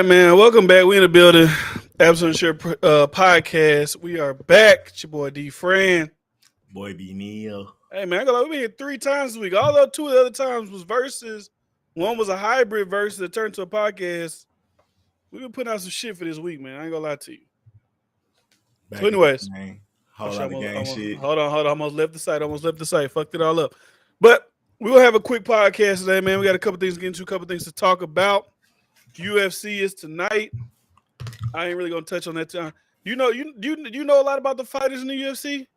right, man. Welcome back. We in the building. Absolute Sure podcast. We are back. It's your boy D. Fran. Boy, be Neil. Hey, man, we been here 3 times this week. Although 2 of the other times was verses. One was a hybrid verse that turned to a podcast. We've been putting out some shit for this week, man. I ain't gonna lie to you. Back So, anyways, whole lot of gang shit. hold on. Almost left the site. Fucked it all up. But we will have a quick podcast today, man. We got a couple things to get into, a couple things to talk about. UFC is tonight. I ain't really gonna touch on that time. You know a lot about the fighters in the UFC?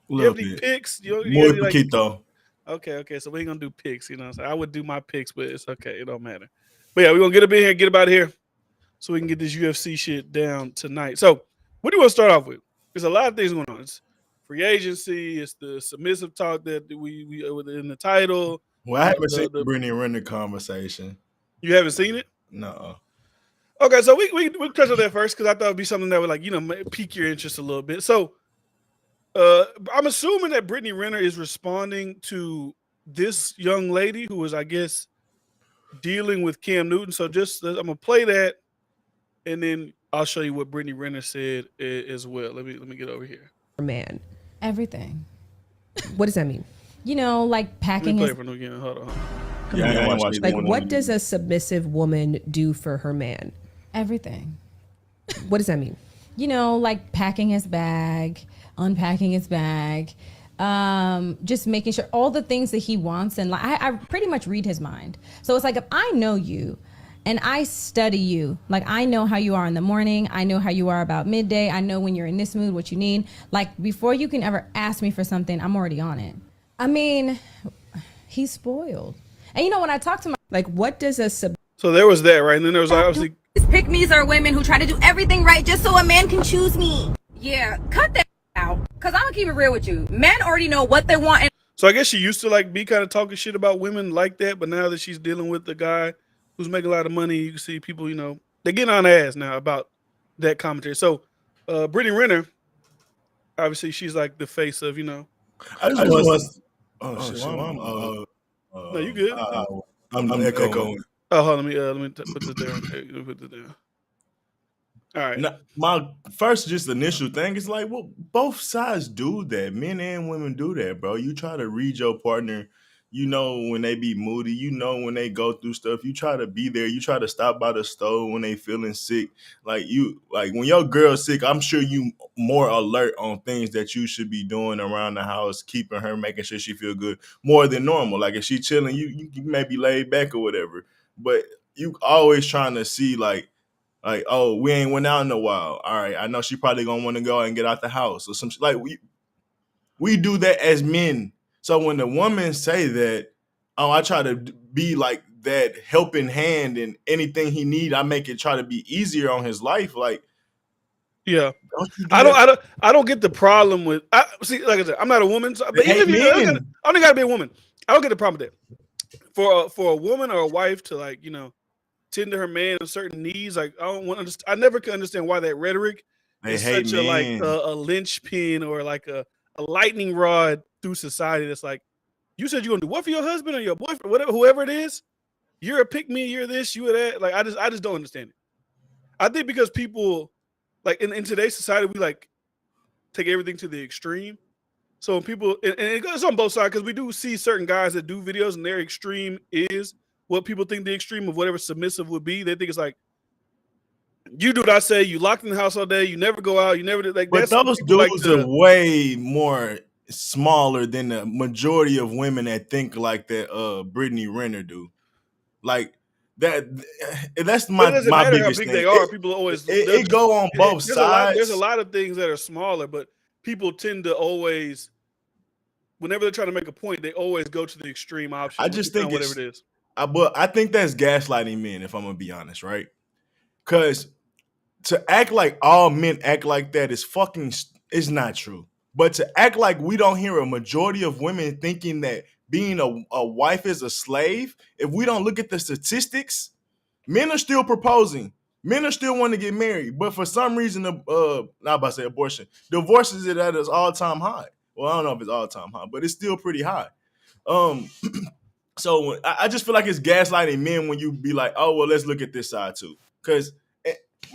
You have any picks? Muy poquito. Okay. So we ain't gonna do picks. You know what I'm saying? I would do my picks, but it's okay. It don't matter. But yeah, we're gonna get up in here, get about here, so we can get this UFC shit down tonight. So what do you want to start off with? There's a lot of things going on. It's free agency. It's the submissive talk that we in the title. Well, I haven't seen the Brittany Renner conversation. You haven't seen it? No. Okay, so we touch on that first because I thought it'd be something that would pique your interest a little bit. So I'm assuming that Brittany Renner is responding to this young lady who was, I guess, dealing with Cam Newton. So I'm gonna play that, and then I'll show you what Brittany Renner said as well. Let me get over here. Man, everything. What does that mean? Like packing Let me his. play it from the beginning. Hold on. Yeah, I watched Like, what does a submissive woman do for her man? Everything. What does that mean? Like packing his bag, unpacking his bag, just making sure all the things that he wants. And like, I pretty much read his mind. So it's like, if I know you and I study you, like I know how you are in the morning, I know how you are about midday, I know when you're in this mood, what you need. Like before you can ever ask me for something, I'm already on it. I mean, he's spoiled. And when I talk to my, Like, what does a So there was that, right? And then there was obviously Pick-me's are women who try to do everything right just so a man can choose me. Yeah, cut that out. Because I'm going to keep it real with you. Men already know what they want. So I guess she used to be kind of talking shit about women like that, but now that she's dealing with the guy who's making a lot of money, you can see people, they're getting on her ass now about that commentary. So Brittany Renner, obviously she's like the face of, I just was. No, you good? I'm echoing. Oh, hold on, let me put this down. Okay, let me put this down. All right. Now, my first just initial thing is like, well, both sides do that. Men and women do that, bro. You try to read your partner. When they be moody. When they go through stuff. You try to be there. You try to stop by the stove when they feeling sick. Like when your girl's sick, I'm sure you more alert on things that you should be doing around the house, keeping her, making sure she feel good more than normal. Like if she chilling, you may be laid back or whatever. But you always trying to see like, oh, we ain't went out in a while. All right, I know she probably gonna want to go and get out the house or some like we do that as men. So when the women say that, oh, I try to be like that helping hand and anything he need, I make it try to be easier on his life. Like, yeah, I don't get the problem with. See, like I said, I'm not a woman, so, but even if I only gotta be a woman. I don't get the problem with that. For a woman or a wife to tend to her man and certain needs, like I never could understand why that rhetoric is such a linchpin or like a lightning rod through society. That's like, you said you're gonna do what for your husband or your boyfriend, whatever, whoever it is. You're a pick me, you're this, you are that. Like I just don't understand it. I think because people like in today's society, we like take everything to the extreme. So when people and it goes on both sides because we do see certain guys that do videos and their extreme is what people think the extreme of whatever submissive would be. They think it's like, you do what I say, you locked in the house all day, you never go out, you never do like. But those dudes are way more smaller than the majority of women that think like that Brittany Renner do. Like that's my biggest how big thing. They are. People always it go on both sides. There's a lot of things that are smaller, but people tend to always, whenever they're trying to make a point, they always go to the extreme option. I just think whatever it is. But I think that's gaslighting men, if I'm gonna be honest, right? Because to act like all men act like that is not true. But to act like we don't hear a majority of women thinking that being a wife is a slave, if we don't look at the statistics, men are still proposing. Men are still wanting to get married. But for some reason, not about to say abortion, divorces is at its all-time high. Well, I don't know if it's all-time high, but it's still pretty high. So I just feel like it's gaslighting men when you be like, oh, well, let's look at this side too. Because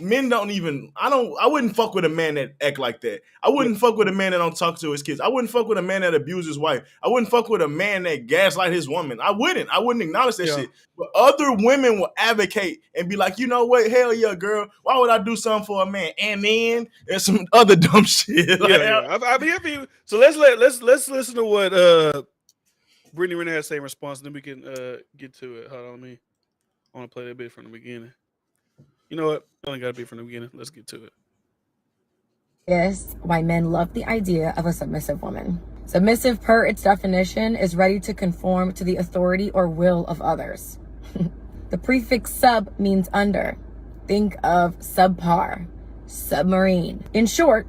men don't even. I wouldn't fuck with a man that act like that. I wouldn't fuck with a man that don't talk to his kids. I wouldn't fuck with a man that abuses his wife. I wouldn't fuck with a man that gaslight his woman. I wouldn't acknowledge that shit. But other women will advocate and be like, you know what? Hell yeah, girl. Why would I do something for a man? And then and some other dumb shit. Like, I mean, so let's listen to what Brittany Renee has to say in response, and then we can get to it. Hold on, I want to play that bit from the beginning. You know what? I only got to be from the beginning. Let's get to it. Yes, why men love the idea of a submissive woman. Submissive, per its definition, is ready to conform to the authority or will of others. The prefix sub means under. Think of subpar, submarine. In short,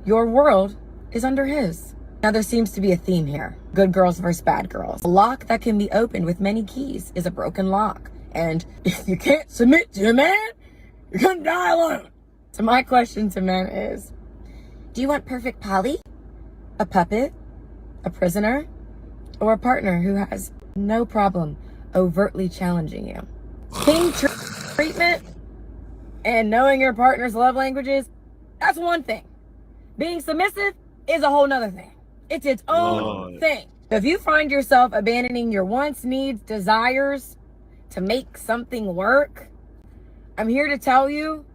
your world is under his. Now there seems to be a theme here. Good girls versus bad girls. A lock that can be opened with many keys is a broken lock. And if you can't submit to a man, you're gonna die alone. So my question to men is, do you want perfect poly? A puppet? A prisoner? Or a partner who has no problem overtly challenging you? King treatment and knowing your partner's love languages, that's one thing. Being submissive is a whole nother thing. It's its own thing. If you find yourself abandoning your wants, needs, desires to make something work, I'm here to tell you,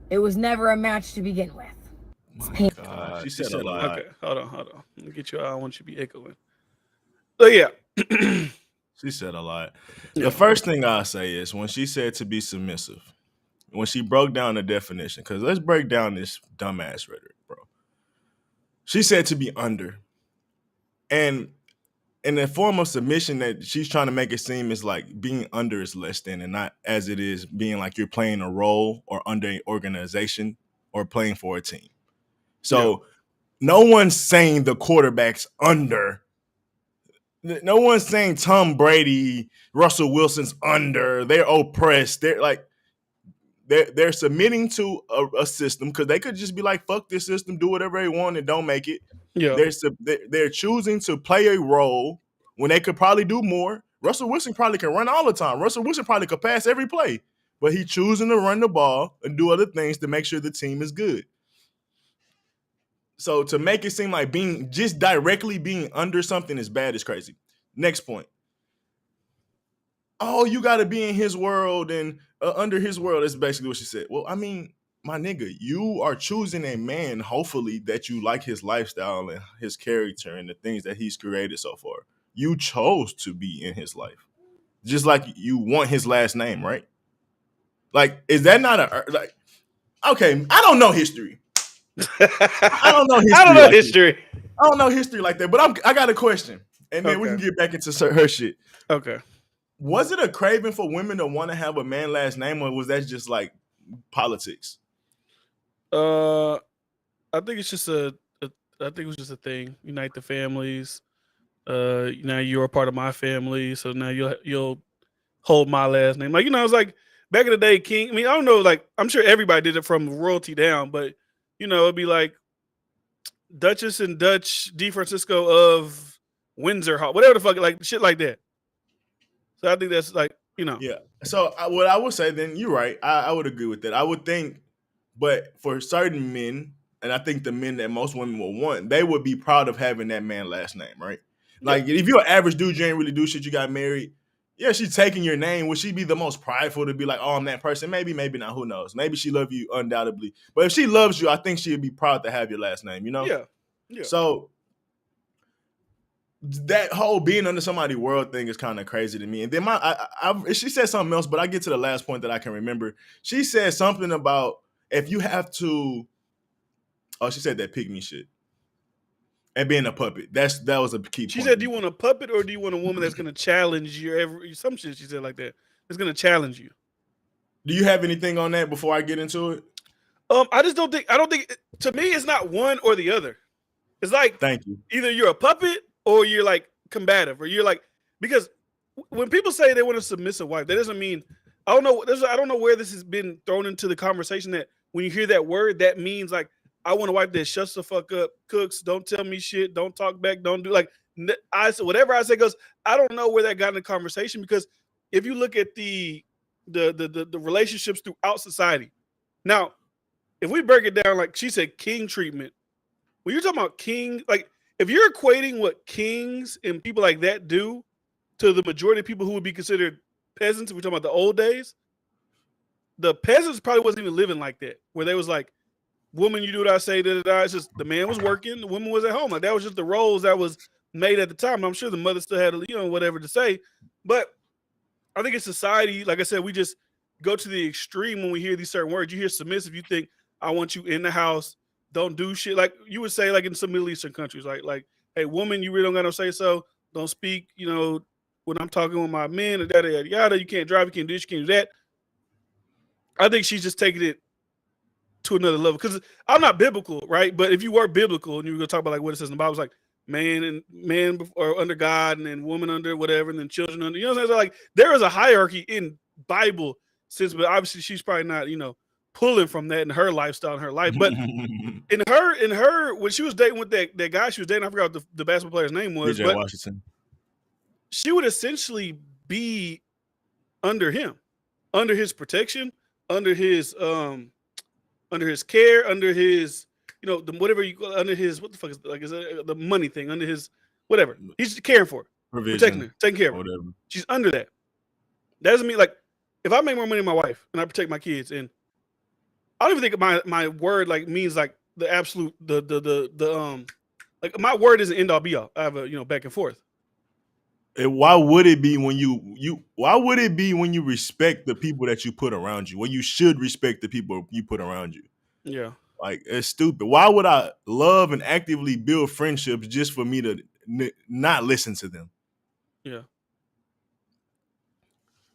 it was never a match to begin with. She said a lot. Okay, hold on. Let me get you. I don't want you to be echoing. So yeah, she said a lot. The first thing I'll say is when she said to be submissive, when she broke down the definition, because let's break down this dumbass rhetoric, bro. She said to be under, and in the form of submission that she's trying to make it seem is like being under is less than, and not as it is being like you're playing a role or under an organization or playing for a team. So no one's saying the quarterback's under. No one's saying Tom Brady, Russell Wilson's under. They're oppressed. They're like they're submitting to a system because they could just be like, fuck this system, do whatever they want and don't make it. Yeah. They're choosing to play a role when they could probably do more. Russell Wilson probably can run all the time. Russell Wilson probably could pass every play, but he's choosing to run the ball and do other things to make sure the team is good. So to make it seem like directly being under something is bad is crazy. Next point. Oh, you got to be in his world and under his world. That's basically what she said. Well, I mean, my nigga, you are choosing a man, hopefully, that you like his lifestyle and his character and the things that he's created so far. You chose to be in his life. Just like you want his last name, right? Like, is that not okay, I don't know history. I don't know history like that, but I got a question. And then we can get back into her shit. Okay. Was it a craving for women to want to have a man last name, or was that just like politics? I think it's just I think it was just a thing. Unite the families. Now you're a part of my family, so now you'll hold my last name. Like, it's like back in the day, King. I mean, I don't know. Like, I'm sure everybody did it from royalty down, but it'd be like Duchess and Dutch DeFrancisco of Windsor, whatever the fuck, like shit like that. So I think that's like, Yeah. So what I would say, then you're right. I would agree with that. I would think, but for certain men, and I think the men that most women will want, they would be proud of having that man last name, right? Like if you're an average dude, you ain't really do shit, you got married. Yeah, she's taking your name. Would she be the most prideful to be like, oh, I'm that person? Maybe, maybe not. Who knows? Maybe she loves you undoubtedly. But if she loves you, I think she'd be proud to have your last name, Yeah. So that whole being under somebody's world thing is kind of crazy to me. And then she said something else, but I get to the last point that I can remember. She said something about if you have to, she said that pygmy shit. And being a puppet. That was a key point. She said, do you want a puppet or do you want a woman that's going to challenge you? Some shit she said like that. It's going to challenge you. Do you have anything on that before I get into it? I don't think, to me, it's not one or the other. It's like, thank you. Either you're a puppet or you're like combative, or you're like, because when people say they want a submissive wife, that doesn't mean, I don't know where this has been thrown into the conversation that when you hear that word, that means like, I want a wife that shuts the fuck up, cooks, don't tell me shit, don't talk back, don't do whatever I say goes. I don't know where that got in the conversation, because if you look at the relationships throughout society, Now, if we break it down, like she said, king treatment. When you're talking about king, like if you're equating what kings and people like that do to the majority of people who would be considered peasants, if we're talking about the old days, the peasants probably wasn't even living like that, where they was like, woman, you do what I say, da, da, da. It's just the man was working, the woman was at home. Like that was just the roles that was made at the time. And I'm sure the mother still had, whatever to say. But I think in society, like I said, we just go to the extreme when we hear these certain words. You hear submissive, you think, I want you in the house, don't do shit. Like you would say, like in some Middle Eastern countries, like, hey, woman, you really don't got no say so. Don't speak, when I'm talking with my men, and yada, yada, yada. You can't drive, you can't do this, you can't do that. I think she's just taking it to another level, because I'm not biblical, right? But if you were biblical and you were gonna talk about like what it says in the Bible, it's like man or under God, and then woman under whatever, and then children under, what I'm saying? So like there is a hierarchy in Bible sense, but obviously she's probably not, pulling from that in her lifestyle and her life. But in her when she was dating with that guy she was dating, I forgot what the basketball player's name was, PJ but Washington. She would essentially be under him, under his protection, under his care, under his, whatever you call, under his, what the fuck is like, is it the money thing, under his whatever. He's caring for her, Provision, protecting her, taking care of her. Whatever. She's under that. That doesn't mean like if I make more money than my wife and I protect my kids, and I don't even think my word like means like the absolute like my word isn't end all be all. I have a back and forth. And why would it be when why would it be when you respect the people that you put around you? When you should respect the people you put around you. Yeah. Like, it's stupid. Why would I love and actively build friendships just for me to not listen to them? Yeah.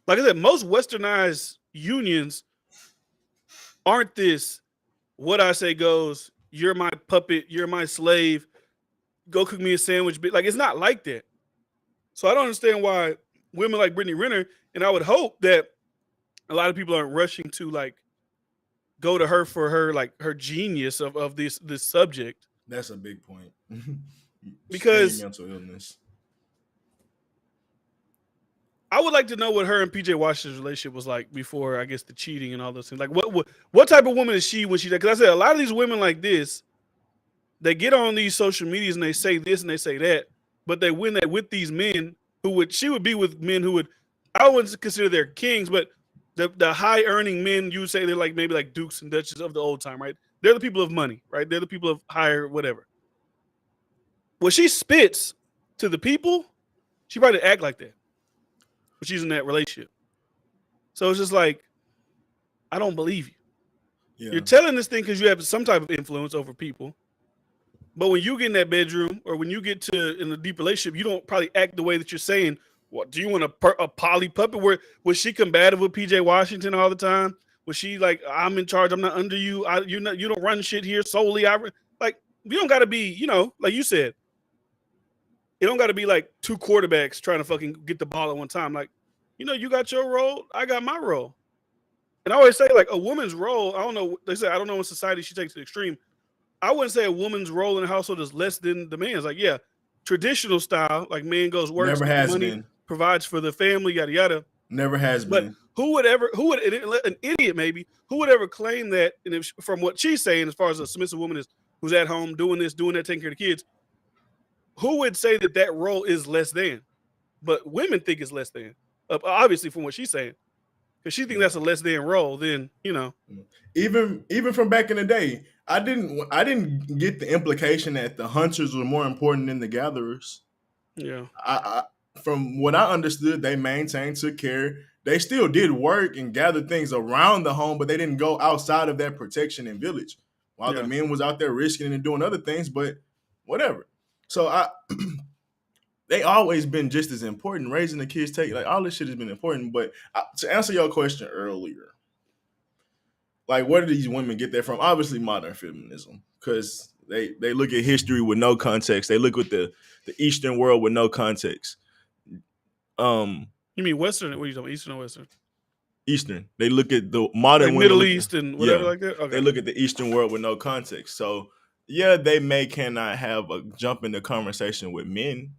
Like I said, most westernized unions aren't this, what I say goes, you're my puppet, you're my slave, go cook me a sandwich. Like, it's not like that. So I don't understand why women like Brittany Renner, and I would hope that a lot of people aren't rushing to like go to her for her like her genius of this subject. That's a big point. Because mental illness. I would like to know what her and PJ Washington's relationship was like before, I guess, the cheating and all those things. Like what type of woman is she when she, because I said a lot of these women like this, they get on these social medias and they say this and they say that, but they win that with these men she would be with men who would, I wouldn't consider they're kings, but the high earning men, you would say they're like maybe like dukes and duchesses of the old time, right? They're the people of money, right? They're the people of higher whatever. When she spits to the people, she probably act like that. But she's in that relationship. So it's just like, I don't believe you. Yeah. You're telling this thing because you have some type of influence over people. But when you get in that bedroom or when you get to in a deep relationship, you don't probably act the way that you're saying. What do you want a poly puppet? Was she combative with PJ Washington all the time? Was she like, I'm in charge, I'm not under you, you don't run shit here solely? Like, you don't got to be, like you said, it don't got to be like two quarterbacks trying to fucking get the ball at one time. Like, you got your role, I got my role. And I always say, like, a woman's role, I don't know, they say, I don't know what society she takes to the extreme. I wouldn't say a woman's role in the household is less than the man's. Like, yeah, traditional style, like man goes works, never has money, been, provides for the family, yada yada. Never has been. But who would an idiot maybe, who would ever claim that? And if, from what she's saying, as far as a submissive woman is who's at home doing this, doing that, taking care of the kids, who would say that role is less than? But women think it's less than, obviously, from what she's saying. Because she thinks that's a less than role, then Even from back in the day, I didn't get the implication that the hunters were more important than the gatherers. Yeah. I from what I understood, they maintained, took care. They still did work and gathered things around the home, but they didn't go outside of that protection and village. While the men was out there risking and doing other things, but whatever. So they always been just as important. Raising the kids, like all this shit has been important. But to answer your question earlier, like where do these women get that from? Obviously modern feminism, because they look at history with no context. They look at the Eastern world with no context. You mean Western? What are you talking about, Eastern or Western? Eastern. They look at the modern like Middle East and whatever like that. Okay. They look at the Eastern world with no context. So yeah, they cannot have a jump in the conversation with men,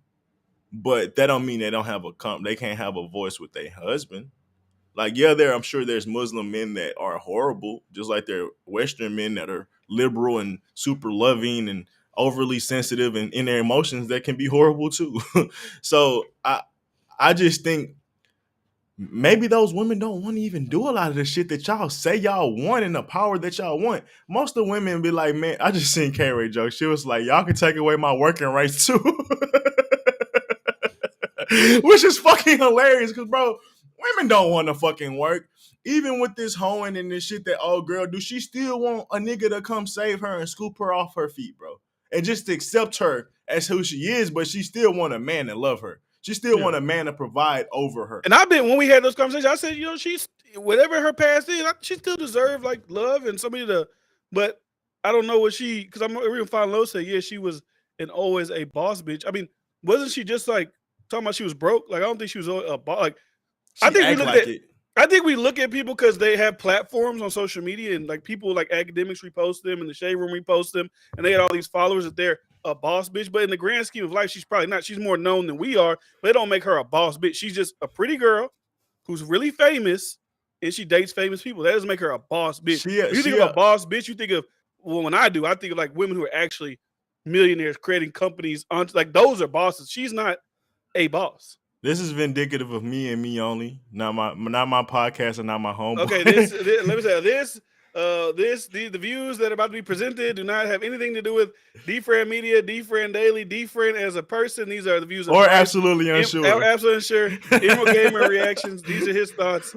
but that don't mean they don't have they can't have a voice with their husband. Like, yeah, I'm sure there's Muslim men that are horrible, just like there are Western men that are liberal and super loving and overly sensitive and in their emotions that can be horrible too. So I just think maybe those women don't want to even do a lot of the shit that y'all say y'all want and the power that y'all want. Most of the women be like, man, I just seen K-Ray joke. She was like, y'all can take away my working rights too. Which is fucking hilarious because, bro, women don't want to fucking work. Even with this hoeing and this shit that old girl do, she still want a nigga to come save her and scoop her off her feet, bro. And just to accept her as who she is, but she still want a man to love her. She still want a man to provide over her. And when we had those conversations, I said, she's whatever her past is, she still deserves like love and somebody to. But I don't know what because I'm reading Fine Low said, yeah, she was always a boss bitch. I mean, wasn't she just like talking about she was broke? Like I don't think she was a boss. Like I think we look at people because they have platforms on social media and like people like academics repost them and the Shade Room repost them and they had all these followers that they're a boss bitch. But in the grand scheme of life, she's probably not. She's more known than we are, but it don't make her a boss bitch. She's just a pretty girl who's really famous and she dates famous people. That doesn't make her a boss bitch. You think of a boss bitch, you think of, well, when I think of like women who are actually millionaires creating companies. Like those are bosses. She's not a boss. This is vindicative of me and me only, not my podcast and not my homeboy. Okay, let me say the views that are about to be presented do not have anything to do with D-Fran Media, D-Fran Daily, D-Fran as a person. These are the views of Absolutely Unsure. Absolutely Unsure. Emo Gamer Reactions. These are his thoughts.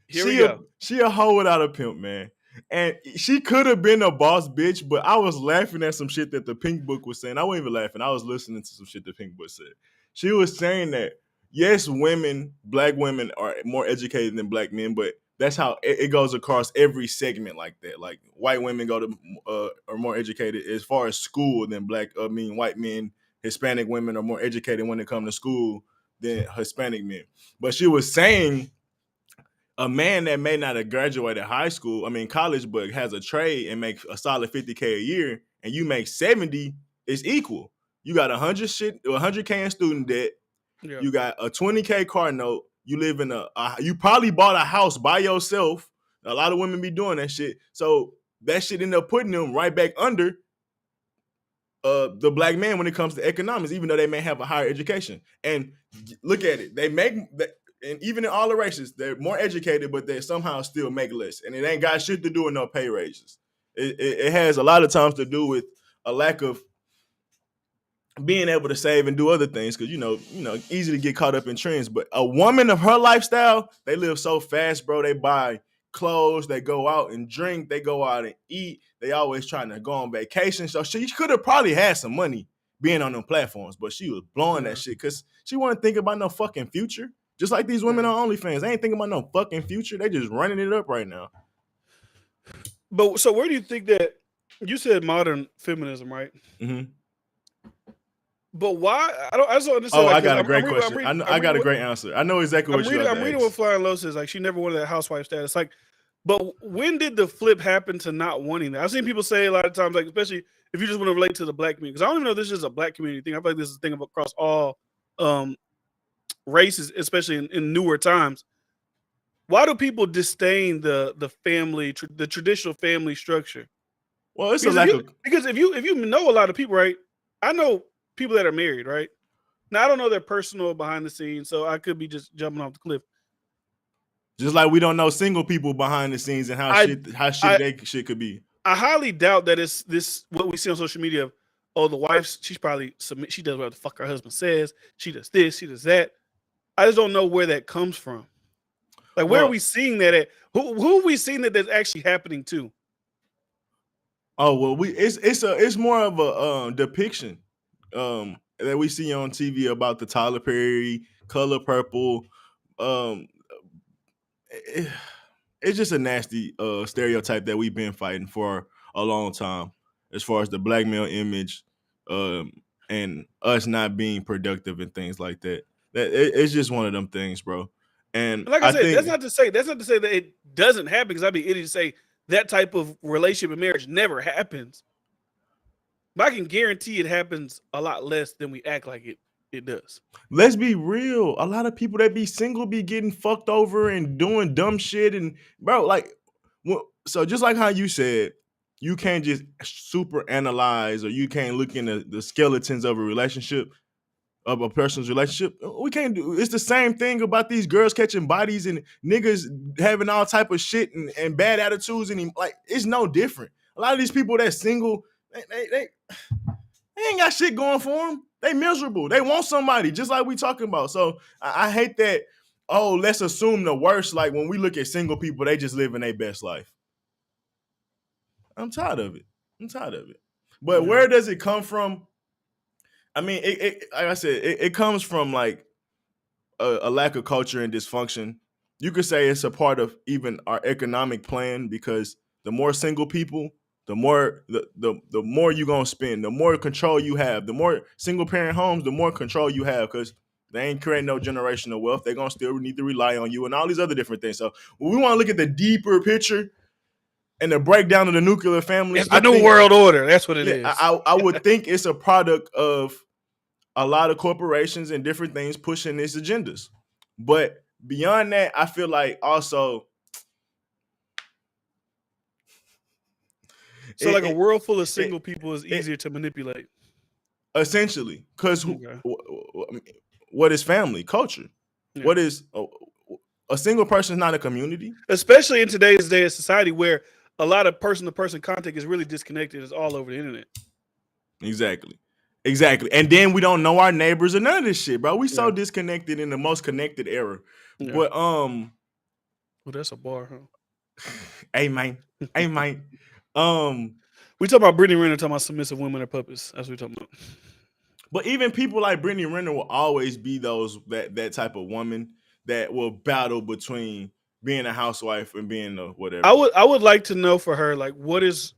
Here we go. She a hoe without a pimp, man. And she could have been a boss bitch, but I was laughing at some shit that the Pink Book was saying. I wasn't even laughing. I was listening to some shit the Pink Book said. She was saying that, yes, black women are more educated than black men, but that's how it goes across every segment like that. Like white women are more educated as far as school than white men. Hispanic women are more educated when it comes to school than Hispanic men. But she was saying a man that may not have graduated college, but has a trade and makes a solid $50K a year, and you make 70, is equal. You got 100K in student debt. Yeah. You got a 20K car note. You live in you probably bought a house by yourself. A lot of women be doing that shit. So that shit ended up putting them right back under the black man when it comes to economics, even though they may have a higher education. And look at it. They make, and even in all the races, they're more educated, but they somehow still make less. And it ain't got shit to do with no pay raises. It has a lot of times to do with a lack of being able to save and do other things, because easy to get caught up in trends. But a woman of her lifestyle, they live so fast, bro. They buy clothes, they go out and drink, they go out and eat, they always trying to go on vacation. So she could have probably had some money being on them platforms, but she was blowing that shit because she wasn't thinking about no fucking future. Just like these women on OnlyFans, they ain't thinking about no fucking future. They just running it up right now. But so where do you think that, you said modern feminism, right? Mm-hmm. But why? I just don't understand. I got a great question. I got a great answer. I know exactly what you're I'm reading what Flying Low says. Like, she never wanted that housewife status. Like, but when did the flip happen to not wanting that? I've seen people say a lot of times, like, especially if you just want to relate to the black community, because I don't even know if this is a black community thing. I feel like this is a thing across all races, especially in newer times. Why do people disdain the family, the traditional family structure? Well, it's because if you know a lot of people, right? I know people that are married, right? Now, I don't know their personal behind the scenes, so I could be just jumping off the cliff. Just like we don't know single people behind the scenes and how shit could be. I highly doubt that it's this what we see on social media of, oh, the wife, she does what the fuck her husband says. She does this, she does that. I just don't know where that comes from. Like, where are we seeing that at? Who are we seeing that's actually happening to? Oh, well, it's more of a depiction that we see on TV about the Tyler Perry, Color Purple. It's just a nasty stereotype that we've been fighting for a long time, as far as the black male image and us not being productive and things like that. It's just one of them things, bro. And like I said, that's not to say that it doesn't happen, because I'd be idiot to say that type of relationship and marriage never happens. But I can guarantee it happens a lot less than we act like it It does. Let's be real. A lot of people that be single be getting fucked over and doing dumb shit. And bro, like, so just like how you said, you can't just super analyze or you can't look into the skeletons of a relationship, of a person's relationship. We can't do. It's the same thing about these girls catching bodies and niggas having all type of shit and bad attitudes, and like it's no different. A lot of these people that's single, they ain't got shit going for them. They miserable. They want somebody, just like we talking about. So I hate that. Oh, let's assume the worst. Like when we look at single people, they just living their best life. I'm tired of it. But where does it come from? I mean, it like I said, it comes from like a lack of culture and dysfunction. You could say it's a part of even our economic plan, because the more single people, the more the more you gonna spend, the more control you have. The more single parent homes, the more control you have, because they ain't creating no generational wealth. They're gonna still need to rely on you and all these other different things. So when we want to look at the deeper picture and the breakdown of the nuclear family, it's the new world order. That's what it is. I would think it's a product of a lot of corporations and different things pushing these agendas. But beyond that, I feel like also, so like a world full of single people is easier to manipulate. Essentially, because what is family? Culture. Yeah. What is a single person is not a community. Especially in today's day of society where a lot of person-to-person contact is really disconnected. It's all over the internet. Exactly. And then we don't know our neighbors or none of this shit, bro. We so disconnected in the most connected era. Yeah. But well, that's a bar, huh? Hey man. We talk about Brittany Renner talking about submissive women are puppets. That's what we're talking about. But even people like Brittany Renner will always be that type of woman that will battle between being a housewife and being a whatever. I would like to know for her, like, what does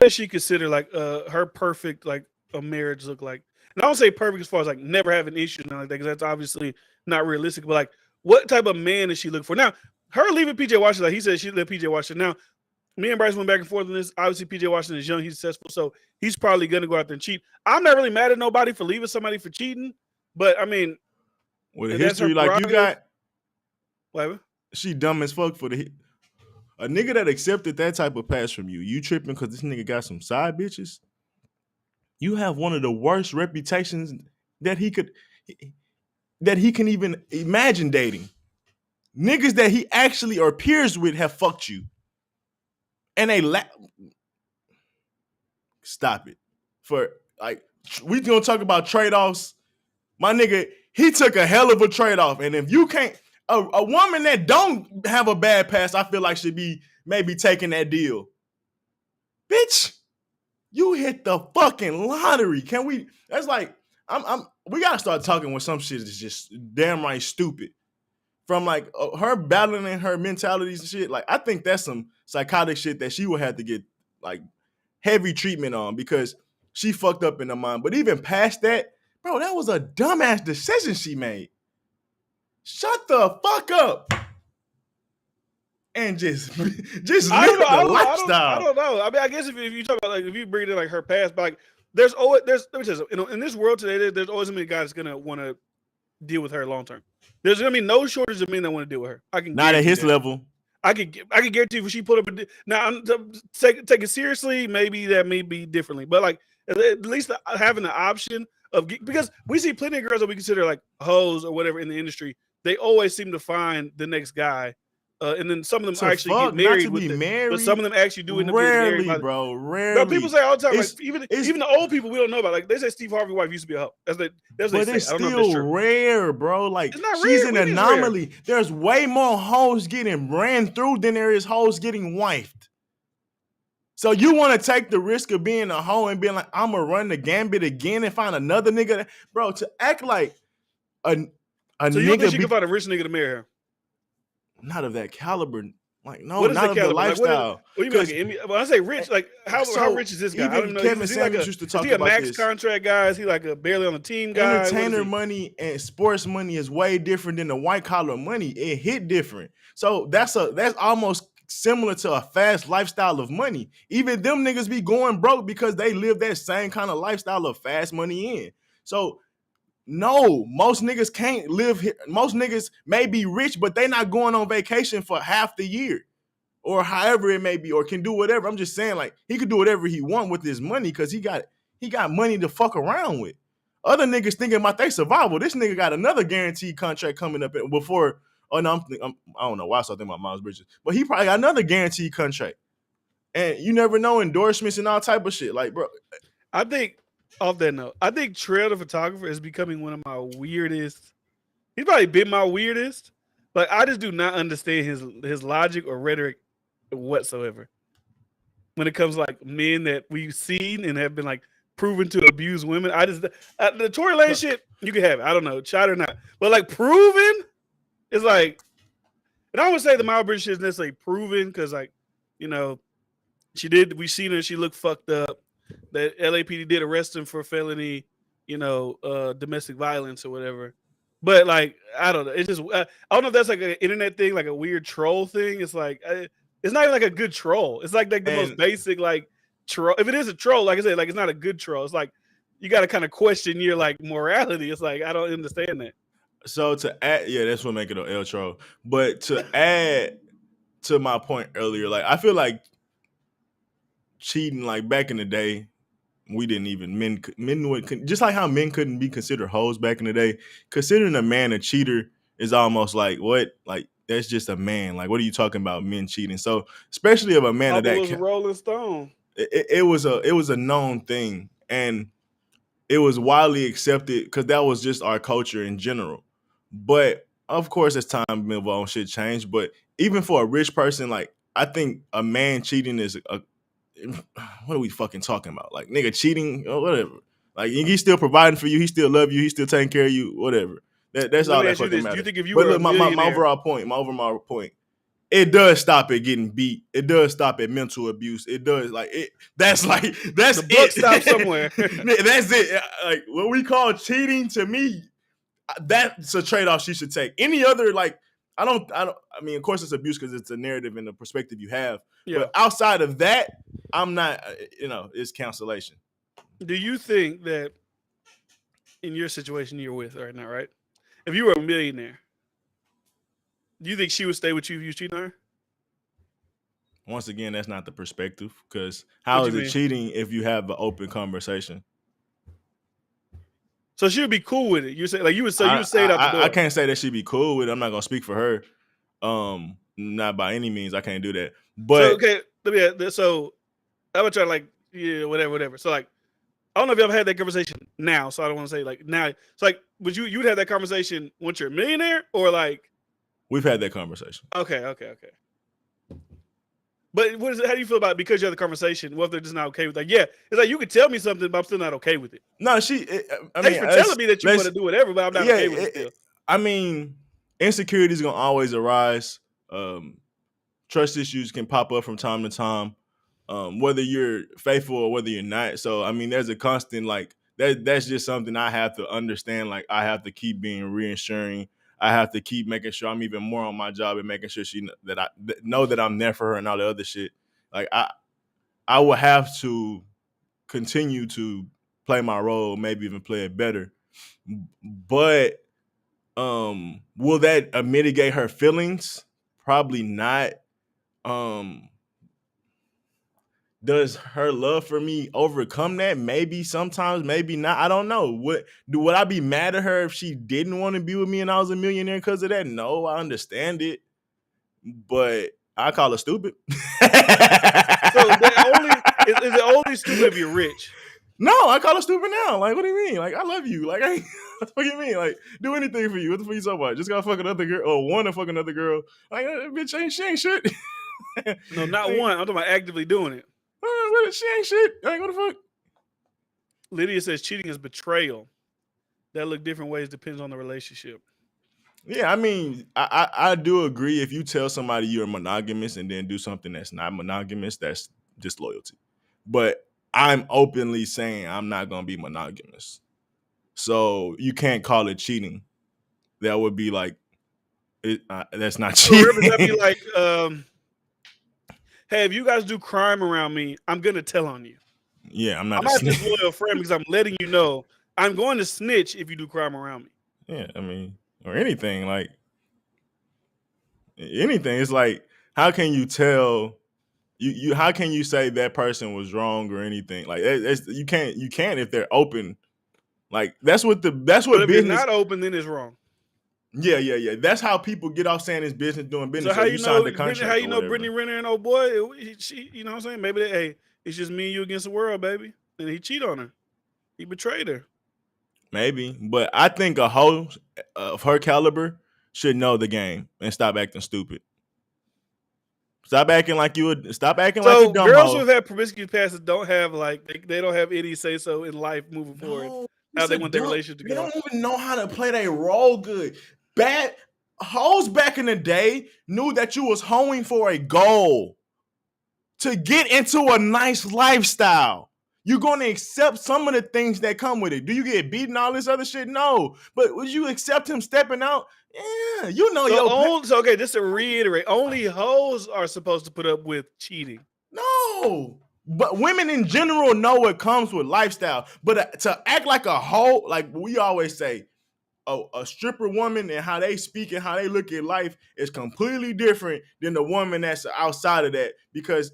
she consider like her perfect like a marriage look like? And I don't say perfect as far as like never having issues and like that, because that's obviously not realistic. But like, what type of man does she look for? Now, her leaving PJ Washington, like he said, she left PJ Washington. Now, me and Bryce went back and forth on this. Obviously, PJ Washington is young, he's successful, so he's probably gonna go out there and cheat. I'm not really mad at nobody for leaving somebody for cheating, but I mean, with a history like you got, whatever. She dumb as fuck for a nigga that accepted that type of pass from you. You tripping because this nigga got some side bitches? You have one of the worst reputations that he can even imagine dating. Niggas that he actually or peers with have fucked you. And they stop it. For like, we gonna talk about trade-offs. My nigga, he took a hell of a trade-off. And if you can't, a woman that don't have a bad past, I feel like should be maybe taking that deal. Bitch, you hit the fucking lottery. Can we? That's like, we gotta start talking when some shit is just damn right stupid. From like her battling and her mentalities and shit. Like, I think that's some psychotic shit that she would have to get like heavy treatment on, because she fucked up in her mind. But even past that, bro, that was a dumbass decision she made. Shut the fuck up and just live the lifestyle. I don't know. I mean, I guess if you talk about like if you bring in like her past, but like there's always let me tell you, in this world today, there's always gonna be a guy that's gonna want to deal with her long term. There's gonna be no shortage of men that want to deal with her. I can not at his level. I can guarantee if she put up now, take it seriously. Maybe that may be differently, but like at least having the option of, because we see plenty of girls that we consider like hoes or whatever in the industry. They always seem to find the next guy, and then some of them actually get married with it. But some of them actually do end up getting married. Rarely. No, people say all the time, like even the old people we don't know about. Like they say Steve Harvey's wife used to be a hoe. That's what they say. I don't know if that's true. Rare, bro. Like she's rare. An anomaly. There's way more hoes getting ran through than there is hoes getting wifed. So you want to take the risk of being a hoe and being like, I'm gonna run the gambit again and find another nigga, bro, to act like so you think she could find a rich nigga to marry her? Not of that caliber. Like, no, not of the lifestyle. What do you mean? When I say rich, like how rich is this guy? I don't know. Kevin Samuels used to talk about this. Is he a max this. Contract guy? Is he like a barely on the team guy? Entertainer money and sports money is way different than the white collar money. It hit different. So that's almost similar to a fast lifestyle of money. Even them niggas be going broke because they live that same kind of lifestyle of fast money in. So no, most niggas can't live here. Most niggas may be rich, but they not going on vacation for half the year. Or however it may be, or can do whatever. I'm just saying, like, he could do whatever he want with his money because he got money to fuck around with. Other niggas thinking about their survival. This nigga got another guaranteed contract coming up before. Oh no, I don't know why I started thinking about Miles Bridges, but he probably got another guaranteed contract. And you never know, endorsements and all type of shit. Like, bro, I think off that note, I think Trail the photographer is becoming one of my weirdest. He's probably been my weirdest, but I just do not understand his logic or rhetoric whatsoever when it comes to, like, men that we've seen and have been like proven to abuse women. I just the Tory Lane shit, you can have it. I don't know, shot or not, but like proven is like, and I don't want to say the Miles Bridges shit is necessarily proven because, like, you know, we seen her, she looked fucked up. That LAPD did arrest him for felony, you know, domestic violence or whatever. But like, I don't know. It's just I don't know if that's like an internet thing, like a weird troll thing. It's like it's not even like a good troll. It's like the most basic like troll. If it is a troll, like I said, like it's not a good troll. It's like you got to kind of question your like morality. It's like I don't understand that. So to add, yeah, that's what make it an L troll. But to add to my point earlier, like I feel like cheating, like back in the day, we didn't even men would, just like how men couldn't be considered hoes back in the day. Considering a man a cheater is almost like what, like that's just a man. Like what are you talking about, men cheating? So especially of a man of that, it was Rolling Stone. It was a known thing, and it was widely accepted because that was just our culture in general. But of course, as time moved on, shit changed. But even for a rich person, like I think a man cheating is what are we fucking talking about? Like nigga cheating or whatever. Like he's still providing for you, he still love you, he's still taking care of you, whatever. That's all that fucking matters. Do you think if you but were look, my overall point, it does stop at getting beat. It does stop at mental abuse. It does that's the book stops somewhere. That's it. Like what we call cheating, to me, that's a trade-off she should take. Any other, like, I mean, of course it's abuse because it's a narrative and the perspective you have. Yeah. But outside of that, I'm not, it's cancellation. Do you think that in your situation you're with right now, right? If you were a millionaire, do you think she would stay with you if you cheated on her? Once again, that's not the perspective, because how is it cheating if you have an open conversation? So she would be cool with it. You say, like, you would say it out the door. I can't say that she'd be cool with it. I'm not gonna speak for her. Not by any means. I can't do that. But so I would try to, like, yeah, whatever. So like, I don't know if you ever had that conversation now. So I don't want to say like now. It's like, would you'd have that conversation once you're a millionaire, or like? We've had that conversation. Okay. But how do you feel about it because you have the conversation? What if they're just not okay with that? Yeah, it's like you could tell me something, but I'm still not okay with it. No, thanks for telling me that you want to do whatever, but I'm not okay with it still. I mean, insecurity is gonna always arise. Trust issues can pop up from time to time, whether you're faithful or whether you're not. So, I mean, there's a constant, like, that's just something I have to understand. Like, I have to keep being reassuring. I have to keep making sure I'm even more on my job and making sure she that I know that I'm there for her and all the other shit. Like, I will have to continue to play my role, maybe even play it better. But will that mitigate her feelings? Probably not. Does her love for me overcome that? Maybe sometimes, maybe not. I don't know. Would I be mad at her if she didn't want to be with me and I was a millionaire because of that? No, I understand it, but I call her stupid. So is it only stupid if you're rich? No, I call her stupid now. Like, what do you mean? Like, I love you. Like, what the fuck you mean? Like, do anything for you. What the fuck you talking about? Just gotta fuck another girl or want to fuck another girl. Like, bitch, she ain't shit. No, not one. I'm talking about actively doing it. She ain't shit. Like, what the fuck? Lydia says cheating is betrayal. That look different ways depends on the relationship. Yeah, I mean, I do agree. If you tell somebody you're monogamous and then do something that's not monogamous, that's disloyalty. But I'm openly saying I'm not going to be monogamous. So you can't call it cheating. That would be like, that's not cheating. So that'd be like, hey, if you guys do crime around me, I'm going to tell on you. Yeah, I'm not a disloyal friend because I'm letting you know I'm going to snitch if you do crime around me. Yeah, I mean, or anything like anything. It's like, how can you tell? You how can you say that person was wrong or anything? Like you can't if they're open. Like that's what But if business. you're not open, then it's wrong. Yeah. That's how people get off saying it's business doing business. So how you know? Signed the contract How you know whatever. Brittany Renner and old boy? She, you know what I'm saying? Maybe hey, it's just me and you against the world, baby. And he cheated on her. He betrayed her. Maybe, but I think a hoe of her caliber should know the game and stop acting stupid. Stop acting like you would. Stop acting like a dumb girls hoe. who have promiscuous pasts don't have like they don't have any say so in life moving forward. How they want their relationship to go. They don't even know how to play their role good. Bad hoes back in the day knew that you was hoeing for a goal to get into a nice lifestyle. You're going to accept some of the things that come with it. Do you get beaten, all this other shit? No. But would you accept him stepping out? Yeah, you know so okay, just to reiterate, only hoes are supposed to put up with cheating. No. But women in general know what comes with lifestyle. But to act like a hoe, like we always say, a stripper woman and how they speak and how they look at life is completely different than the woman that's outside of that, because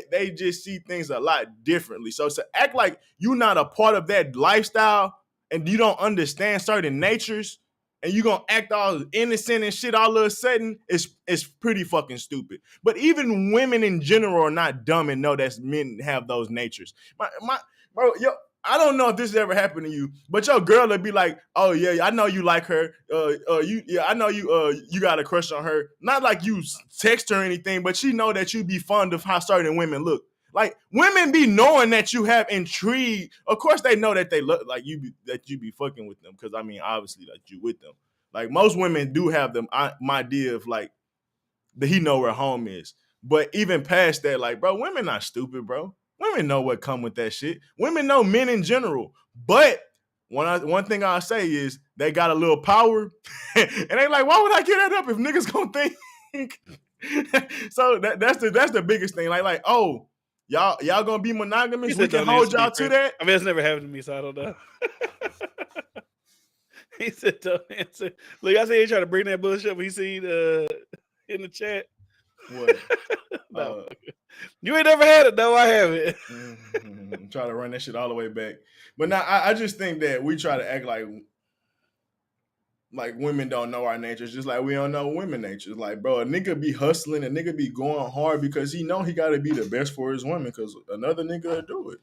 they just see things a lot differently. So to act like you're not a part of that lifestyle and you don't understand certain natures and you're going to act all innocent and shit all of a sudden, it's pretty fucking stupid. But even women in general are not dumb and know that men have those natures. Bro, I don't know if this has ever happened to you, but your girl would be like, "Oh yeah, I know you like her. I know you got a crush on her. Not like you text her or anything, but she know that you be fond of how certain women look. Like women be knowing that you have intrigue. Of course, they know that they look like that you be fucking with them, because I mean, obviously, like you with them. Like most women do have them my idea of like that he know where home is. But even past that, like, bro, women not stupid, bro. Women know what come with that shit. Women know men in general. But one thing I'll say is they got a little power. And they like, why would I get that up if niggas gonna think? So that's the biggest thing. Like, oh, y'all gonna be monogamous? We can hold y'all to that? I mean, it's never happened to me, so I don't know. He said, don't answer. Look, I said he tried to bring that bullshit up. He seen in the chat. What? No. You ain't never had it, though. I haven't. Try to run that shit all the way back. But now I just think that we try to act like women don't know our natures, just like we don't know women natures. Like, bro, a nigga be hustling, a nigga be going hard because he know he got to be the best for his woman, because another nigga will do it.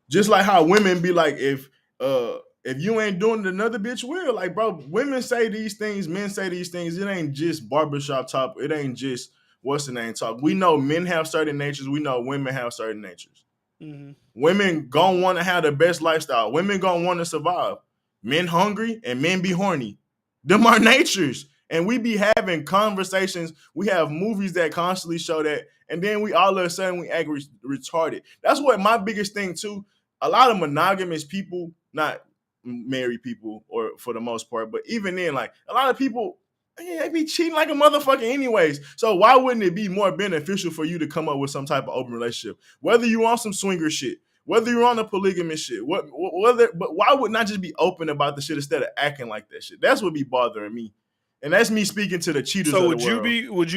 Just like how women be like, if you ain't doing it, another bitch will. Like, bro, women say these things, men say these things. It ain't just barbershop talk. It ain't just what's the name talk. We know men have certain natures. We know women have certain natures. Mm-hmm. Women gonna want to have the best lifestyle. Women gonna want to survive. Men hungry and men be horny. Them are natures. And we be having conversations. We have movies that constantly show that. And then we all of a sudden we act retarded. That's what my biggest thing too. A lot of monogamous people, not married people, or for the most part, but even then, like a lot of people, they be cheating like a motherfucker anyways. So why wouldn't it be more beneficial for you to come up with some type of open relationship? Whether you on some swinger shit, whether you're on a polygamous shit, but why would not just be open about the shit instead of acting like that shit? That's what be bothering me. And that's me speaking to the cheaters. So would you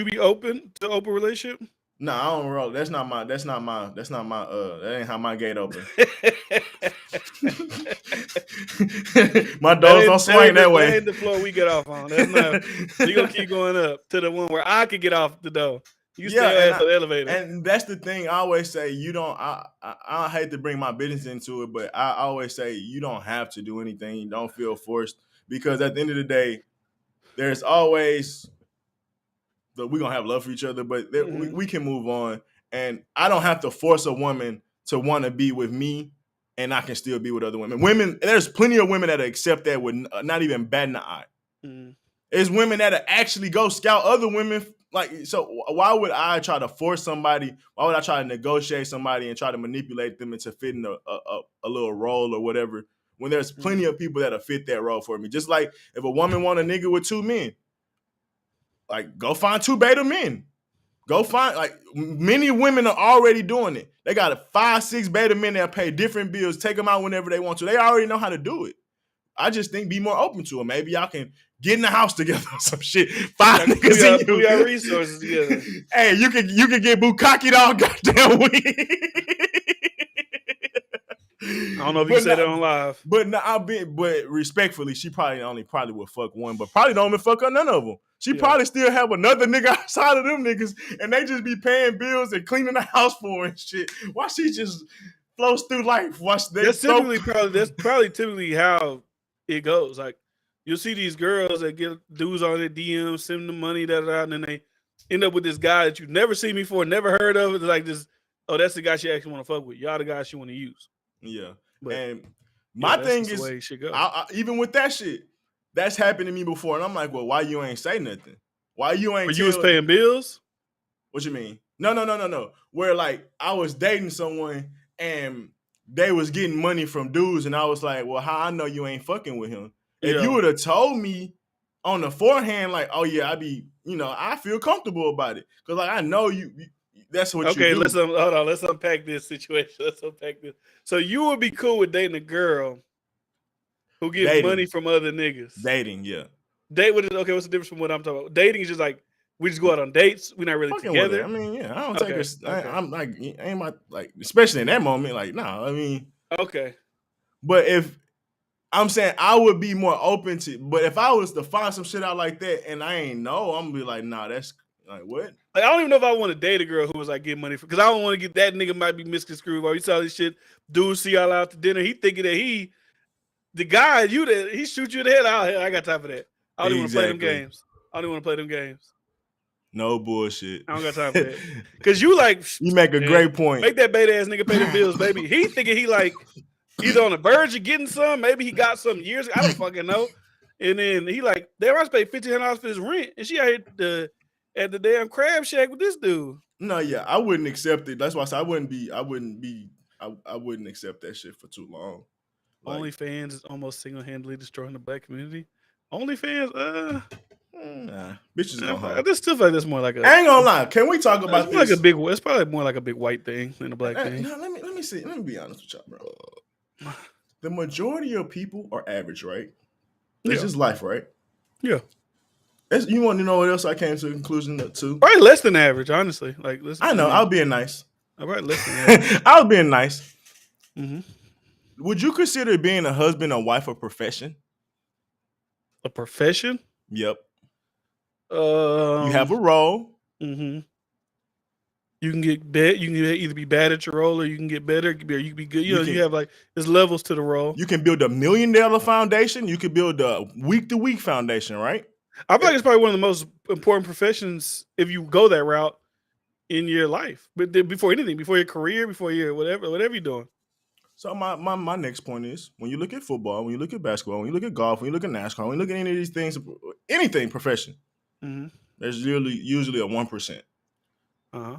be open to open relationship? No, I don't roll. That ain't how my gate open. My doors don't swing that way. That ain't the floor we get off on. That's not. You gonna keep going up to the one where I could get off the door. You stay at the elevator. And that's the thing. I always say you don't. I hate to bring my business into it, but I always say you don't have to do anything. You don't feel forced, because at the end of the day, there's always we're gonna have love for each other, but we can move on. And I don't have to force a woman to want to be with me, and I can still be with other women. There's plenty of women that accept that with not even batting an eye. There's women that actually go scout other women. Like, so why would I try to force somebody? Why would I try to negotiate somebody and try to manipulate them into fitting a little role or whatever, when there's plenty of people that'll fit that role for me? Just like if a woman want a nigga with two men, like, go find two beta men. Go find, like, many women are already doing it. They got 5, 6 beta men that pay different bills, take them out whenever they want to. They already know how to do it. I just think be more open to it. Maybe y'all can get in the house together or some shit. 5 niggas in you. We got resources together. Hey, you can get bukkakied all goddamn week. I don't know if you said that on live. But but respectfully, she probably would fuck one, but probably don't even fuck her none of them. She probably still have another nigga outside of them niggas, and they just be paying bills and cleaning the house for her and shit. Why she just flows through life? That's probably typically how it goes. Like, you'll see these girls that get dudes on their DMs, send them money, and then they end up with this guy that you've never seen before, never heard of. It's like this. Oh, that's the guy she actually want to fuck with. Y'all the guy she want to use. Yeah, but, and my thing is, even with that shit, that's happened to me before, and I'm like, well, why you ain't say nothing? Why you ain't? But you was paying bills? What you mean? No. Where, like, I was dating someone and they was getting money from dudes, and I was like, well, how I know you ain't fucking with him? If you would have told me on the forehand, like, oh yeah, I feel comfortable about it, because, like, I know you. That's what you do. Okay, hold on. Let's unpack this situation. Let's unpack this. So you would be cool with dating a girl who gets money from other niggas? Dating, yeah. What's the difference from what I'm talking about? Dating is just like, we just go out on dates. We're not really together. I mean, yeah, I don't take her. Okay. I'm like, ain't my, like, especially in that moment, like, nah, I mean. Okay. But if, I'm saying I would be more open to, but if I was to find some shit out like that and I ain't know, I'm gonna be like, nah, that's, like, what? Like, I don't even know if I want to date a girl who was like getting money for, because I don't want to get that nigga might be misconstrued. Or you saw this shit, dudes see y'all out to dinner, he thinking that the guy he shoot you in the head. I got time for that. I don't even want to play them games. No bullshit. I don't got time for that. Because you make a great point. Make that beta ass nigga pay the bills, baby. He thinking he like either on the verge of getting some, maybe he got some years ago, I don't fucking know. And then he like, damn, I paid $1,500 for his rent, and she out here at the damn crab shack with this dude. No, yeah, I wouldn't accept it. That's why I said I wouldn't accept that shit for too long. Like, OnlyFans is almost single-handedly destroying the black community. OnlyFans, nah, bitches gonna holler. This stuff like this more like I ain't gonna lie. Can we talk about this? It's probably more like a big white thing than a black thing. No, let me see. Let me be honest with y'all, bro. The majority of people are average, right? It's just life, right? Yeah. You want to know what else I came to the conclusion to? Probably less than average, honestly. Like, I know. I'll be nice. All right, less than average. I was being nice. Mm-hmm. Would you consider being a husband or wife a profession? A profession? Yep. You have a role. Mm-hmm. You can get bad. You can either be bad at your role, or you can get better, or you can be good. You have like there's levels to the role. You can build $1 million foundation. You can build a week-to-week foundation, right? I feel like it's probably one of the most important professions if you go that route in your life. But before anything, before your career, before your whatever you're doing. So my next point is, when you look at football, when you look at basketball, when you look at golf, when you look at NASCAR, when you look at any of these things, anything profession, there's usually a 1%. Uh-huh.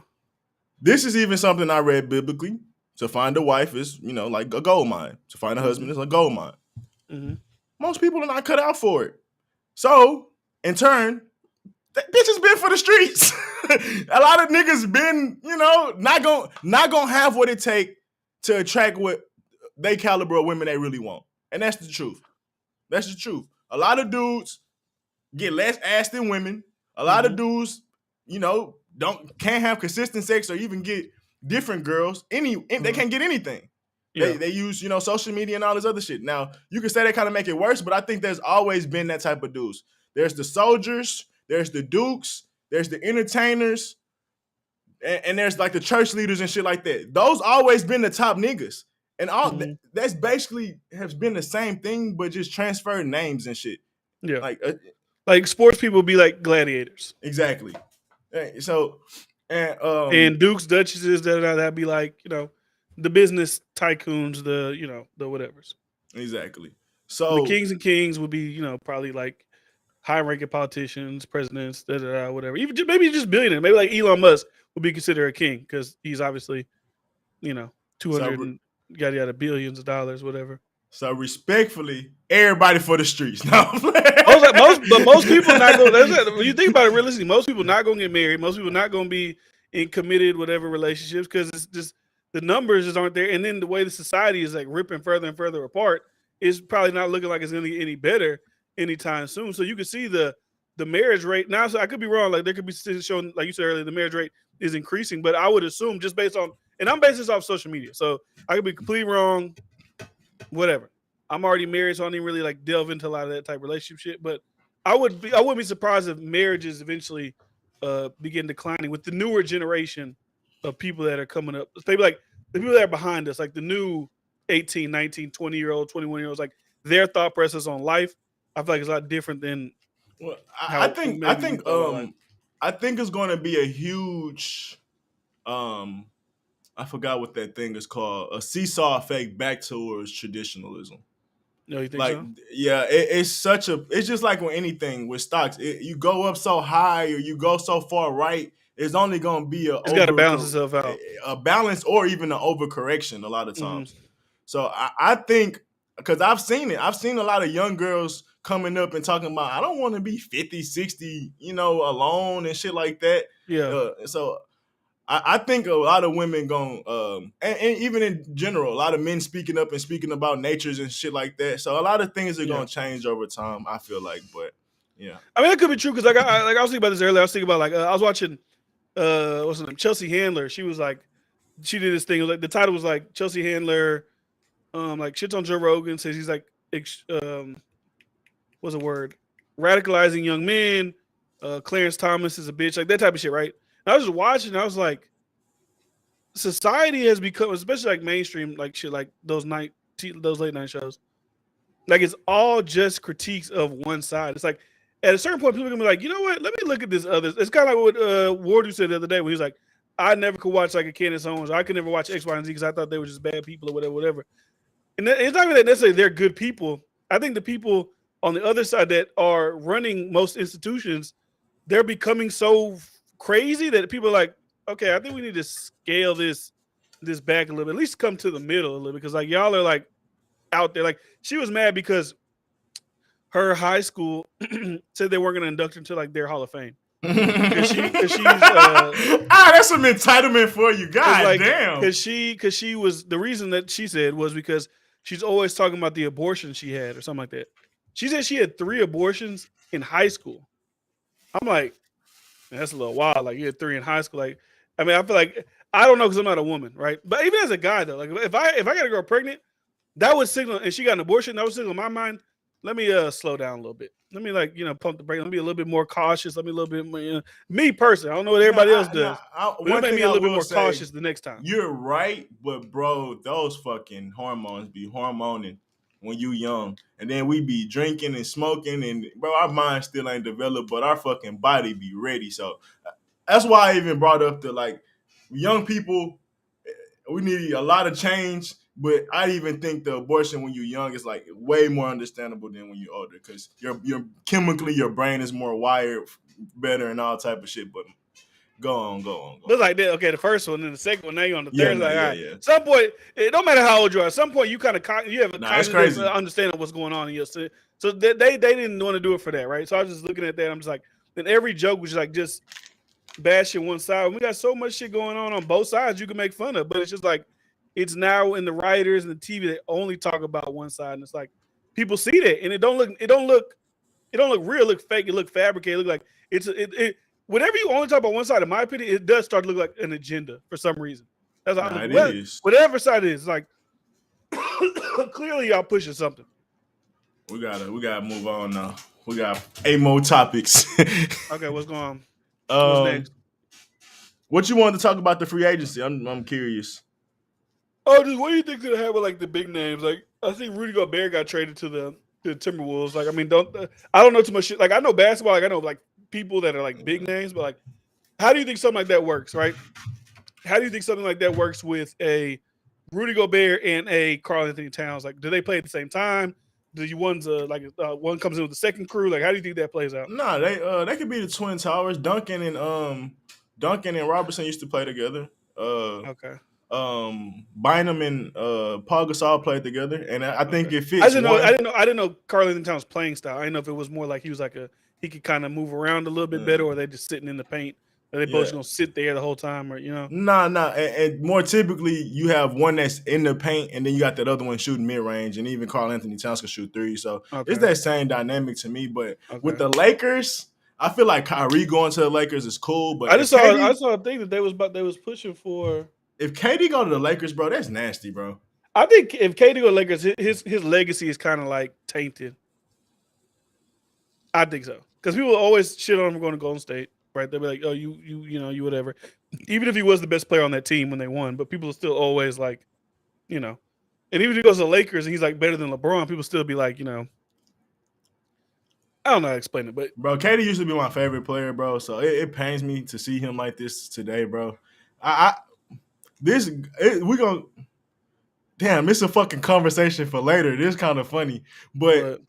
This is even something I read biblically. To find a wife is, like a gold mine. To find a husband is a gold mine. Mm-hmm. Most people are not cut out for it. So, in turn, that bitch has been for the streets. A lot of niggas been, not gonna have what it take to attract what they caliber of women they really want. And that's the truth. That's the truth. A lot of dudes get less ass than women. A lot of dudes, can't have consistent sex or even get different girls. They can't get anything. Yeah. They use, social media and all this other shit. Now, you can say they kind of make it worse, but I think there's always been that type of dudes. There's the soldiers, there's the dukes, there's the entertainers, and there's like the church leaders and shit like that. Those always been the top niggas. And all that's basically has been the same thing, but just transferred names and shit. Yeah. Like sports people be like gladiators. Exactly. So, and dukes, duchesses, that'd be like, the business tycoons, the whatevers. Exactly. So the kings and kings would be, probably like high-ranking politicians, presidents, whatever. Even maybe just billionaires. Maybe like Elon Musk would be considered a king because he's obviously, 200 and yada yada billions of dollars, whatever. So respectfully, everybody for the streets. No, most people not going. When you think about it realistically, most people not going to get married. Most people not going to be in committed whatever relationships because it's just the numbers just aren't there. And then the way the society is like ripping further and further apart is probably not looking like it's going to get any better anytime soon. So you can see the marriage rate now. So I could be wrong. Like there could be showing, like you said earlier, the marriage rate is increasing. But I would assume just based on, and I'm basing this off social media, so I could be completely wrong. Whatever. I'm already married, so I don't even really like delve into a lot of that type of relationship shit. But I wouldn't be surprised if marriages eventually begin declining with the newer generation of people that are coming up. Maybe like the people that are behind us, like the new 18, 19, 20-year-old, 21-year-olds, like their thought process on life, I feel like it's a lot different than. Well, I think it's going to be a huge. I forgot what that thing is called. A seesaw effect back towards traditionalism. No, you think like, so? Yeah, it's just like with anything with stocks. You go up so high or you go so far right, it's only going to be it's got to balance itself out. A balance or even an overcorrection a lot of times. Mm-hmm. So I think, because I've seen it. I've seen a lot of young girls coming up and talking about, I don't want to be 50, 60, alone and shit like that. Yeah. So I think a lot of women and even in general, a lot of men speaking up and speaking about natures and shit like that. So a lot of things are going to change over time, I feel like. But yeah, I mean, it could be true because I was thinking about this earlier. I was thinking about I was watching what's her name, Chelsea Handler. She was like, she did this thing. It was like the title was like Chelsea Handler, like shits on Joe Rogan, says he's like what's the word, radicalizing young men. Clarence Thomas is a bitch, like that type of shit, right? I was just watching. And I was like, society has become, especially like mainstream, like shit, like those late night shows. Like it's all just critiques of one side. It's like at a certain point, people are gonna be like, you know what? Let me look at this other. It's kind of like what Wardu said the other day when he was like, I never could watch like a Candace Owens. I could never watch X, Y, and Z because I thought they were just bad people or whatever. And it's not even that necessarily they're good people. I think the people on the other side that are running most institutions, they're becoming so crazy that people are like, okay, I think we need to scale this back a little bit, at least come to the middle a little bit, because like y'all are like out there. Like she was mad because her high school said they weren't going to induct her into like their Hall of Fame. Cause she's that's some entitlement for you, God damn. Because she was, the reason that she said was because she's always talking about the abortion she had or something like that. She said she had 3 abortions in high school. I'm like, that's a little wild. Like you had 3 in high school. Like, I mean, I feel like, I don't know because I'm not a woman, right? But even as a guy though, like if I got a girl pregnant, that would signal, and she got an abortion, that would signal in my mind, let me slow down a little bit. Let me pump the brake. Let me be a little bit more cautious. Let me a little bit more, me personally, I don't know what everybody else does. But make me a little bit more cautious the next time. You're right, but bro, those fucking hormones be hormoning when you young. And then we be drinking and smoking, and bro, our mind still ain't developed, but our fucking body be ready. So that's why I even brought up the like young people, we need a lot of change. But I even think the abortion when you're young is like way more understandable than when you're older, because you're chemically your brain is more wired better and all type of shit. But go on. But like that, okay, the first one and the second one, now you're on the third. All right. At some point, it don't matter how old you are. At some point, you kind of you have a cognitive understanding of what's going on in your city. So they didn't want to do it for that, right? So I was just looking at that. I'm just like, then every joke was like just bashing one side. We got so much shit going on both sides you can make fun of, but it's just like, it's now in the writers and the TV that only talk about one side, and it's like people see that, and it don't look real, it look fake, it look fabricated, it look like it. Whenever you only talk about one side, in my opinion, it does start to look like an agenda for some reason. That's how it is. Whatever side it is, like clearly y'all pushing something. We gotta move on now. We got 8 more topics. Okay, what's going on? What's next? What you wanted to talk about the free agency? I'm curious. Oh, just what do you think gonna happen with like the big names? Like I think Rudy Gobert got traded to the Timberwolves. Like I mean, I don't know too much shit. Like I know basketball. Like I know like people that are like big names, but like, how do you think something like that works? Right? How do you think something like that works with a Rudy Gobert and a Karl Anthony Towns? Like, do they play at the same time? Do you one comes in with the second crew? Like, how do you think that plays out? No, they could be the Twin Towers. Duncan and Robertson used to play together. Okay. Bynum and Paul Gasol played together, and I think it fits. I didn't know Karl Anthony Towns' playing style. I didn't know if it was more like he was like he could kind of move around a little bit better, or they just sitting in the paint. Are they both gonna sit there the whole time, or Nah. And more typically, you have one that's in the paint, and then you got that other one shooting mid range, and even Karl Anthony Towns can shoot three. So it's that same dynamic to me. But with the Lakers, I feel like Kyrie going to the Lakers is cool. But I saw a thing that they was pushing for. If KD go to the Lakers, bro, that's nasty, bro. I think if KD go to the Lakers, his legacy is kind of like tainted. I think so, because people always shit on him going to Golden State, right? They'll be like, "Oh, you whatever." Even if he was the best player on that team when they won, but people are still always like, And even if he goes to the Lakers and he's like better than LeBron, people still be like, I don't know how to explain it, but bro, KD used to be my favorite player, bro. So it pains me to see him like this today, bro. Damn, it's a fucking conversation for later. This is kind of funny, but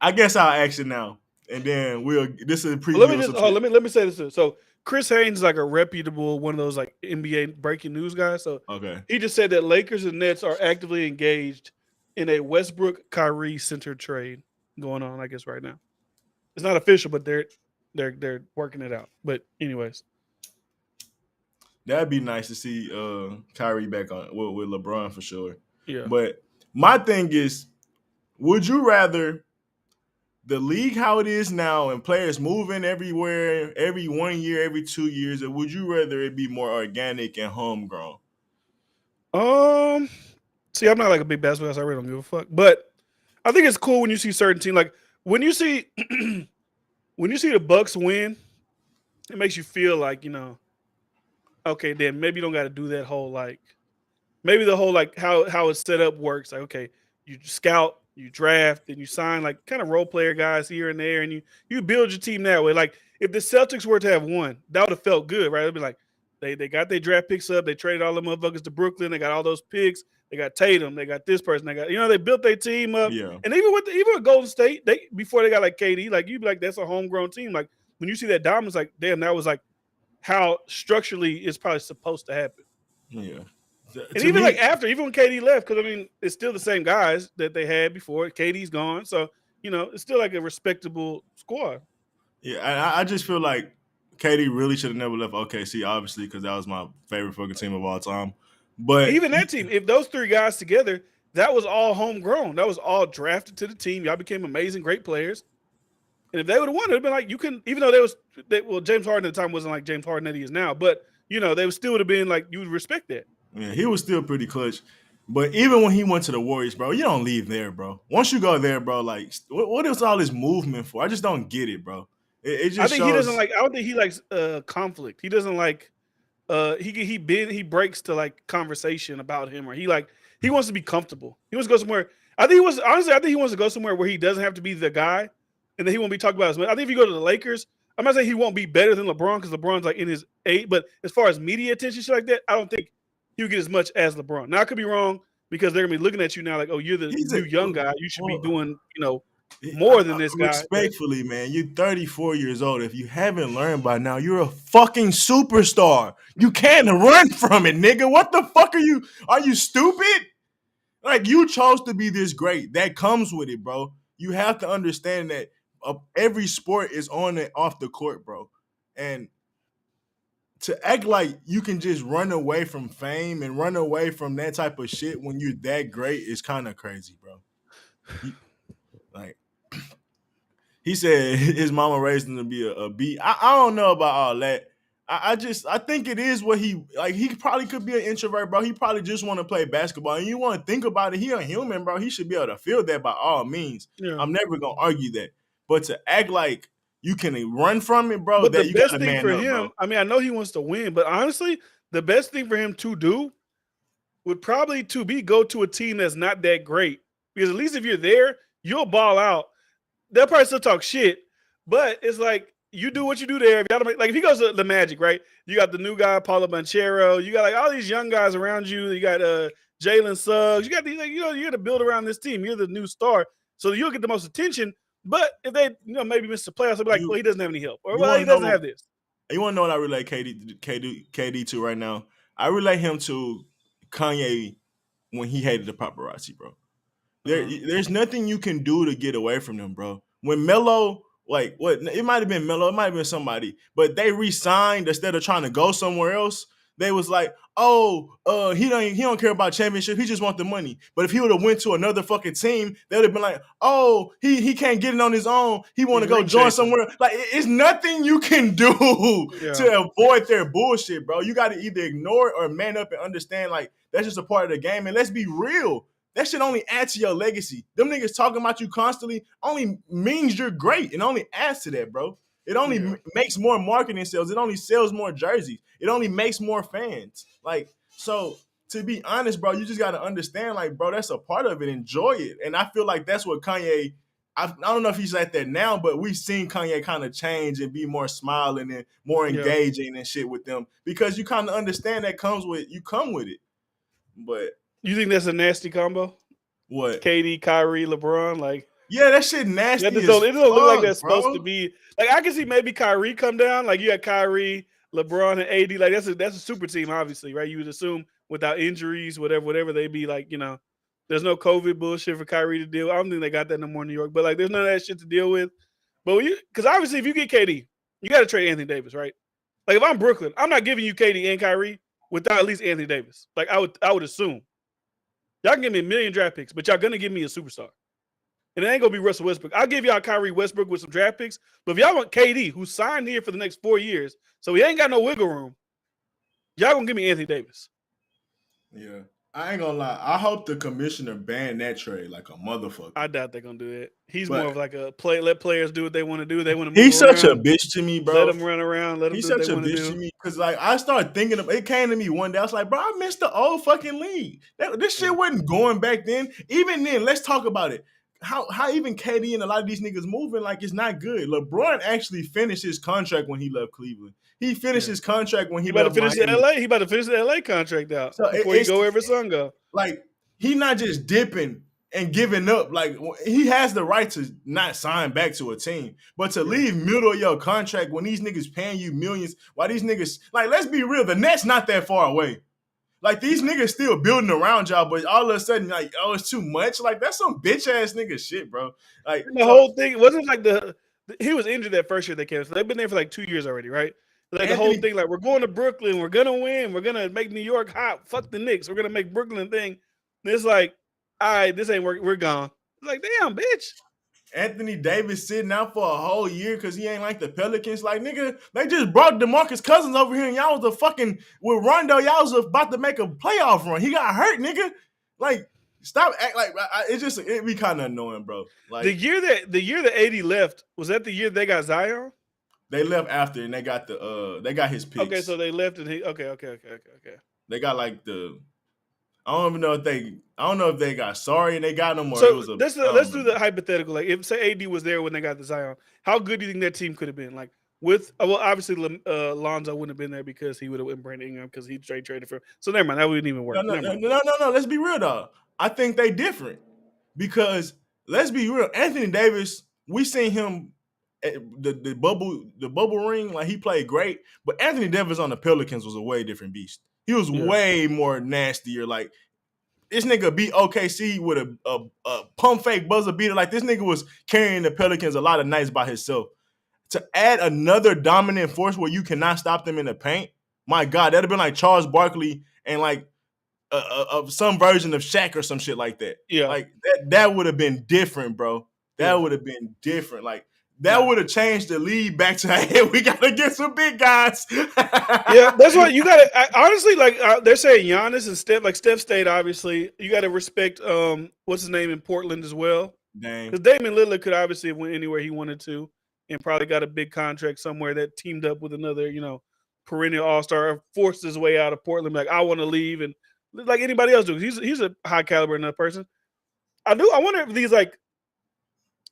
I guess I'll ask it now, and then this is a preview. Let me say this. So Chris Haynes is like a reputable one of those like NBA breaking news guys. So he just said that Lakers and Nets are actively engaged in a Westbrook-Kyrie center trade going on, I guess, right now. It's not official, but they're working it out. But anyways. That'd be nice to see Kyrie back on with LeBron for sure. Yeah. But my thing is, would you rather the league how it is now and players moving everywhere every 1 year, every 2 years, or would you rather it be more organic and homegrown? See, I'm not like a big basketball guy, so I really don't give a fuck. But I think it's cool when you see certain teams, like when you see the Bucks win, it makes you feel like, okay, then maybe you don't got to do that whole maybe the whole how it's set up works. Like, okay, you scout, you draft, and you sign like kind of role player guys here and there, and you build your team that way. Like if the Celtics were to have won, that would have felt good, right? It'd be like they got their draft picks up, they traded all the motherfuckers to Brooklyn, they got all those picks, they got Tatum, they got this person, they got they built their team up. Yeah. And even with Golden State, before they got like KD, like you'd be like that's a homegrown team. Like when you see that dominance, like damn, that was like how structurally it's probably supposed to happen. Yeah. And even when KD left, because I mean, it's still the same guys that they had before. KD's gone. So, it's still like a respectable squad. Yeah, and I just feel like KD really should have never left OKC, obviously, because that was my favorite fucking team of all time. But even that team, if those three guys together, that was all homegrown. That was all drafted to the team. Y'all became amazing, great players. And if they would have won, it would have been like, you can, even though James Harden at the time wasn't like James Harden that he is now, but, they would still would have been like, you would respect that. Yeah, he was still pretty clutch. But even when he went to the Warriors, bro, you don't leave there, bro. Once you go there, bro, like, what is all this movement for? I just don't get it, bro. It just he doesn't like, I don't think he likes conflict. He doesn't like, he breaks to like conversation about him, or he wants to be comfortable. He wants to go somewhere. I think he wants to go somewhere where he doesn't have to be the guy, and then he won't be talked about as much. I think if you go to the Lakers, I'm not saying he won't be better than LeBron because LeBron's like in his 8, but as far as media attention, shit like that, I don't think he'll get as much as LeBron. Now I could be wrong because they're gonna be looking at you now like, oh, you're the new young guy. You should be doing, more than this guy. Respectfully, man, you're 34 years old. If you haven't learned by now, you're a fucking superstar. You can't run from it, nigga. What the fuck are you? Are you stupid? Like, you chose to be this great. That comes with it, bro. You have to understand that every sport is on and off the court, bro. And to act like you can just run away from fame and run away from that type of shit when you're that great is kind of crazy, bro. He said his mama raised him to be a B. I don't know about all that. I think it is what he probably could be an introvert, bro. He probably just want to play basketball. And you want to think about it, he a human, bro. He should be able to feel that by all means. Yeah. I'm never going to argue that. But to act like you can run from it, bro. But the best thing for him, bro. I mean, I know he wants to win, but honestly, the best thing for him to do would probably go to a team that's not that great. Because at least if you're there, you'll ball out. They'll probably still talk shit, but it's like you do what you do there. Like if he goes to the Magic, right? You got the new guy, Paulo Banchero. You got like all these young guys around you. You got Jalen Suggs. You got these, like, you got to build around this team. You're the new star, so you'll get the most attention. But if they, maybe miss the playoffs, they'll be like, well, he doesn't have any help, or well, he doesn't have this. You want to know what I relate KD to right now? I relate him to Kanye when he hated the paparazzi, bro. There's nothing you can do to get away from them, bro. When Melo, like, what? It might have been Melo, it might have been somebody, but they re-signed instead of trying to go somewhere else. They was like, oh, he don't care about championship. He just want the money. But if he would have went to another fucking team, they would have been like, oh, he can't get it on his own. He want to go join somewhere. Like, it's nothing you can do to avoid their bullshit, bro. You got to either ignore it or man up and understand, like, that's just a part of the game. And let's be real. That shit only adds to your legacy. Them niggas talking about you constantly only means you're great. It only adds to that, bro. It only makes more marketing sales. It only sells more jerseys. It only makes more fans. Like, so to be honest, bro, you just got to understand, like, bro, that's a part of it. Enjoy it. And I feel like that's what Kanye, I don't know if he's like that now, but we've seen Kanye kind of change and be more smiling and more engaging and shit with them because you kind of understand that you come with it. But you think that's a nasty combo? What? KD, Kyrie, LeBron, like. Yeah, that shit nasty. It don't look like that's supposed to be. Like, I can see maybe Kyrie come down. Like, you got Kyrie, LeBron, and AD. Like, that's a super team, obviously, right? You would assume without injuries, whatever they'd be like, you know, there's no COVID bullshit for Kyrie to deal. I don't think they got that no more in New York. But, like, there's none of that shit to deal with. But because obviously, if you get KD, you got to trade Anthony Davis, right? Like, if I'm Brooklyn, I'm not giving you KD and Kyrie without at least Anthony Davis. Like, I would assume. Y'all can give me a million draft picks, but y'all going to give me a superstar. And it ain't going to be Russell Westbrook. I'll give y'all Kyrie Westbrook with some draft picks. But if y'all want KD, who signed here for the next 4 years, so he ain't got no wiggle room, y'all going to give me Anthony Davis. Yeah. I ain't going to lie. I hope the commissioner banned that trade like a motherfucker. I doubt they're going to do that. He's more of like a let players do what they want to do. They want to move He's around. such a bitch to me, bro. Let them run around. Let them He's do what such they a bitch do. to me because, like, I started thinking of it. Came to me one day. I was like, bro, I missed the old fucking league. This shit wasn't going back then. Even then, let's talk about it. How even KD and a lot of these niggas moving like it's not good. LeBron actually finished his contract when he left Cleveland. He finished his contract when he left Miami. He about to finish the LA contract out before he go wherever son go. Like, he not just dipping and giving up. Like, he has the right to not sign back to a team, but to leave middle of your contract when these niggas paying you millions, why these niggas, like, let's be real, the Nets not that far away. Like, these niggas still building around y'all, but all of a sudden, like, oh, it's too much. Like, that's some bitch ass nigga shit, bro. Like, the whole thing wasn't like he was injured that first year they came. So they've been there for like 2 years already, right? Like the whole thing, like, we're going to Brooklyn, we're gonna win, we're gonna make New York hot. Fuck the Knicks, we're gonna make Brooklyn a thing. And it's like, all right, this ain't working. We're gone. It's like, damn, bitch. Anthony Davis sitting out for a whole year because he ain't like the Pelicans. Like, nigga, they just brought DeMarcus Cousins over here and y'all was with Rondo, y'all was about to make a playoff run. He got hurt, nigga. Like, stop act like it be kind of annoying, bro. Like, the year that AD left, was that the year they got Zion? They left after and they got his picks. Okay, so they left and okay. They got like I don't know if they got sorry and they got him or so it was let's do the hypothetical. Like, if say AD was there when they got the Zion, how good do you think that team could have been? Like, with obviously Lonzo wouldn't have been there because he would have went Brandon Ingram because he traded for him. So never mind, that wouldn't even work. No. Let's be real though. I think they different because let's be real. Anthony Davis, we seen him at the bubble ring, like, he played great, but Anthony Davis on the Pelicans was a way different beast. He was way more nastier. Like, this nigga beat OKC with a pump fake buzzer beater. Like, this nigga was carrying the Pelicans a lot of nights by himself. To add another dominant force where you cannot stop them in the paint, my God, that'd have been like Charles Barkley and like some version of Shaq or some shit like that. Yeah, like that would have been different, bro. That would have been different. Like, that would have changed the league back to, hey, we got to get some big guys. Yeah, that's why you got to, honestly, like, they're saying Giannis and Steph, like, Steph stayed, obviously. You got to respect, what's his name in Portland as well. Dang. Because Damian Lillard could obviously have went anywhere he wanted to and probably got a big contract somewhere that teamed up with another, perennial all-star, or forced his way out of Portland. Like, I want to leave, and like anybody else do. He's a high caliber enough person. I wonder if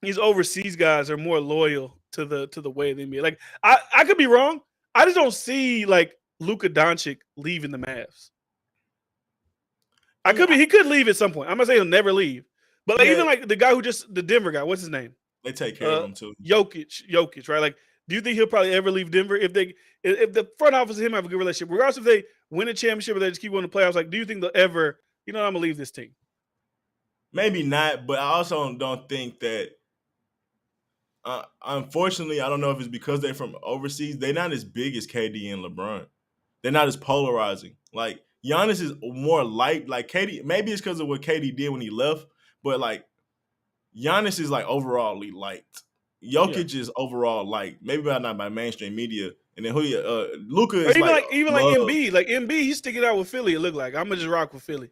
these overseas guys are more loyal to the way they be. Like, I could be wrong. I just don't see like Luka Doncic leaving the Mavs. He could leave at some point. I'm not saying he'll never leave, but like, even like the guy the Denver guy, what's his name? They take care of him too. Jokic, right? Like, do you think he'll probably ever leave Denver if the front office and him have a good relationship, regardless if they win a championship, or they just keep going to playoffs? Like, do you think they'll ever? I'm gonna leave this team. Maybe not, but I also don't think that. Unfortunately, I don't know if it's because they're from overseas. They're not as big as KD and LeBron. They're not as polarizing. Like Giannis is more light. Like KD, maybe it's because of what KD did when he left, but like Giannis is like overall light. Jokic is overall light. Maybe not by mainstream media. And then Luka is even like Embiid. Like Embiid, he's sticking out with Philly. It looked like I'm gonna just rock with Philly.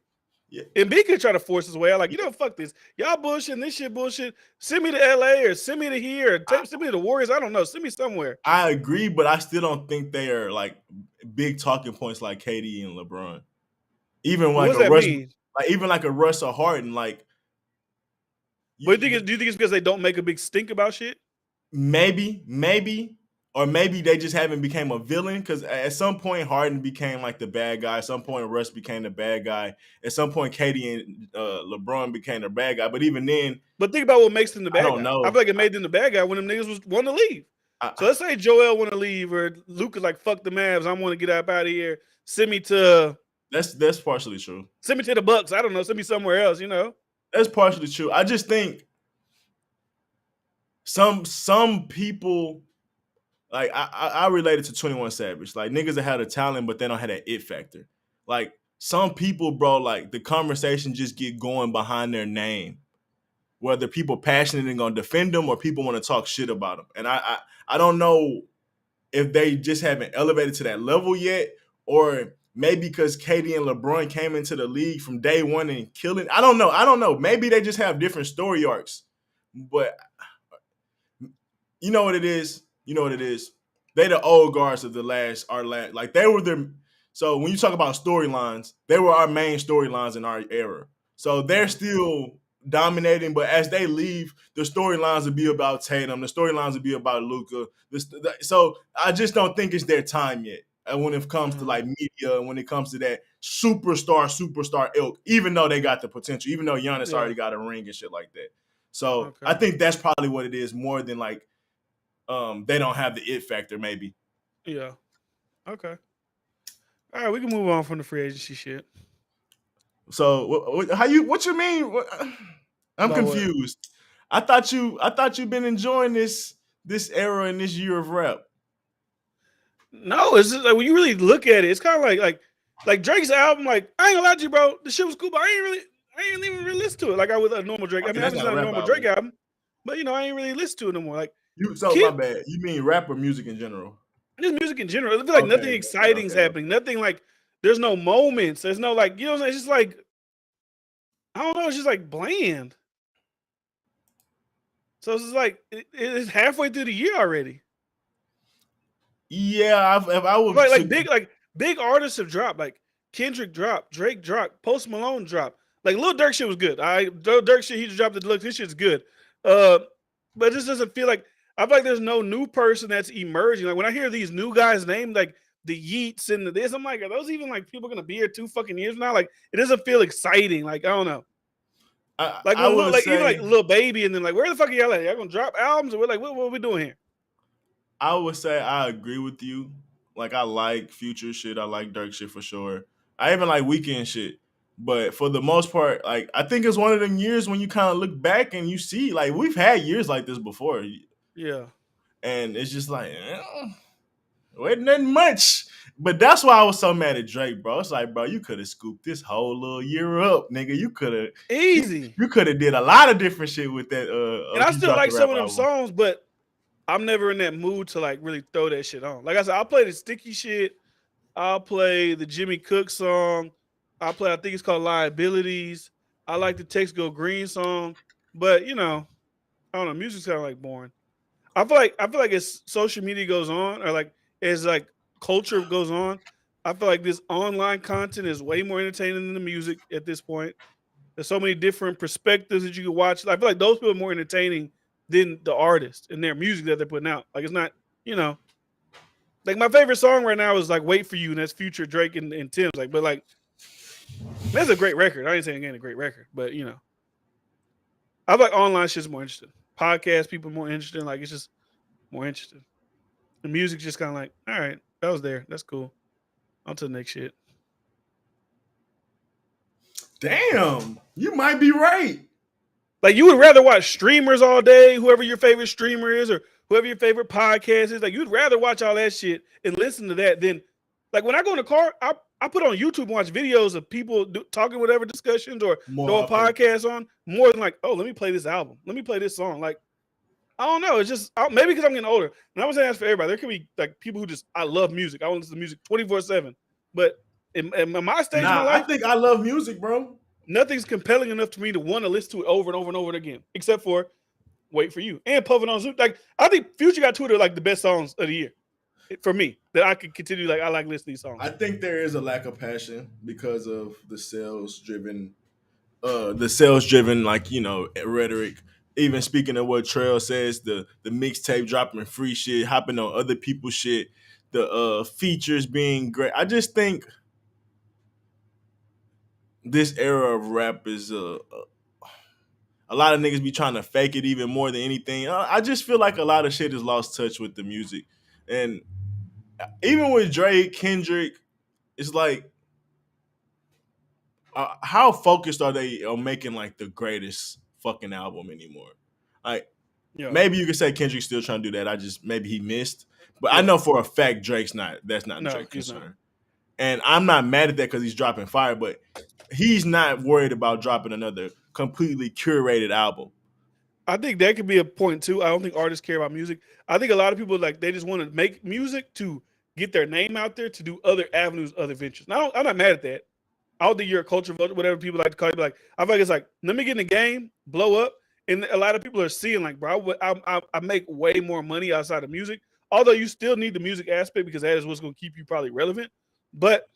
Yeah. Embiid could try to force his way out. Like, fuck this. Y'all bullshit, this shit bullshit. Send me to LA or send me to here or send me to the Warriors. I don't know. Send me somewhere. I agree, but I still don't think they are like big talking points like KD and LeBron. Even like a Russ, even like a Russ or Harden, like. But do you think it's because they don't make a big stink about shit? Maybe. Or maybe they just haven't became a villain, because at some point Harden became like the bad guy. At some point Russ became the bad guy. At some point KD and LeBron became the bad guy. But even then, but think about what makes them the bad guy. I don't know. I feel like it made them the bad guy when them niggas want to leave. So let's say Joel want to leave, or Luka's like, fuck the Mavs, I want to get up out of here. Send me to. That's partially true. Send me to the Bucks. I don't know. Send me somewhere else. That's partially true. I just think some people. Like I related to 21 Savage. Like niggas that had a talent, but they don't have that it factor. Like some people, bro, like the conversation just get going behind their name. Whether people passionate and gonna defend them or people want to talk shit about them. And I don't know if they just haven't elevated to that level yet, or maybe because KD and LeBron came into the league from day one and killing. I don't know. Maybe they just have different story arcs. But you know what it is? They the old guards of our last, like they were their. So when you talk about storylines, they were our main storylines in our era. So they're still dominating, but as they leave, the storylines will be about Tatum. The storylines will be about Luka. So I just don't think it's their time yet. And when it comes to like media, and when it comes to that superstar ilk, even though they got the potential, even though Giannis already got a ring and shit like that. So I think that's probably what it is, more than like. They don't have the it factor, maybe. Yeah. Okay. All right, we can move on from the free agency shit. So, what you mean? I'm confused. What? I thought you've been enjoying this era and this year of rap. No, it's just like when you really look at it, it's kind of like Drake's album. Like I ain't gonna lie to you, bro. The shit was cool, but I ain't even really listen to it like I would a normal Drake. I mean, that's not a normal Drake album, but I ain't really listen to it no more. Like. My bad. You mean rap or music in general? Just music in general. I feel like nothing exciting is happening. Nothing like there's no moments. There's no like it's just like I don't know. It's just like bland. So it's just like it's halfway through the year already. Yeah, if I would big artists have dropped. Like Kendrick dropped, Drake dropped, Post Malone dropped. Like Lil Durk shit was good. Durk shit he just dropped the deluxe. This shit's good. But it just doesn't feel like. I feel like there's no new person that's emerging. Like when I hear these new guys named like the Yeats and this, I'm like, are those even like people gonna be here 2 fucking years now? Like it doesn't feel exciting. Like I don't know. Even like Lil Baby, and then like where the fuck are y'all at? Y'all gonna drop albums? Or we're like, what are we doing here? I would say I agree with you. Like I like Future shit. I like Durk shit for sure. I even like Weeknd shit. But for the most part, like I think it's one of them years when you kind of look back and you see like we've had years like this before. Yeah. And it's just like, wasn't that much. But that's why I was so mad at Drake, bro. It's like, bro, you could have scooped this whole little year up, nigga. You could have easy. You could have did a lot of different shit with that. And I still like some of them songs, but I'm never in that mood to like really throw that shit on. Like I said, I'll play the Sticky shit. I'll play the Jimmy Cook song. I think it's called Liabilities. I like the Text Go Green song, but I don't know. Music's kind of like boring. I feel like as social media goes on, or like as like culture goes on, I feel like this online content is way more entertaining than the music at this point. There's so many different perspectives that you can watch. I feel like those people are more entertaining than the artist and their music that they're putting out. Like it's not, like my favorite song right now is like "Wait for You," and that's Future, Drake, and Tim's. Like, but like that's a great record. I ain't saying it ain't a great record, but I feel like online shit's more interesting. Podcast people more interesting. Like it's just more interesting. The music's just kind of like, all right, that was there. That's cool. On to the next shit. Damn, you might be right. Like you would rather watch streamers all day, whoever your favorite streamer is, or whoever your favorite podcast is. Like you'd rather watch all that shit and listen to that than like when I go in the car, I put on YouTube and watch videos of people talking whatever discussions or throw a podcast on more than like, oh, let me play this album. Let me play this song. Like, I don't know. It's just maybe because I'm getting older. And I was saying that's for everybody. There could be like people who just, I love music. I want to listen to music 24/7. But in my stage of my life, I think I love music, bro. Nothing's compelling enough to me to want to listen to it over and over and over again, except for Wait For You and Puffin on Zoom. Like, I think Future got two of like the best songs of the year for me that I could continue. Like, I like listening to these songs. I think there is a lack of passion because of the sales driven, like, you know, rhetoric. Even speaking of what Trail says, the mixtape dropping free shit, hopping on other people's shit, the features being great. I just think this era of rap is a lot of niggas be trying to fake it even more than anything. I just feel like a lot of shit has lost touch with the music. And even with Drake, Kendrick, it's like, how focused are they on making like the greatest fucking album anymore? Like, maybe you could say Kendrick's still trying to do that. Maybe he missed. But I know for a fact Drake's not. That's not Drake's concern. And I'm not mad at that because he's dropping fire, but he's not worried about dropping another completely curated album. I think that could be a point too. I don't think artists care about music. I think a lot of people like they just want to make music to get their name out there to do other avenues, other ventures. Now, I'm not mad at that. I don't think you're a culture voter, whatever people like to call you. Like, I feel like it's like, let me get in the game, blow up. And a lot of people are seeing like, bro, I make way more money outside of music. Although you still need the music aspect because that is what's going to keep you probably relevant. But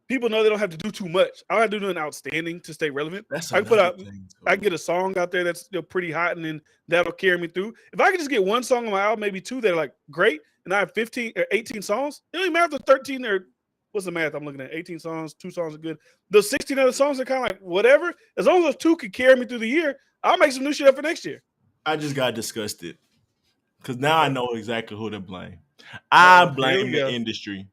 people know they don't have to do too much. I don't have to do nothing outstanding to stay relevant. I can get a song out there that's still pretty hot, and then that'll carry me through. If I could just get one song on my album, maybe two that are like great, and I have 15 or 18 songs, it don't even matter if 13 or what's the math I'm looking at? 18 songs, 2 songs are good. Those 16 other songs are kind of like whatever. As long as those 2 could carry me through the year, I'll make some new shit up for next year. I just got disgusted because now I know exactly who to blame. I blame the industry.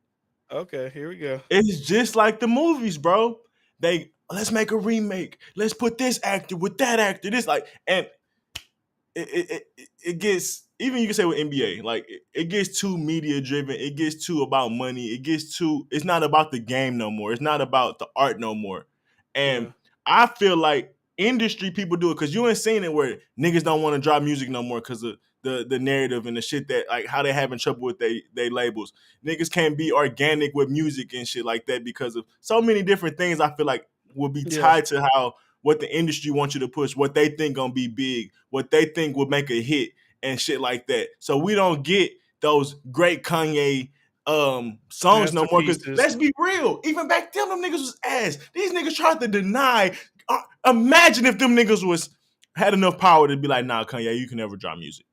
Okay, here we go. It's just like the movies, bro. Let's make a remake. Let's put this actor with that actor. This like, and it gets, even you can say with NBA, like it gets too media driven. It gets too about money. It's not about the game no more. It's not about the art no more. And I feel like industry people do it because you ain't seen it where niggas don't want to drop music no more because of the narrative and the shit that like how they having trouble with they labels. Niggas can't be organic with music and shit like that because of so many different things. I feel like will be tied to how what the industry wants you to push, what they think gonna be big, what they think will make a hit and shit like that. So we don't get those great Kanye songs no more. Because let's be real, even back then them niggas was ass. These niggas tried to deny. Imagine if them niggas had enough power to be like, nah, Kanye, you can never drop music.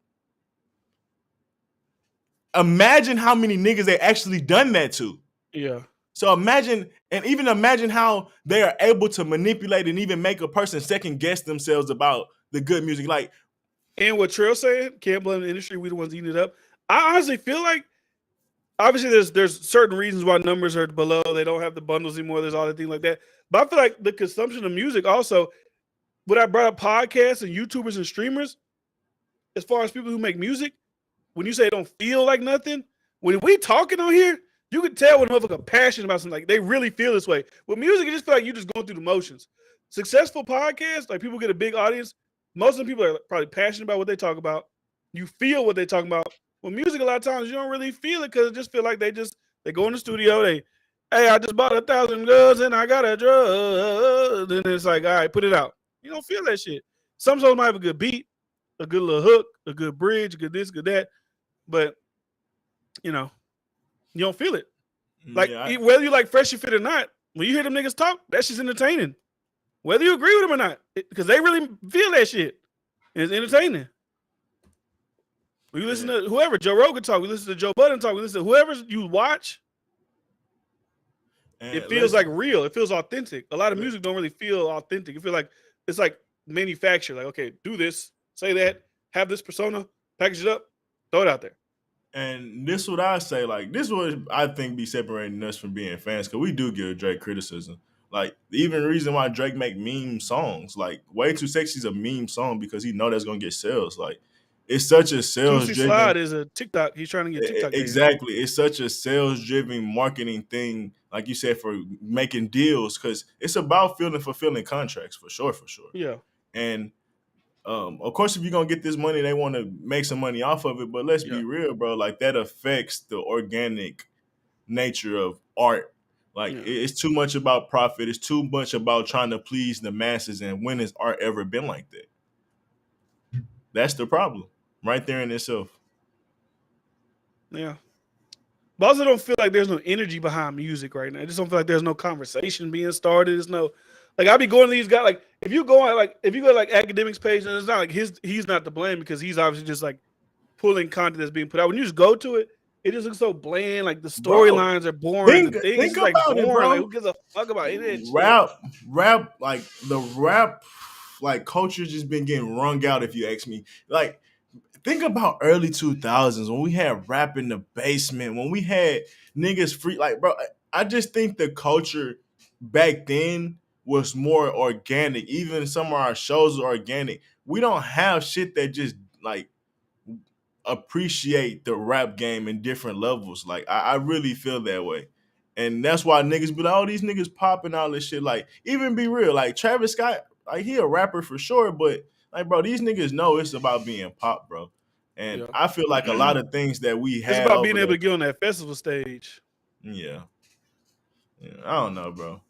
Imagine how many niggas they actually done that to. Yeah. So imagine how they are able to manipulate and even make a person second guess themselves about the good music. Like, and what Trail saying, can't blame the industry. We the ones eating it up. I honestly feel like, obviously, there's certain reasons why numbers are below. They don't have the bundles anymore. There's all the things like that. But I feel like the consumption of music also, when I brought up podcasts and YouTubers and streamers, as far as people who make music, when you say it don't feel like nothing, when we talking on here, you can tell when a motherfucker passionate about something. Like they really feel this way. With music, it just feel like you're just going through the motions. Successful podcasts, like people get a big audience. Most of the people are probably passionate about what they talk about. You feel what they talking about. With music, a lot of times you don't really feel it because it just feel like they go in the studio. Hey, I just bought 1,000 guns and I got a drug. Then it's like, all right, put it out. You don't feel that shit. Some songs might have a good beat, a good little hook, a good bridge, a good this, good that. But, you don't feel it. Like, whether you like Fresh Fit or not, when you hear them niggas talk, that shit's entertaining. Whether you agree with them or not, because they really feel that shit. It's entertaining. We listen to whoever, Joe Rogan talk, we listen to Joe Budden talk, we listen to whoever you watch. And it feels like real. It feels authentic. A lot of music don't really feel authentic. It feels like it's like manufactured. Like, okay, do this, say that, have this persona, package it up, throw it out there. And this is what I say, like, this is what I think be separating us from being fans, because we do give Drake criticism. Like, the even reason why Drake make meme songs, like Way Too Sexy is a meme song because he know that's gonna get sales. Like, it's such a sales Juicy driven. Slide is a TikTok. He's trying to get TikTok. Exactly, it's such a sales driven marketing thing, like you said, for making deals, because it's about fulfilling contracts for sure. Yeah, and of course, if you're gonna get this money, they want to make some money off of it. But let's be real, bro. Like, that affects the organic nature of art. Like, it's too much about profit. It's too much about trying to please the masses. And when has art ever been like that? That's the problem right there in itself. Yeah. But I also don't feel like there's no energy behind music right now. I just don't feel like there's no conversation being started. There's no, like, I be going to these guys, like, if you go to like Academics page, and it's not like he's not to blame, because he's obviously just like pulling content that's being put out. When you just go to it, it just looks so bland. Like, the storylines are boring. Think like about boring. it, bro. Like, who gives a fuck about it? Rap, like the rap, like, culture just been getting wrung out. If you ask me, like, think about early 2000s when we had rap in the basement, when we had niggas free. Like, bro, I just think the culture back then was more organic. Even some of our shows are organic. We don't have shit that just, like, appreciate the rap game in different levels. Like, I really feel that way. And that's why niggas be like, oh, these niggas popping all this shit. Like, even be real, like, Travis Scott, like, he a rapper for sure, but, like, bro, these niggas know it's about being pop, bro. And I feel like a lot of things that we have, it's about being able to get on that festival stage. Yeah, I don't know, bro.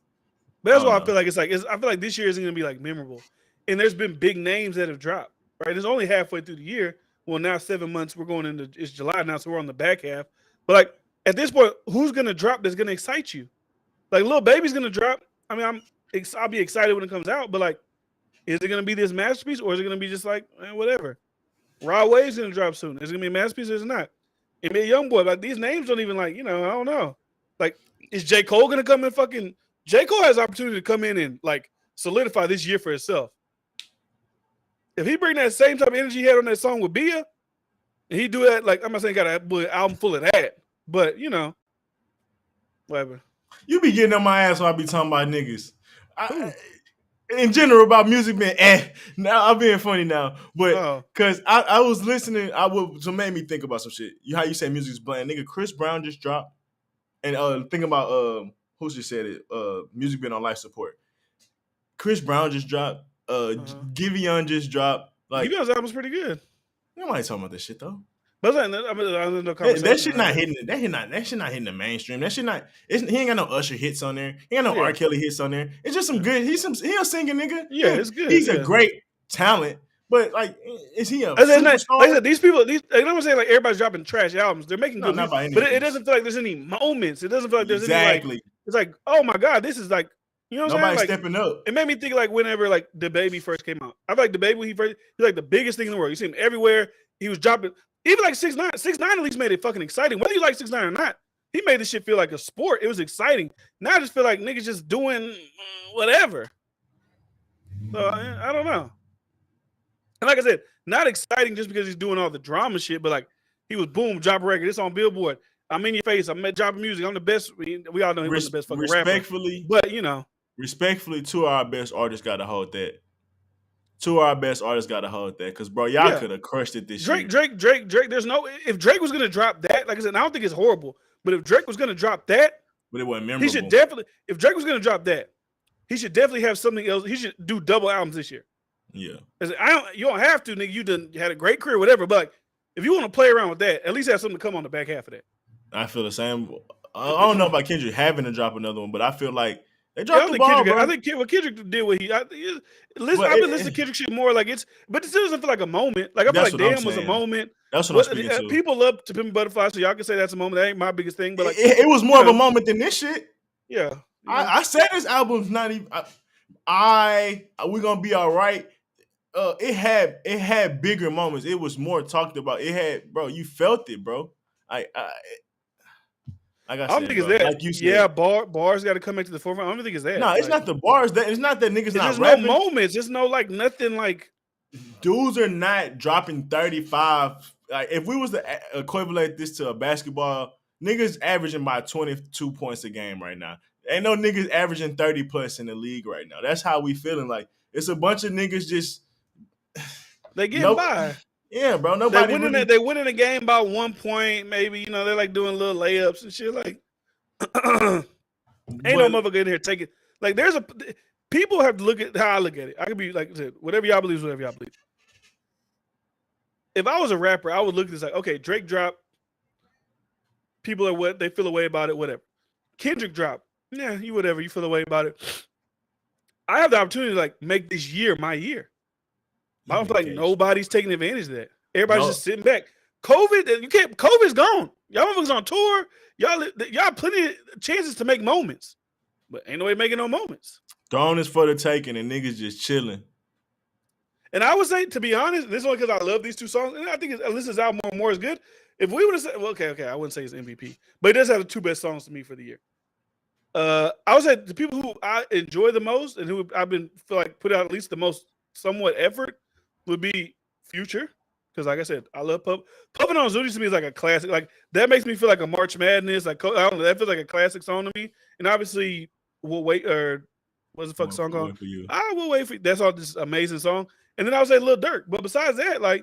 But that's why I feel like I feel like this year isn't gonna be like memorable. And there's been big names that have dropped. Right, it's only halfway through the year. Well, now 7 months. We're going into, it's July now, so we're on the back half. But, like, at this point, who's gonna drop that's gonna excite you? Like, Lil Baby's gonna drop. I mean, I'll be excited when it comes out. But, like, is it gonna be this masterpiece, or is it gonna be just like whatever? Rod Wave's gonna drop soon. Is it gonna be a masterpiece or is it not? And be a young boy. Like, these names don't even, like, I don't know. Like, is J. Cole gonna come in? J. Cole has the opportunity to come in and, like, solidify this year for himself. If he bring that same type of energy he had on that song with Bia, and he do that, like, I'm not saying got an album full of that, but whatever. You be getting on my ass when I be talking about niggas. In general, about music being now I'm being funny now, but because I was listening, so made me think about some shit. How you say music's bland, nigga. Chris Brown just dropped, and think about who just said it. Music been on life support. Chris Brown just dropped. Giveon just dropped. Like, Givion's album's pretty good. Nobody talking about this shit though. But that shit not hitting. That shit not hitting the mainstream. That shit not. He ain't got no Usher hits on there. He ain't got no R. Kelly hits on there. It's just some good. He a singing nigga. Yeah, it's good. He's a great talent. But, like, is he a like I said, these people, you know what I'm saying? Like, everybody's dropping trash albums. They're making good music, but it doesn't feel like there's any moments. It doesn't feel like there's any, like, it's like, oh my God, this is like, you know what I'm saying? Nobody's stepping up. It made me think, like, whenever, like, DaBaby first came out. I feel like DaBaby when he's like the biggest thing in the world. You see him everywhere. He was dropping, even like 6ix9ine. 6ix9ine at least made it fucking exciting. Whether you like 6ix9ine or not, he made this shit feel like a sport. It was exciting. Now I just feel like niggas just doing whatever. So I don't know. And like I said, not exciting just because he's doing all the drama shit, but, like, he was boom, drop a record. It's on Billboard. I'm in your face. I'm dropping music. I'm the best. We all know he's the best fucking rapper. But, respectfully, two of our best artists got to hold that. Two of our best artists got to hold that. Because, bro, y'all could have crushed it this year. Drake. There's no, if Drake was going to drop that, like I said, I don't think it's horrible, but if Drake was going to drop that, but it wasn't memorable. He should definitely, if Drake was going to drop that, he should definitely have something else. He should do double albums this year. Yeah. You don't have to, nigga. You done had a great career, whatever. But, like, if you want to play around with that, at least have something to come on the back half of that. I feel the same. I don't know about Kendrick having to drop another one, but I feel like they dropped the ball, bro. I think what Kendrick did, I've been listening to Kendrick shit more. Like, but it still doesn't feel like a moment. Like, I feel like Damn was a moment. That's what I'm speaking to. People love To Pimp a Butterfly, so y'all can say that's a moment. That ain't my biggest thing, but, like, it was more of a moment than this shit. Yeah, I said this album's not even. We're gonna be all right. It had bigger moments. It was more talked about. It had, bro. You felt it, bro. I don't think it's that. Like you said, bars got to come back to the forefront. I don't think it's that. No, it's not the bars. It's not that niggas not rapping. There's no moments. There's no, like, nothing, like. Dudes are not dropping 35. Like, if we was to equivalent this to a basketball, niggas averaging by 22 points a game right now. Ain't no niggas averaging 30 plus in the league right now. That's how we feeling. Like it's a bunch of niggas just they getting by. Yeah, bro. Nobody they winning the game by 1 point, maybe. You know, they're like doing little layups and shit. Like, ain't no motherfucker in here taking. Like, people have to look at how I look at it. I could be like, whatever y'all believe, whatever y'all believe. If I was a rapper, I would look at this like, okay, Drake dropped. People are what they feel away about it, whatever. Kendrick dropped. Yeah, you whatever, you feel away about it. I have the opportunity to like make this year my year. I don't feel like nobody's taking advantage of that. Everybody's just sitting back. COVID's gone. Y'all motherfuckers on tour. Y'all plenty of chances to make moments. But ain't no way making no moments. Throne is for the taking and niggas just chilling. And I would say, to be honest, this is only because I love these two songs. And I think Alyssa's album more is good. If we would have said, well, okay, I wouldn't say it's MVP. But it does have the two best songs to me for the year. I would say the people who I enjoy the most and who I've been feel like put out at least the most somewhat effort would be Future. Because like I said, I love Puffin' on Zooty to me is like a classic. Like that makes me feel like a March Madness. Like I don't know, that feels like a classic song to me. And obviously, We'll Wait, or what's the fuck song called? I Will Wait For You. That's all this amazing song. And then I would say Lil Durk. But besides that, like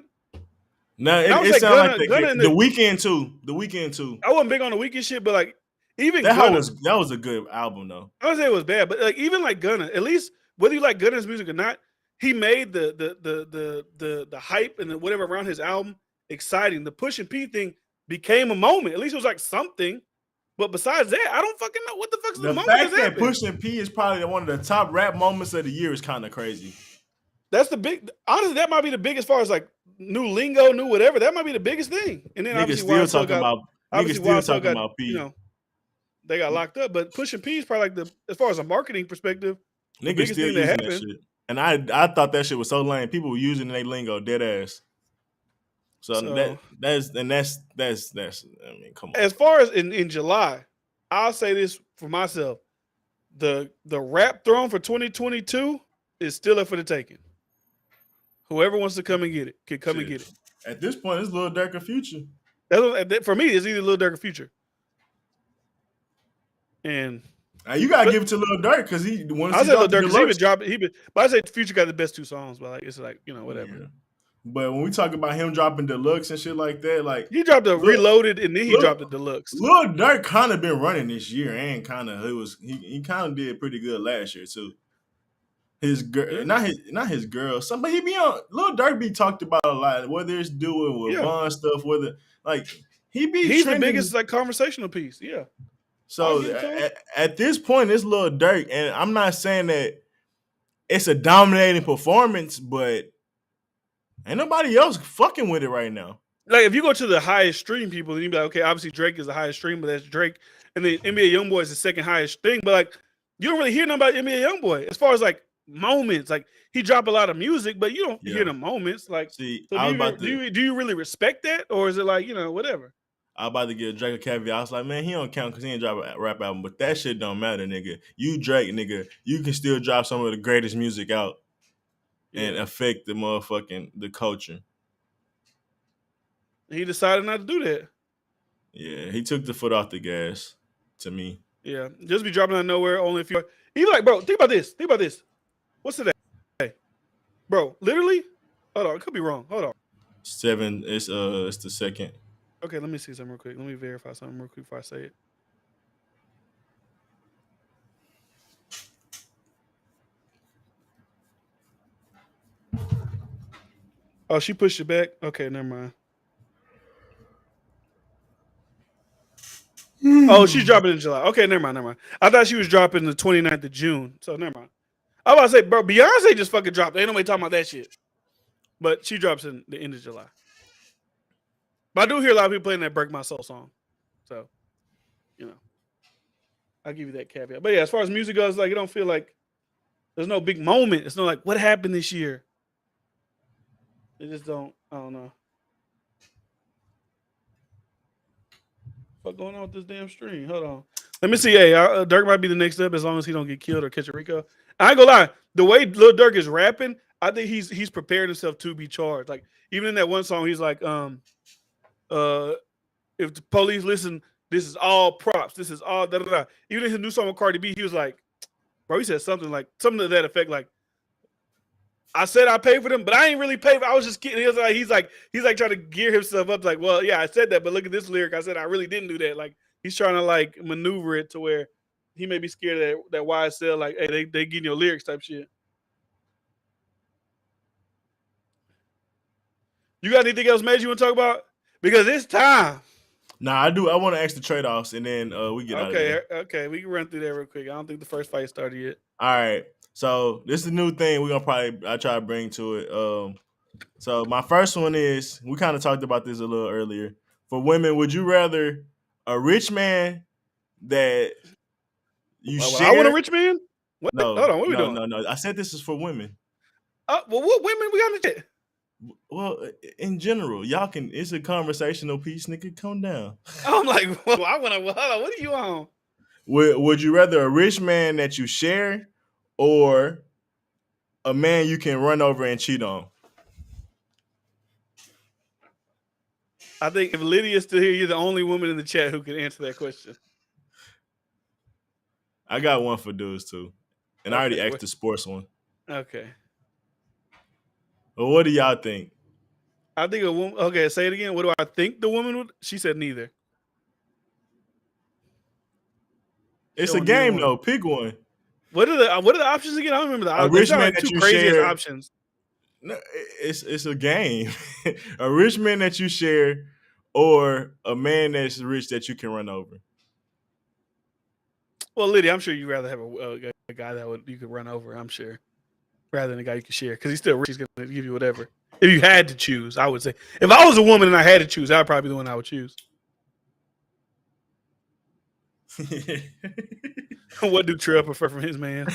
no, it sounds like the Weeknd too. The Weeknd too. I wasn't big on the Weeknd shit, but like even that Gunna, was a good album though. I would say it was bad, but like even like Gunna, at least whether you like Gunna's music or not, he made the hype and whatever around his album exciting. The Push and P thing became a moment. At least it was like something. But besides that, I don't fucking know what the fuck's the moment. The fact that Push and P is probably one of the top rap moments of the year is kind of crazy. That's honestly, that might be the biggest as far as like new lingo, new whatever. That might be the biggest thing. And then niggas still talking about P. You know, they got locked up. But Push and P is probably like as far as a marketing perspective, the biggest thing that happened. That shit. And I thought that shit was so lame. People were using their lingo dead ass. So that's I mean, come on. As far as in July, I'll say this for myself. The rap throne for 2022 is still up for the taking. Whoever wants to come and get it can come and get it. At this point, it's Lil Durk or Future. For me, it's either Lil Durk or Future. And you gotta give it to Lil Durk because he. I said Lil Durk because he been dropping. But I say Future got the best two songs. But like it's like whatever. Yeah. But when we talk about him dropping deluxe and shit like that, like he dropped a Reloaded and then he dropped the deluxe. Lil Durk kind of been running this year and he kind of did pretty good last year too. His girl, not his girl. Somebody he be on. Lil Durk be talked about a lot. Whether it's doing with Von stuff, whether like he's the biggest like conversational piece. Yeah. So at this point, it's Lil Durk, and I'm not saying that it's a dominating performance, but ain't nobody else fucking with it right now. Like if you go to the highest stream people, then you be like, okay, obviously Drake is the highest stream, but that's Drake, and then NBA YoungBoy is the second highest thing. But like you don't really hear nothing about NBA YoungBoy as far as like moments. Like he drop a lot of music, but you don't hear the moments. Like, see, so do you really respect that, or is it like whatever? I was about to give Drake a caveat. I was like, man, he don't count because he ain't drop a rap album, but that shit don't matter, nigga. You Drake, nigga, you can still drop some of the greatest music out and affect the culture. He decided not to do that. Yeah, he took the foot off the gas to me. Yeah, just be dropping out of nowhere. Only if you even like, bro. Think about this. What's today? Hey, bro, literally. Hold on, it could be wrong. Hold on. 7. It's the second. Okay, let me see something real quick. Let me verify something real quick before I say it. Oh, she pushed it back? Okay, never mind. Oh, she's dropping in July. Okay, never mind. I thought she was dropping the 29th of June, so never mind. I was about to say, bro, Beyonce just fucking dropped. Ain't nobody talking about that shit. But she drops in the end of July. But I do hear a lot of people playing that Break My Soul song. So, I'll give you that caveat. But yeah, as far as music goes, like, it don't feel like there's no big moment. It's not like, what happened this year? It just don't, I don't know. What's going on with this damn stream? Hold on. Let me see. Hey, Durk might be the next up as long as he don't get killed or catch a Rico. I ain't gonna lie. The way Lil Durk is rapping, I think he's prepared himself to be charged. Like, even in that one song, he's like, if the police listen, This is all props. This is all da da da. Even in his new song with Cardi B, he was like, bro, he said something to that effect, like, I said I paid for them, but I ain't really paid for. I was just kidding. He's like trying to gear himself up, like, well, yeah, I said that, but look at this lyric. I said I really didn't do that. Like, he's trying to like maneuver it to where he may be scared of that YSL, like, hey, they getting your lyrics type shit. You got anything else major you want to talk about? Because it's time. Nah, I do. I want to ask the trade-offs, and then we get out of here. Okay, we can run through that real quick. I don't think the first fight started yet. All right. So this is a new thing I try to bring to it. So my first one is, we kind of talked about this a little earlier. For women, would you rather a rich man that you share? I want a rich man? What? No, hold on, what are we doing? No. I said this is for women. Well, what women we got in the chat? Well, in general, y'all can. It's a conversational piece, nigga. Calm down. I'm like, well, I want to. Hold on, what are you on? Would you rather a rich man that you share, or a man you can run over and cheat on? I think if Lydia's still here, you're the only woman in the chat who can answer that question. I got one for dudes too, and I already asked the sports one. Okay. Well, what do y'all think? I think a woman. Okay, say it again. What do I think the woman would? She said neither. It's a game though. Pick one. What are the options again? I don't remember the options. A rich man that you share. Options. No, it's a game. A rich man that you share, or a man that's rich that you can run over. Well, Lydia, I'm sure you'd rather have a guy that you could run over. I'm sure, rather than a guy you can share, because he's still rich. He's gonna give you whatever. If you had to choose, I would say. If I was a woman and I had to choose, I'd probably be the one I would choose. What do Trell prefer from his man?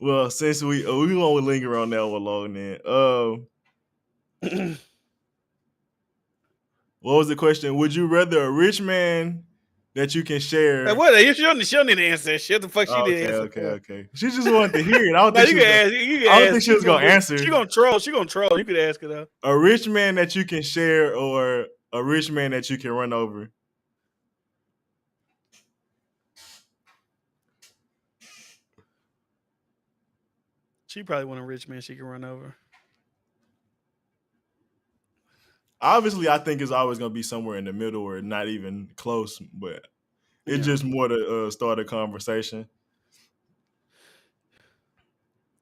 Well, since we won't linger on that one long, then. What was the question? Would you rather a rich man that you can share? Like, what? She don't need to answer that shit. The fuck she did answer. Okay. She just wanted to hear it. I don't think she was gonna answer. She gonna troll. You could ask her though. A rich man that you can share, or a rich man that you can run over? She probably want a rich man she can run over. Obviously, I think it's always going to be somewhere in the middle or not even close, but it's just more to start a conversation.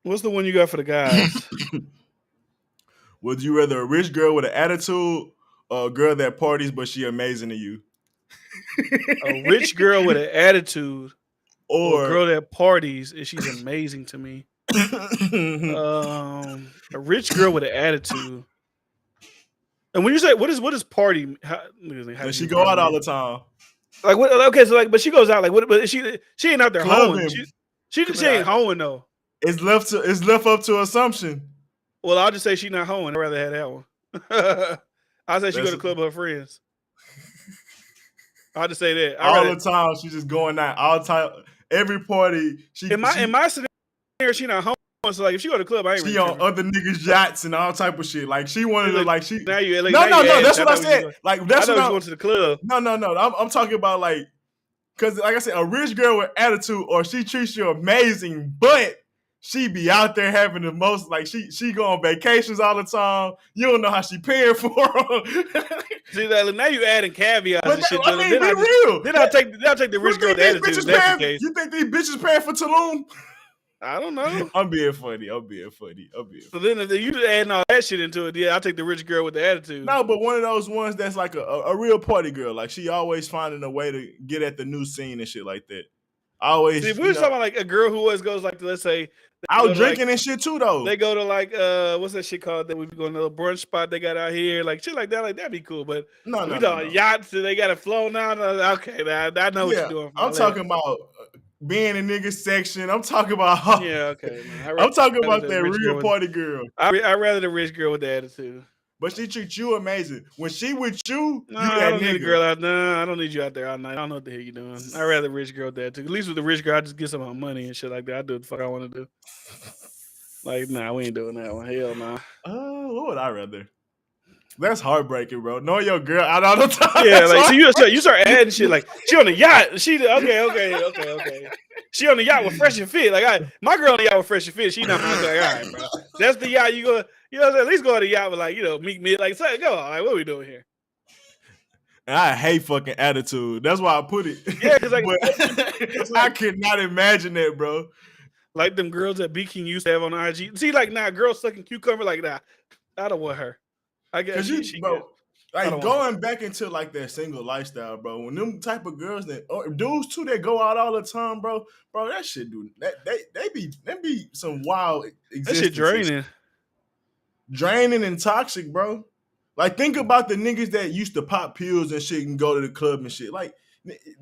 What's the one you got for the guys? Would you rather a rich girl with an attitude, or a girl that parties but she amazing to you? A rich girl with an attitude, or a girl that parties and she's amazing to me. A rich girl with an attitude. And when you say what is party? How does she go out all the time? Like what? Okay, so like, but she goes out like what? But she ain't out there hoeing. She ain't hoeing though. It's left up to assumption. Well, I'll just say she's not hoeing. I'd rather have that one. I'll say she go to the club with her friends. I'll just say that. All the time, she's just going out. All the time, every party. In my scenario, she not hoeing. So like, if she go to the club, I ain't. She on other niggas' yachts and all type of shit. Like she wanted to like she. Now you no. That's what I said. Like that's what I going to the club. No. I'm talking about like, because like I said, a rich girl with attitude, or she treats you amazing, but she be out there having the most. Like she go on vacations all the time. You don't know how she paying for them. See that now you adding caveats and shit. I mean, be real. Then I'll take the rich girl with attitude. If that's the case. You think these bitches paying for Tulum? I don't know. I'm being funny. So then if you adding all that shit into it, yeah, I'll take the rich girl with the attitude. No, but one of those ones that's like a real party girl. Like she always finding a way to get at the new scene and shit like that. Always. See, if we're talking about like a girl who always goes like, let's say, out drinking and shit too though. They go to like what's that shit called that we be going to a brunch spot they got out here, like shit like that'd be cool. But no, yachts and they got to flow now. Okay, I know what you're doing. I'm talking about being in niggas section. I'm talking about okay. I'm talking about that real party girl. I'd rather the rich girl with the attitude. But she treats you amazing. When she with you, I don't need a girl out. I don't need you out there all night. I don't know what the hell you doing. I'd rather the rich girl with that too. At least with the rich girl, I just get some of my money and shit like that. I do what the fuck I want to do. Like, nah, we ain't doing that one. Hell nah. What would I rather? That's heartbreaking, bro. Knowing your girl out all the time. Yeah, like so you start adding shit like she on the yacht. She okay. She on the yacht with Fresh and Fit. Like my girl on the yacht with Fresh and Fit. She not like, all right, bro. That's the yacht you go. You know, at least go on the yacht with like meet me. Like so, go. Like what are we doing here? And I hate fucking attitude. That's why I put it. Yeah, because like, I could not imagine that, bro. Like them girls that B King used to have on IG. See, like girls sucking cucumber. Like I don't want her. I guess she bro. Like going back into like that single lifestyle, bro. When them type of girls that dudes too that go out all the time, bro, that shit they be some wild existence. That shit draining and toxic, bro. Like think about the niggas that used to pop pills and shit and go to the club and shit. Like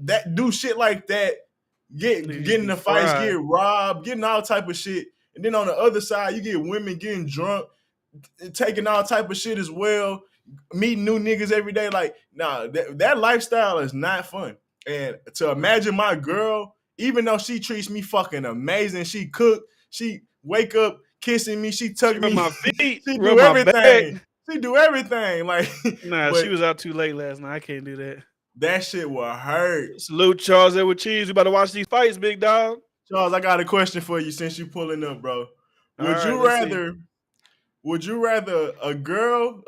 that do shit like that, get in the fights, get robbed, getting all type of shit. And then on the other side, you get women getting drunk, taking all type of shit as well, meeting new niggas every day. Like, nah, that lifestyle is not fun. And to imagine my girl, even though she treats me fucking amazing, she cook, she wake up kissing me, she tuck me, my feet, she do everything. She do everything. Like, nah, she was out too late last night. I can't do that. That shit will hurt. Salute Charles Edward Cheese. We about to watch these fights, big dog. Charles, I got a question for you since you pulling up, bro. Would you rather a girl?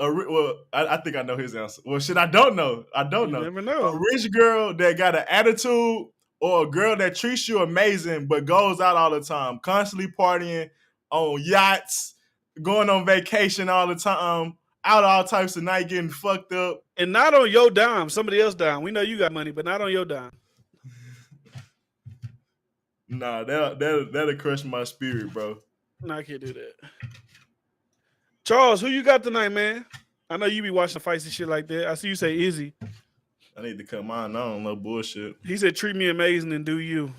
I think I know his answer. Well, shit, I don't know. You never know. A rich girl that got an attitude, or a girl that treats you amazing but goes out all the time, constantly partying on yachts, going on vacation all the time, out all types of night, getting fucked up, and not on your dime, somebody else dime. We know you got money, but not on your dime. Nah, that'll crush my spirit, bro. No, I can't do that. Charles, who you got tonight, man? I know you be watching fights and shit like that. I see you say Izzy. I need to cut mine on, no bullshit. He said, treat me amazing and do you.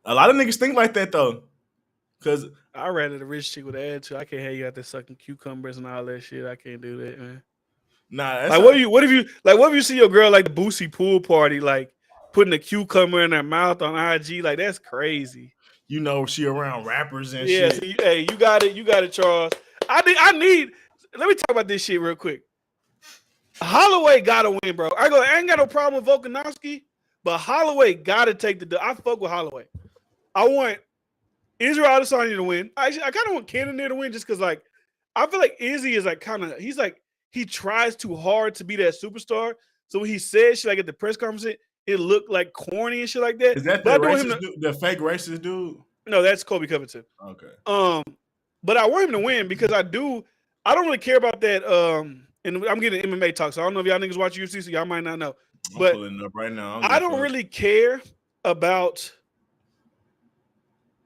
A lot of niggas think like that, though. Because I'd rather the rich chick with an attitude. I can't have you out there sucking cucumbers and all that shit. I can't do that, man. Nah, that's like what if you see your girl like the Boosie pool party, like putting a cucumber in her mouth on IG? Like that's crazy. You know she around rappers and shit. Yeah, hey, you got it, Charles. I need. Let me talk about this shit real quick. Holloway gotta win, bro. I ain't got no problem with Volkanovski, but Holloway gotta take the. I fuck with Holloway. I want Israel Adesanya to win. I kind of want Cannonier to win just because, like, I feel like Izzy is like he tries too hard to be that superstar. So when he says shit like at the press conference, it looked like corny and shit like that. Is that the fake racist dude? No, that's Kobe Covington. Okay. But I want him to win because I don't really care about that. And I'm getting MMA talk, so I don't know if y'all niggas watch UFC, so y'all might not know. But I'm pulling it up right now. I don't really care about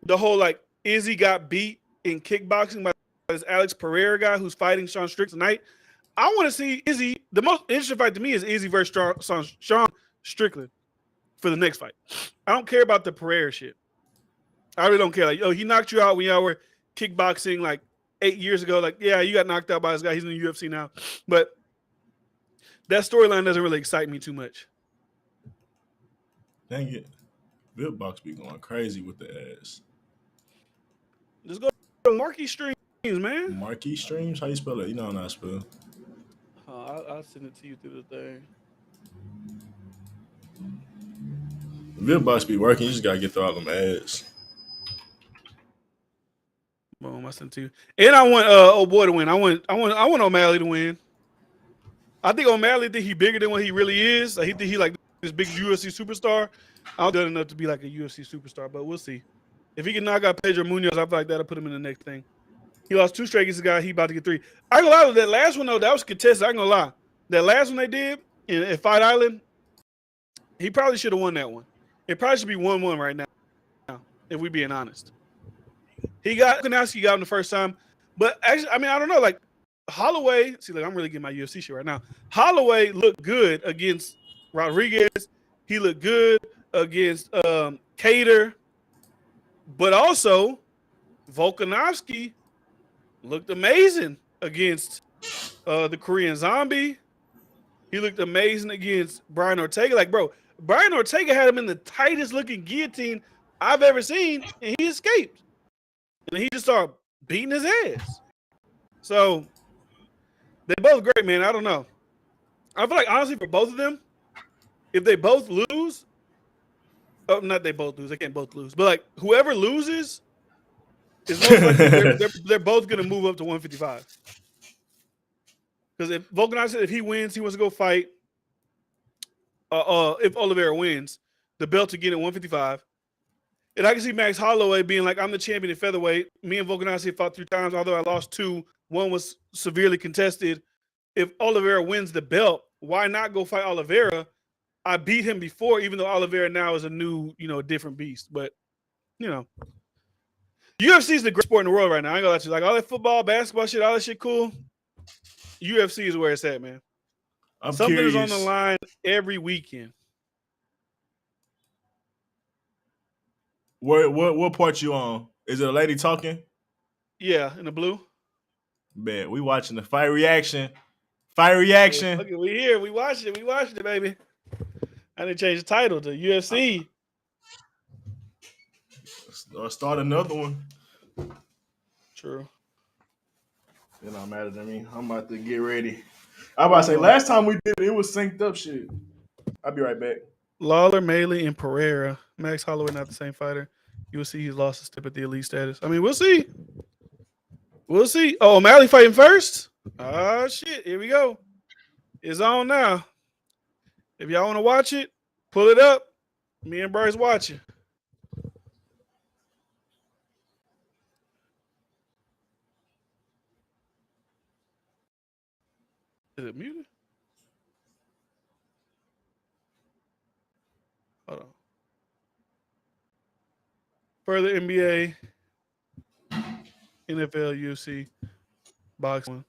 the whole like Izzy got beat in kickboxing by this Alex Pereira guy who's fighting Sean Strickland tonight. I want to see Izzy. The most interesting fight to me is Izzy versus Sean Strickland for the next fight. I don't care about the Pereira shit. I really don't care. Like, he knocked you out when y'all were kickboxing like 8 years ago. Like, yeah, you got knocked out by this guy. He's in the UFC now. But that storyline doesn't really excite me too much. Dang it. Bill Box be going crazy with the ass. Just go to Marquee Streams, man. Marquee Streams? How you spell it? You know how to spell. I'll send it to you through the thing. Bill Box be working. You just got to get through all them ads. Boom, I sent it to you. And I want old boy to win. I want O'Malley to win. I think O'Malley think he bigger than what he really is. Like, he think he like this big UFC superstar. I don't good enough to be like a UFC superstar, but we'll see. If he can knock out Pedro Munoz, I feel like that'll put him in the next thing. He lost 2 straight against the guy. He about to get 3. I ain't gonna lie, that last one though, that was contested. I ain't gonna lie. That last one they did in Fight Island, he probably should have won that one. It probably should be 1-1 right now, if we being honest. Volkanovski got him the first time, but actually, I mean, I don't know. Like Holloway, see, like I'm really getting my UFC shit right now. Holloway looked good against Rodriguez. He looked good against Cater, but also Volkanovski looked amazing against the Korean Zombie. He looked amazing against Brian Ortega. Like, bro, Brian Ortega had him in the tightest looking guillotine I've ever seen, and he escaped. And he just started beating his ass. So They both great, man. I don't know. I feel like honestly for both of them, if they both lose, not they both lose. They can't both lose, but like whoever loses is most likely they're both gonna move up to 155. Because if Volkanovski, if he wins, he wants to go fight. If Oliveira wins, the belt again at 155. And I can see Max Holloway being like, I'm the champion at featherweight. Me and Volkanovski fought 3 times, although I lost 2. One was severely contested. If Oliveira wins the belt, why not go fight Oliveira? I beat him before, even though Oliveira now is a new, different beast. But, UFC is the greatest sport in the world right now. I ain't gonna let you. Like all that football, basketball shit, all that shit cool. UFC is where it's at, man. Something is on the line every weekend. What part you on? Is it a lady talking? Yeah, in the blue. Man, we watching the fight reaction. Fight reaction. Look, we here. We watched it. We watched it, baby. I didn't change the title to UFC. Or start another one. True. You're not mad at me. I'm about to get ready. I about to say, last time we did it, it was synced up shit. I'll be right back. Lawler, Maley, and Pereira. Max Holloway not the same fighter. You will see he's lost a step at the elite status. I mean, we'll see. We'll see. Oh, O'Malley fighting first? Oh, shit. Here we go. It's on now. If y'all want to watch it, pull it up. Me and Bryce watching. Is it muted? Hold on. Further NBA, NFL, UFC, boxing.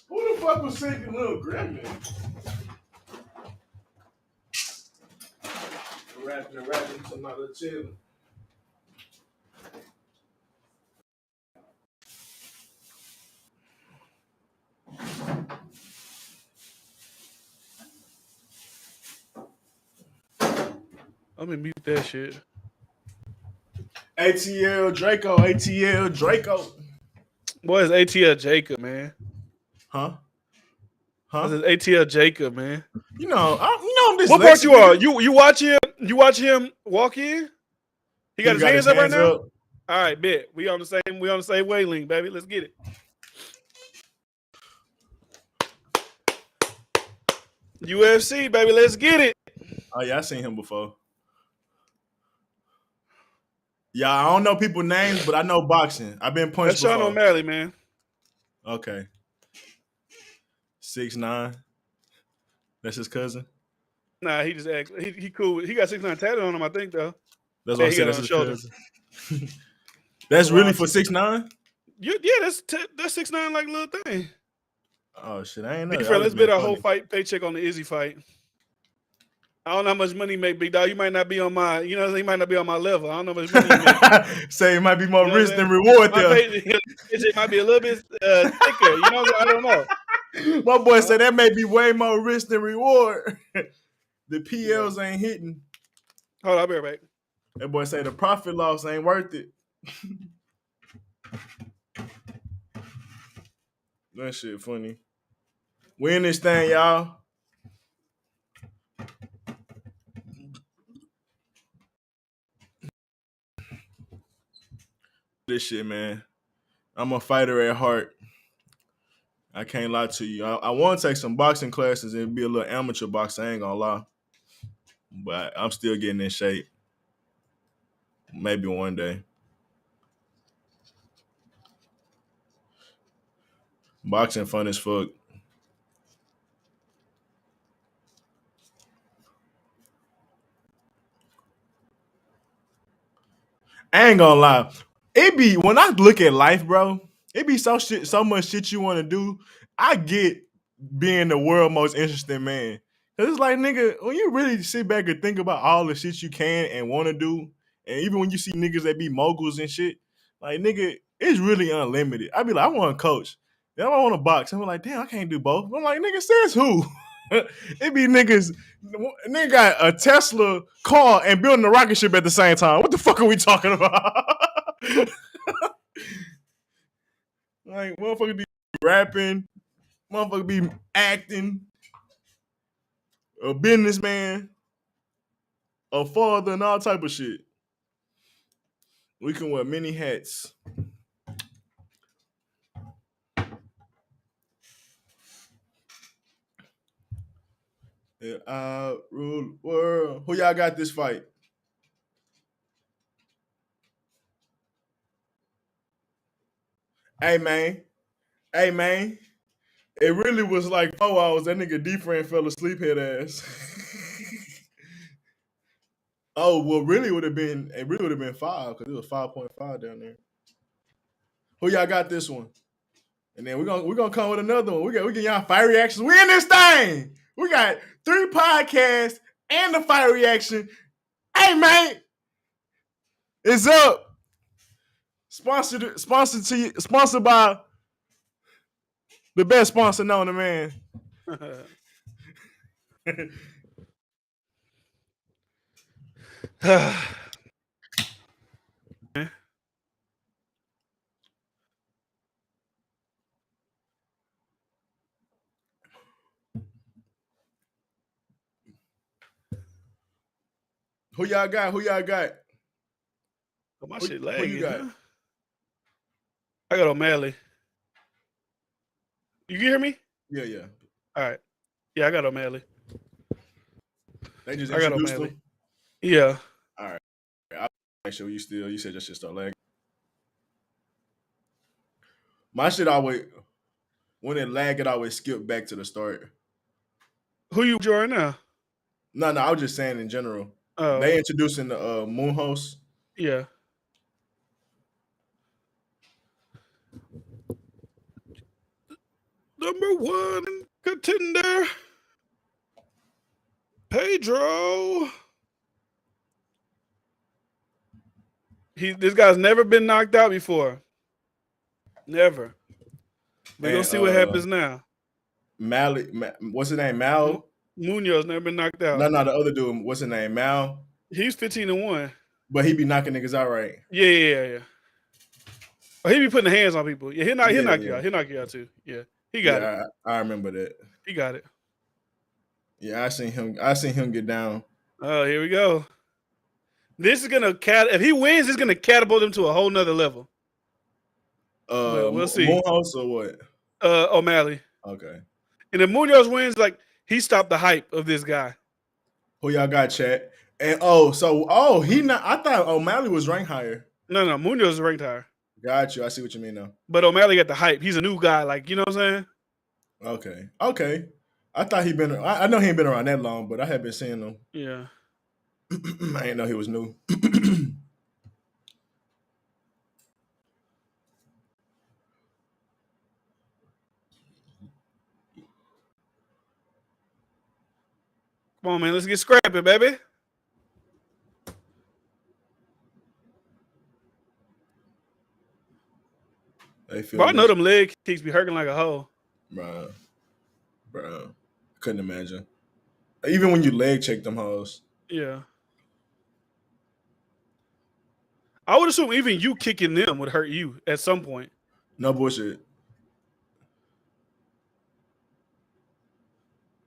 Who the fuck was singing Little Gremlin? Rapping, some other chill. I'm gonna mute that shit. ATL Draco. Boy, it's ATL Jacob, man. Huh? This is ATL Jacob, man. You know, I'm this. What part you are? You watch him? You watch him walk in? He got his hands up right now. All right, bet. We on the same wavelength, baby. Let's get it. UFC, baby. Let's get it. Oh yeah, I seen him before. Yeah, I don't know people's names, but I know boxing. I've been punched before. That's Sean O'Malley, man. Okay. 6'9". That's his cousin? Nah, he just act. He cool. He got 6'9" tatted on him, I think, though. That's what I said. That's his cousin. That's really for 6'9"? Yeah, that's 6'9" like little thing. Oh shit, I ain't know. Let's bet our whole fight paycheck on the Izzy fight. I don't know how much money you make, big dog. You might not be on my, he might not be on my level. I don't know how much money you make. Say it might be more risk than reward there. It might be a little bit thicker. I don't know. My boy said that may be way more risk than reward. The PLs ain't hitting. Hold on, I'll be right back. That boy say the profit loss ain't worth it. That shit funny. We in this thing, y'all. This shit, man. I'm a fighter at heart. I can't lie to you. I want to take some boxing classes and be a little amateur boxer. I ain't gonna lie. But I'm still getting in shape. Maybe one day. Boxing fun as fuck. I ain't gonna lie. It be when I look at life, bro, it be so much shit you want to do. I get being the world's most interesting man. Cause it's like, nigga, when you really sit back and think about all the shit you can and want to do, and even when you see niggas that be moguls and shit, like, nigga, it's really unlimited. I be like, I want to coach. Then I want to box. I'm like, damn, I can't do both. I'm like, nigga, says who? It be niggas, nigga got a Tesla car and building a rocket ship at the same time. What the fuck are we talking about? Like, motherfucker be rapping, motherfucker be acting, a businessman, a father, and all type of shit. We can wear many hats. Yeah, I rule the world. Who y'all got this fight? Hey man. Hey man. It really was like 4 hours. That nigga D-Friend fell asleep, head ass. Oh, well, it really would have been 5 because it was 5.5 down there. Who y'all got this one? And then we're gonna come with another one. We get y'all fire reactions. We in this thing. We got 3 podcasts and the fire reaction. Hey man, it's up. Sponsored by the best sponsor known to man. Who y'all got? Oh, my shit lagging. Who you got? Huh? I got O'Malley. You hear me? Yeah. All right. Yeah, I got O'Malley. They just I got introduced O'Malley. them? Yeah. All right. I'll make sure you said your shit start lagging. My shit always, when it lag, it always skip back to the start. Who you join now? No, I was just saying in general. Oh. They introducing the Moon host. Yeah. Number 1 contender, Pedro. This guy's never been knocked out before. Never. We're gonna see what happens now. What's his name? Mal? Munoz never been knocked out. No, the other dude. What's his name? Mal? He's 15-1. But he be knocking niggas out, right? Yeah. Oh, he be putting hands on people. Yeah, he'll knock you out. He'll knock you out too. Yeah. He got it. I remember that. He got it. Yeah, I seen him get down. Oh, here we go. This is gonna if he wins, it's gonna catapult him to a whole nother level. We'll see. Moonhouse or what? O'Malley. Okay. And if Munoz wins, like he stopped the hype of this guy. Who y'all got, chat? And he not. I thought O'Malley was ranked higher. No, Munoz is ranked higher. Got you. I see what you mean now. But O'Malley got the hype. He's a new guy, like you know what I'm saying? Okay. I thought I know he ain't been around that long, but I had been seeing him. Yeah. I didn't know he was new. Come on, man. Let's get scrappy, baby. Bro, I know them leg kicks be hurting like a hoe. Bro. Couldn't imagine. Even when you leg check them hoes. Yeah. I would assume even you kicking them would hurt you at some point. No bullshit.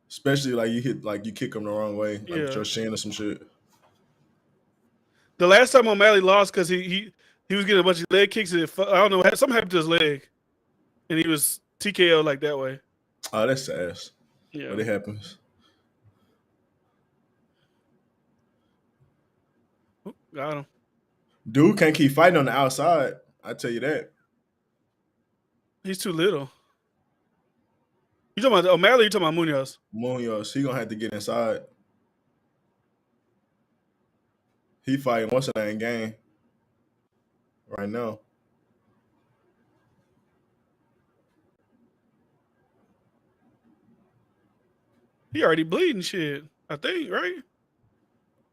Especially like you kick them the wrong way, like with your shin or some shit. The last time O'Malley lost because he was getting a bunch of leg kicks. I don't know, something happened to his leg, and he was TKO like that way. Oh, that's sad. Yeah, but it happens. Got him. Dude can't keep fighting on the outside. I tell you that. He's too little. You talking about O'Malley? You talking about Munoz? Munoz. He gonna have to get inside. He fighting what's the name game right now. He already bleeding shit, I think, right?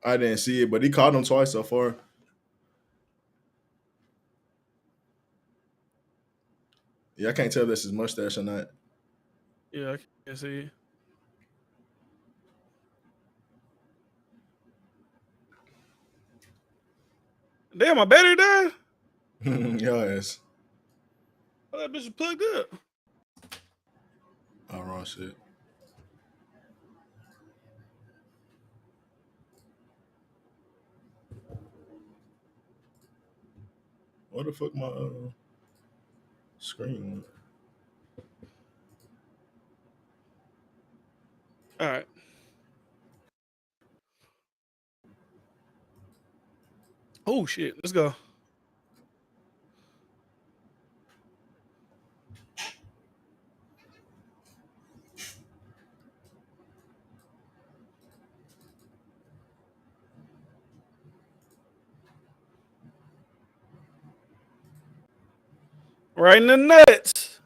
I didn't see it, but he caught him twice so far. Yeah, I can't tell if that's his mustache or not. Yeah, I can't see. Damn, my battery died? Your ass. Oh, that bitch is plugged up. Oh, wrong shit. What the fuck my screen went? All right. Oh shit. Let's go. Right in the nuts.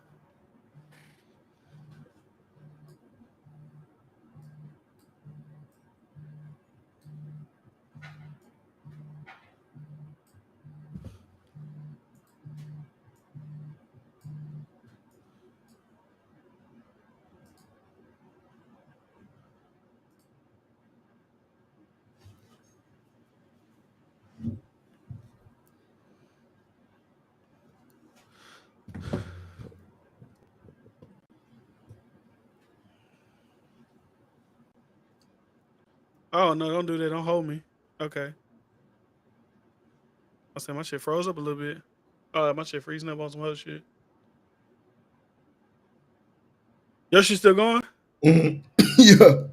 Oh no, don't do that. Don't hold me. Okay. I said my shit froze up a little bit. My shit freezing up on some other shit. Your shit still going? Yeah.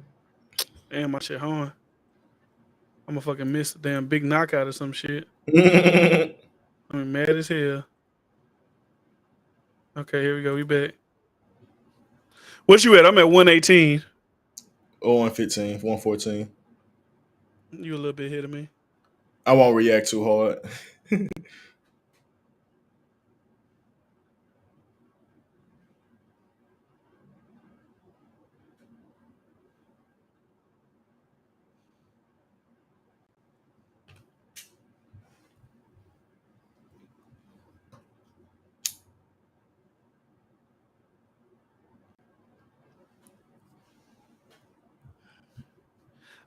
Damn, my shit on. I'm gonna fucking miss a damn big knockout or some shit. I'm mad as hell. Okay, here we go. We back. What you at? I'm at 118. 115, 114. You a little bit ahead of me. I won't react too hard.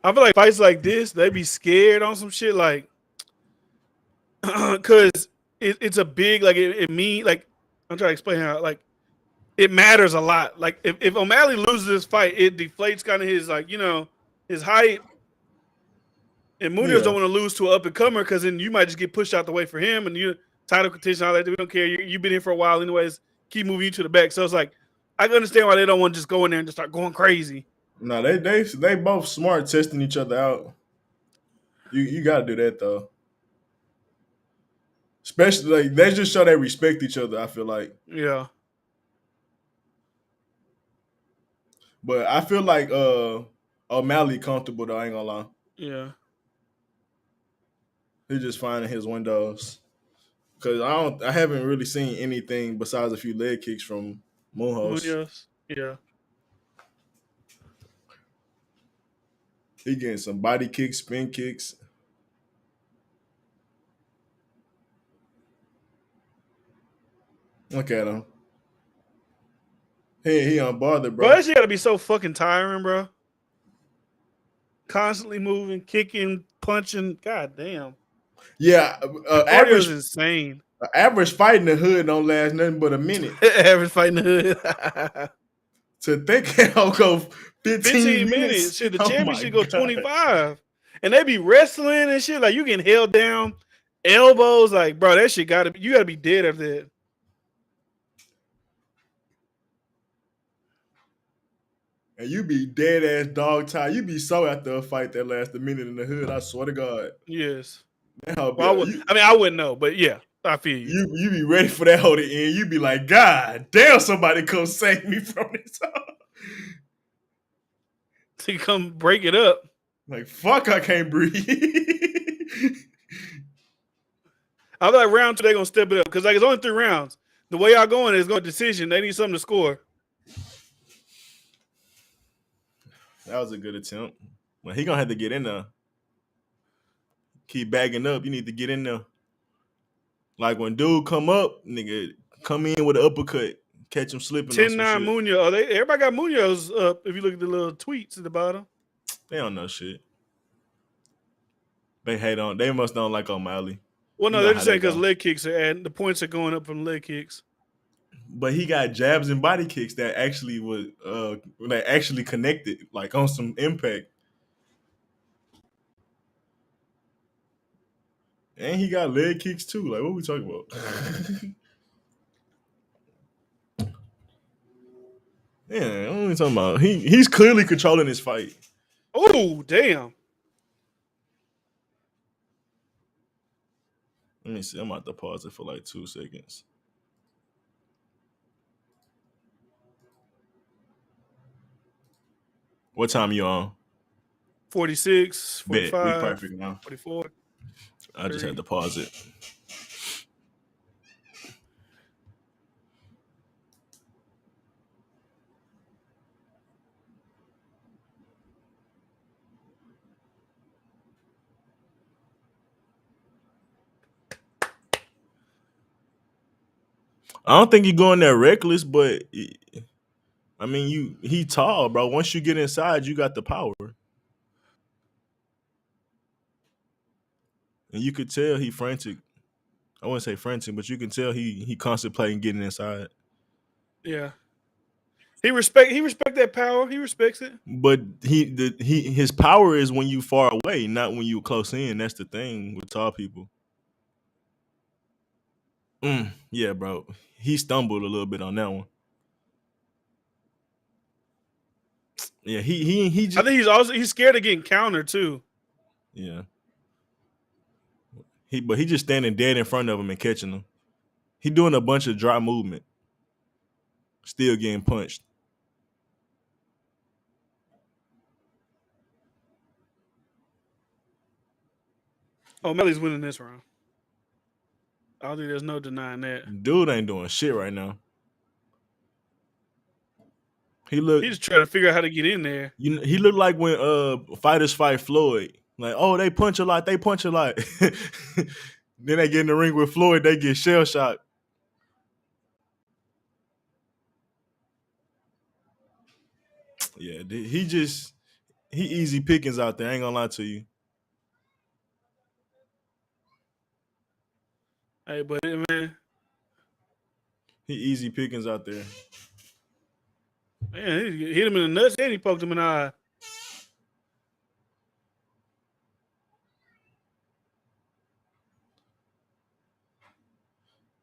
I feel like fights like this, they be scared on some shit like, cause it's a big like it mean like I'm trying to explain how like it matters a lot. Like if O'Malley loses this fight, it deflates kind of his like his height. And Munoz don't want to lose to an up and comer because then you might just get pushed out the way for him and you title contention all that. We don't care. You've been here for a while anyways. Keep moving you to the back. So it's like I can understand why they don't want to just go in there and just start going crazy. No, they both smart testing each other out. You gotta do that though. Especially like they just show they respect each other, I feel like. Yeah. But I feel like O'Malley comfortable though, I ain't gonna lie. Yeah. He's just finding his windows. Cause I haven't really seen anything besides a few leg kicks from Munoz. Yeah. He getting some body kicks, spin kicks. Look at him. He unbothered, bro. Bro, that shit gotta be so fucking tiring, bro. Constantly moving, kicking, punching. God damn. Yeah, Average is insane. Average fight in the hood don't last nothing but a minute. Average fight in the hood. To think I'll go 15 minutes. Shit, the championship go 25. And they be wrestling and shit. Like you getting held down, elbows. Like, bro, that shit you gotta be dead after that. And you be dead ass dog tired. You be so after a fight that lasts a minute in the hood. I swear to God. Yes. Well, I wouldn't know, but yeah, I feel you. You be ready for that whole to end. You be like, God damn, somebody come save me from this. To come break it up. Like, fuck, I can't breathe. I feel like round 2 they're gonna step it up because like it's only 3 rounds. The way y'all going is going to decision. They need something to score. That was a good attempt. Well, he gonna have to get in there. Keep bagging up. You need to get in there. Like when dude come up, nigga, come in with an uppercut, catch him slipping. 10-9 Munoz. Everybody got Munoz up. If you look at the little tweets at the bottom, they don't know shit. They hate on. They must don't like O'Malley. Well, no, they're just saying because leg kicks the points are going up from leg kicks. but he got jabs and body kicks that actually connected, like on some impact. And he got leg kicks too. Like, what are we talking about? Yeah, what are we talking about? He's clearly controlling his fight. Oh, damn. Let me see. I'm about to pause it for like 2 seconds. What time you on? 46, Bet. We 45, perfect now. 44. I just had to pause it. I don't think you're going there reckless, but I mean, he tall, bro. Once you get inside, you got the power, and you could tell he frantic. I wouldn't say frantic, but you can tell he contemplating getting inside. Yeah. He respect that power. He respects it. But his power is when you far away, not when you close in. That's the thing with tall people. Yeah, bro. He stumbled a little bit on that one. Yeah, he just. I think he's scared of getting countered too. Yeah. But he just standing dead in front of him and catching him. He doing a bunch of dry movement. Still getting punched. Oh, Melly's winning this round. I don't think there's no denying that. Dude ain't doing shit right now. He just trying to figure out how to get in there. He looked like when fighters fight Floyd. Like, oh, they punch a lot. Then they get in the ring with Floyd, they get shell shocked. Yeah, he easy pickings out there. I ain't gonna lie to you. Hey, but man, he easy pickings out there. Man, he hit him in the nuts and he poked him in the eye.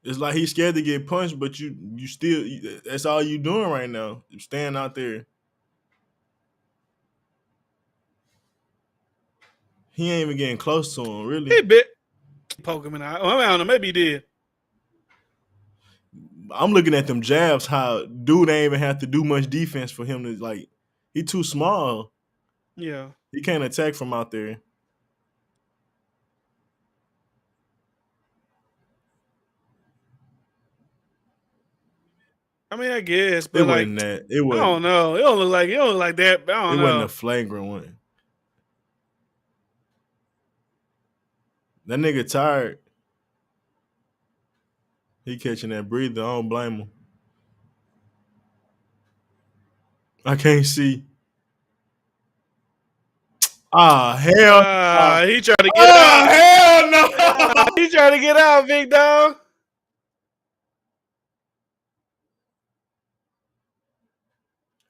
It's like he's scared to get punched, but you still, that's all you doing right now. You stand out there. He ain't even getting close to him, really. He bit. Poke him in the eye. Well, I don't know. Maybe he did. I'm looking at them jabs, how dude ain't even have to do much defense for him to, like, he too small. Yeah. He can't attack from out there. I mean, I guess, but it like, wasn't that. It wasn't. I don't know. It don't look like that. I don't know. It wasn't a flagrant one. That nigga tired. He catching that breather. I don't blame him. I can't see. Hell. He trying to get out. Hell no. He trying to get out, big dog.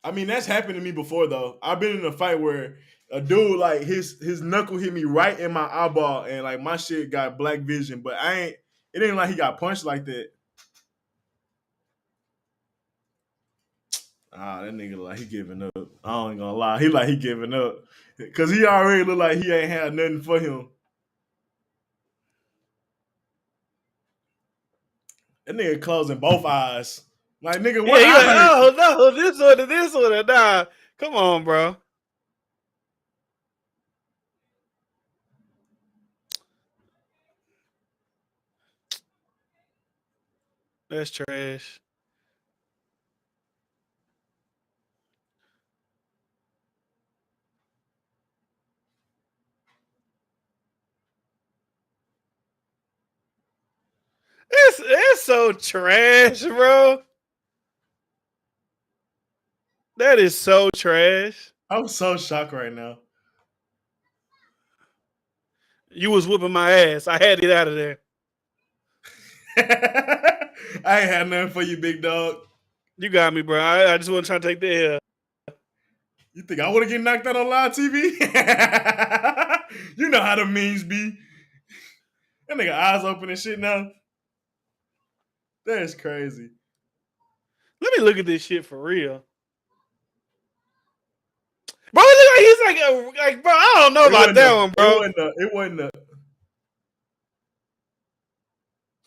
I mean, that's happened to me before though. I've been in a fight where a dude, like, his knuckle hit me right in my eyeball, and like my shit got black vision, but it ain't like he got punched like that. That nigga like he giving up. I ain't gonna lie. He giving up. Cause he already look like he ain't had nothing for him. That nigga closing both eyes. Like, nigga, what? Yeah, he like, oh no, this one, nah. Come on, bro. That's trash. It's so trash, bro. That is so trash. I'm so shocked right now. You was whooping my ass. I had to get out of there. I ain't had nothing for you, big dog. You got me, bro. I just want to try to take the L. You think I want to get knocked out on live TV? You know how the memes be. That nigga eyes open and shit now. That's crazy. Let me look at this shit for real. Bro, he's like, bro, I don't know about that one, bro. It wasn't a.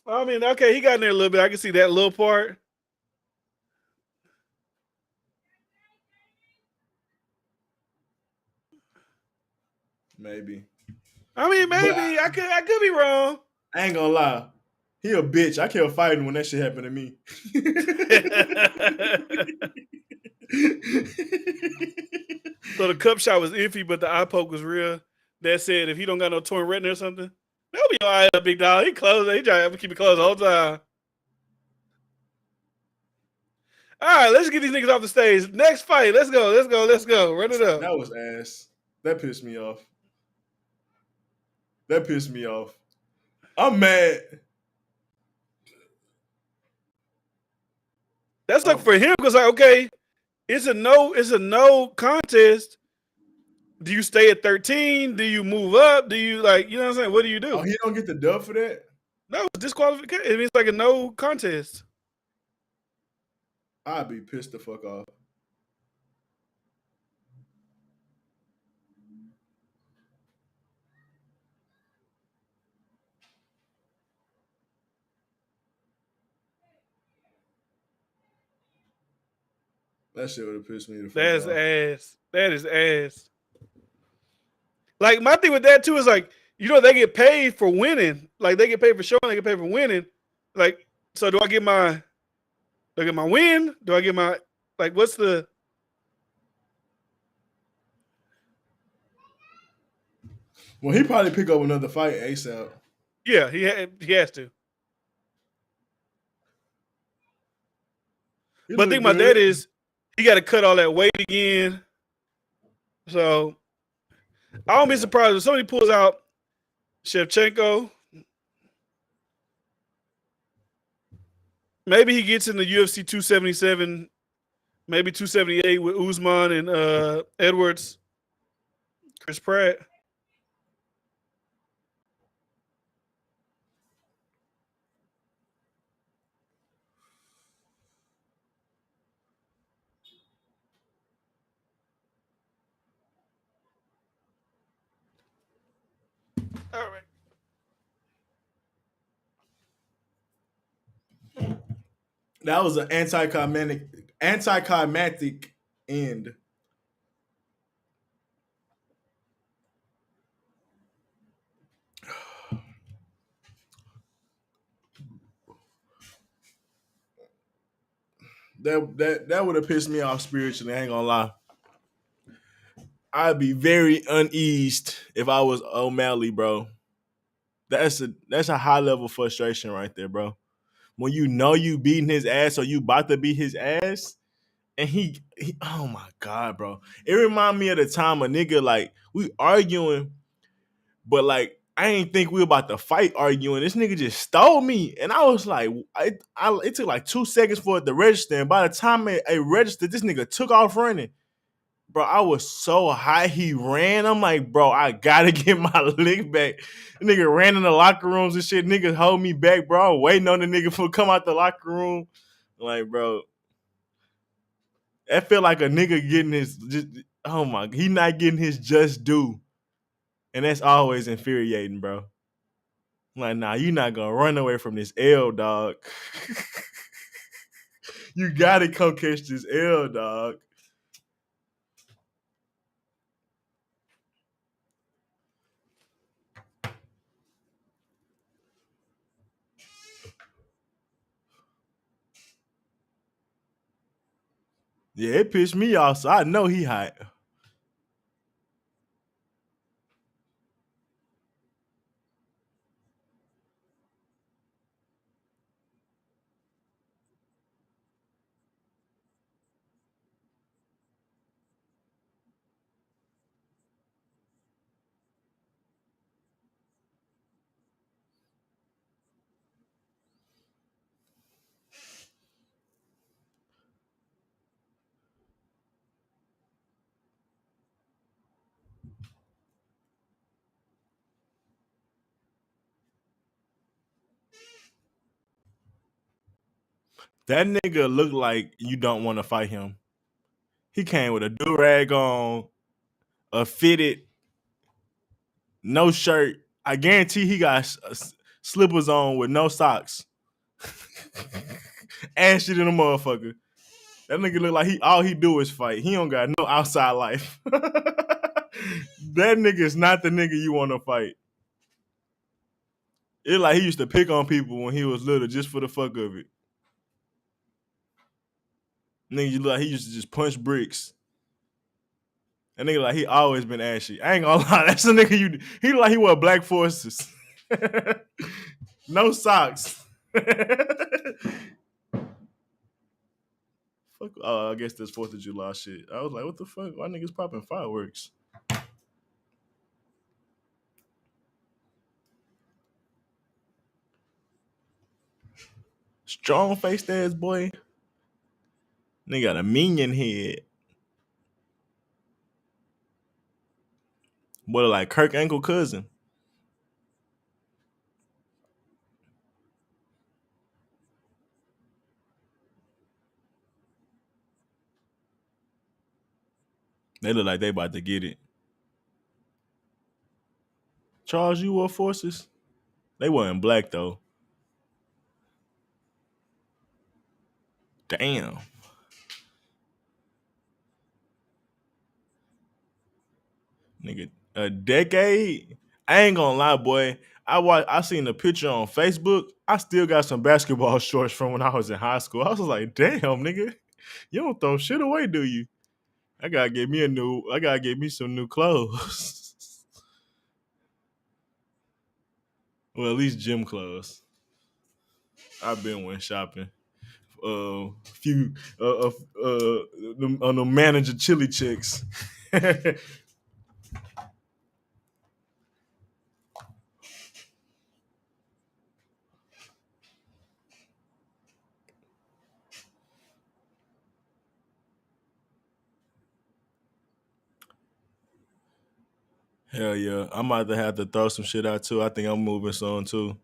I mean, okay, he got in there a little bit. I can see that little part. Maybe. I mean, maybe. I could be wrong. I ain't gonna lie. He a bitch. I kept fighting when that shit happened to me. So the cup shot was iffy, but the eye poke was real. That said, if he don't got no torn retina or something, that'll be all right, big dog. He closed. He trying to keep it closed the whole time. All right, let's get these niggas off the stage. Next fight. Let's go. Run it up. That was ass. That pissed me off. I'm mad. That's like for him because like, okay, it's a no contest. Do you stay at 13? Do you move up? Do you like, you know what I'm saying? What do you do? Oh, he don't get the dub for that? No, it's disqualification. I mean, it's like a no contest. I'd be pissed the fuck off. That shit would have pissed me the fuck off. Ass. That is ass. Like my thing with that too is like, you know, they get paid for winning. Like they get paid for showing, they get paid for winning. Like, so do I get my win? Do I get my like what's the Well, he probably pick up another fight ASAP. Yeah, he has to. But the thing about that is he got to cut all that weight again. So I don't be surprised if somebody pulls out Shevchenko. Maybe he gets in the UFC 277, maybe 278 with Usman and Edwards, Chris Pratt. All right. That was an anticlimactic end. That would have pissed me off spiritually. I ain't gonna lie. I'd be very uneased if I was O'Malley, bro. That's a high level frustration right there, bro. When you know you beating his ass or you about to beat his ass, and he oh my God, bro. It remind me of the time a nigga like we arguing, but like I ain't think we about to fight arguing. This nigga just stole me, and I was like, it took like 2 seconds for it to register, and by the time it registered, this nigga took off running. Bro, I was so high he ran. I'm like, bro, I gotta get my lick back. The nigga ran in the locker rooms and shit. Niggas hold me back, bro. I was waiting on the nigga to come out the locker room. Like, bro, that feel like a nigga getting he not getting his just due. And that's always infuriating, bro. I'm like, nah, you not gonna run away from this L, dog. You gotta come catch this L, dog. Yeah, it pissed me off, so I know he hot. That nigga look like you don't want to fight him. He came with a do-rag on, a fitted, no shirt. I guarantee he got slippers on with no socks. Ass shit in a motherfucker. That nigga look like all he do is fight. He don't got no outside life. That nigga is not the nigga you want to fight. It's like he used to pick on people when he was little just for the fuck of it. Nigga, you look like he used to just punch bricks. That nigga like he always been ashy. I ain't gonna lie, that's the nigga he look like he wear black forces. No socks. Fuck, I guess that's 4th of July shit. I was like, what the fuck? Why niggas popping fireworks? Strong faced ass boy. Nigga got a minion head. Boy, like Kirk Ankle cousin. They look like they about to get it. Charles, you wore forces? They weren't black though. Damn. Nigga, a decade? I ain't gonna lie, boy. I seen the picture on Facebook. I still got some basketball shorts from when I was in high school. I was like, damn, nigga. You don't throw shit away, do you? I gotta get me some new clothes. Well, at least gym clothes. I've been went shopping. Few on the manager chili chicks. Hell yeah. I might have to throw some shit out too. I think I'm moving soon too.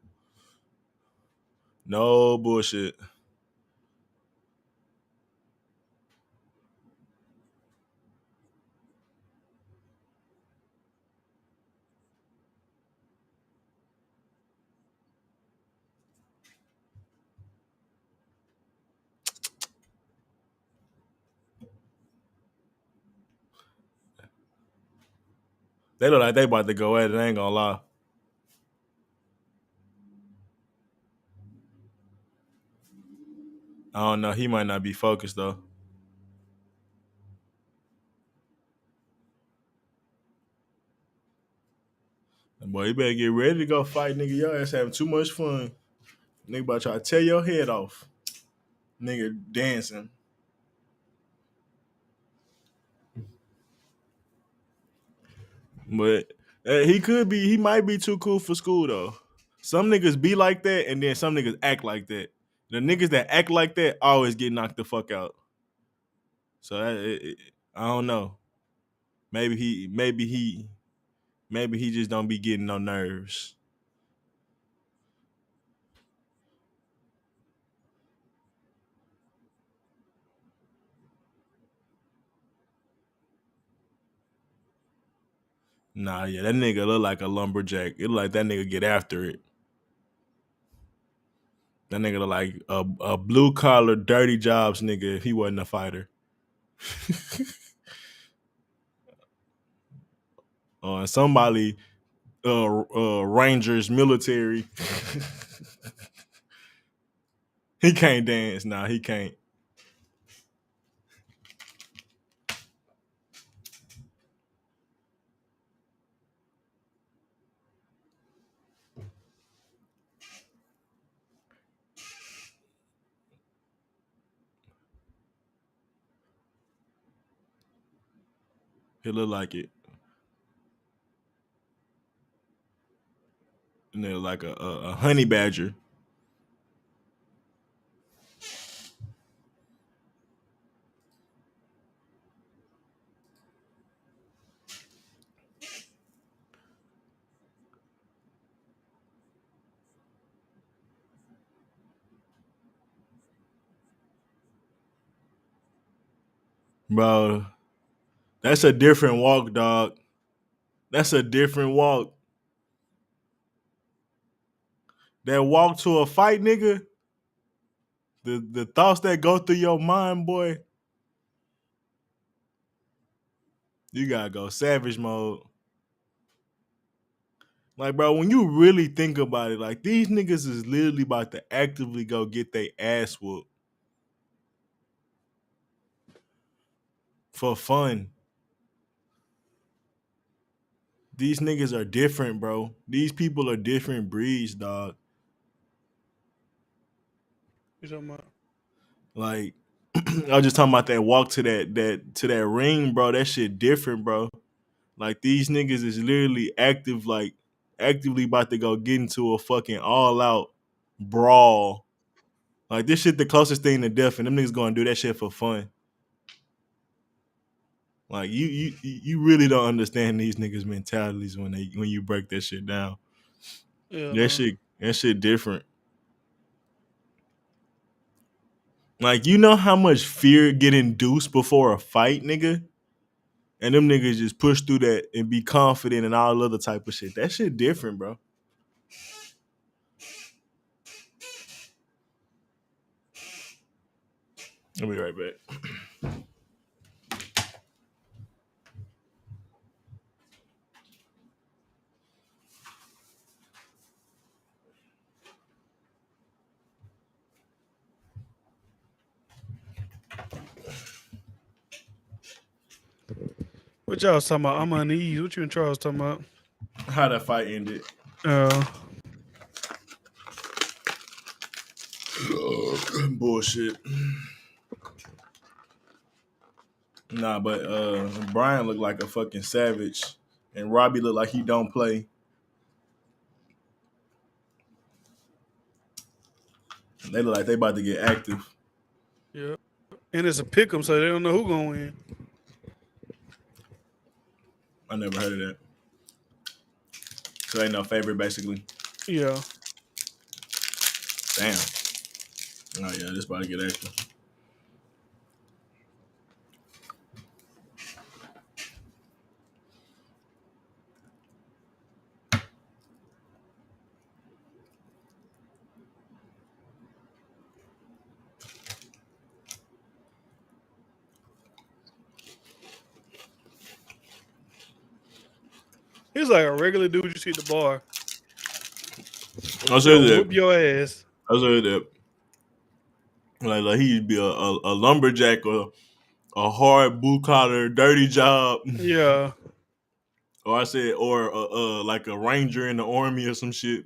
No bullshit. They look like they about to go at it. I ain't gonna lie. I don't know. He might not be focused though. Boy, you better get ready to go fight, nigga. Your ass having too much fun. Nigga about to try to tear your head off. Nigga dancing. But he might be too cool for school though. Some niggas be like that, and then some niggas act like that. The niggas that act like that always get knocked the fuck out. So I don't know. Maybe he just don't be getting no nerves. Nah, yeah, that nigga look like a lumberjack. It look like that nigga get after it. That nigga look like a blue collar, dirty jobs nigga if he wasn't a fighter. Somebody Rangers military. He can't dance. Nah, he can't. He look like it. And they're like a honey badger. Bro, that's a different walk, dog. That's a different walk. That walk to a fight, nigga. The thoughts that go through your mind, boy. You gotta go savage mode. Like, bro, when you really think about it, like these niggas is literally about to actively go get their ass whooped for fun. These niggas are different, bro. These people are different breeds, dog. You talking about? Like, I was just talking about that walk to that ring, bro. That shit different, bro. Like these niggas is literally actively about to go get into a fucking all out brawl. Like this shit the closest thing to death, and them niggas gonna do that shit for fun. Like you really don't understand these niggas' mentalities when you break that shit down. Yeah, That shit different. Like you know how much fear get induced before a fight, nigga? And them niggas just push through that and be confident and all other type of shit. That shit different, bro. I'll be right back. what y'all was talking about? I'm uneasy. What you and Charles talking about? How that fight ended. Bullshit. Nah, but Brian looked like a fucking savage, and Robbie looked like he don't play. They look like they about to get active. Yeah, and it's a pick 'em, so they don't know who gonna win. I never heard of that. So ain't no favorite, basically. Yeah. Damn. Oh yeah, this about to get active. He's like a regular dude you see at the bar. I said that. Whoop your ass. I said that. Like he'd be a lumberjack or a hard blue collar dirty job. Yeah. Or I said, or like a ranger in the army or some shit.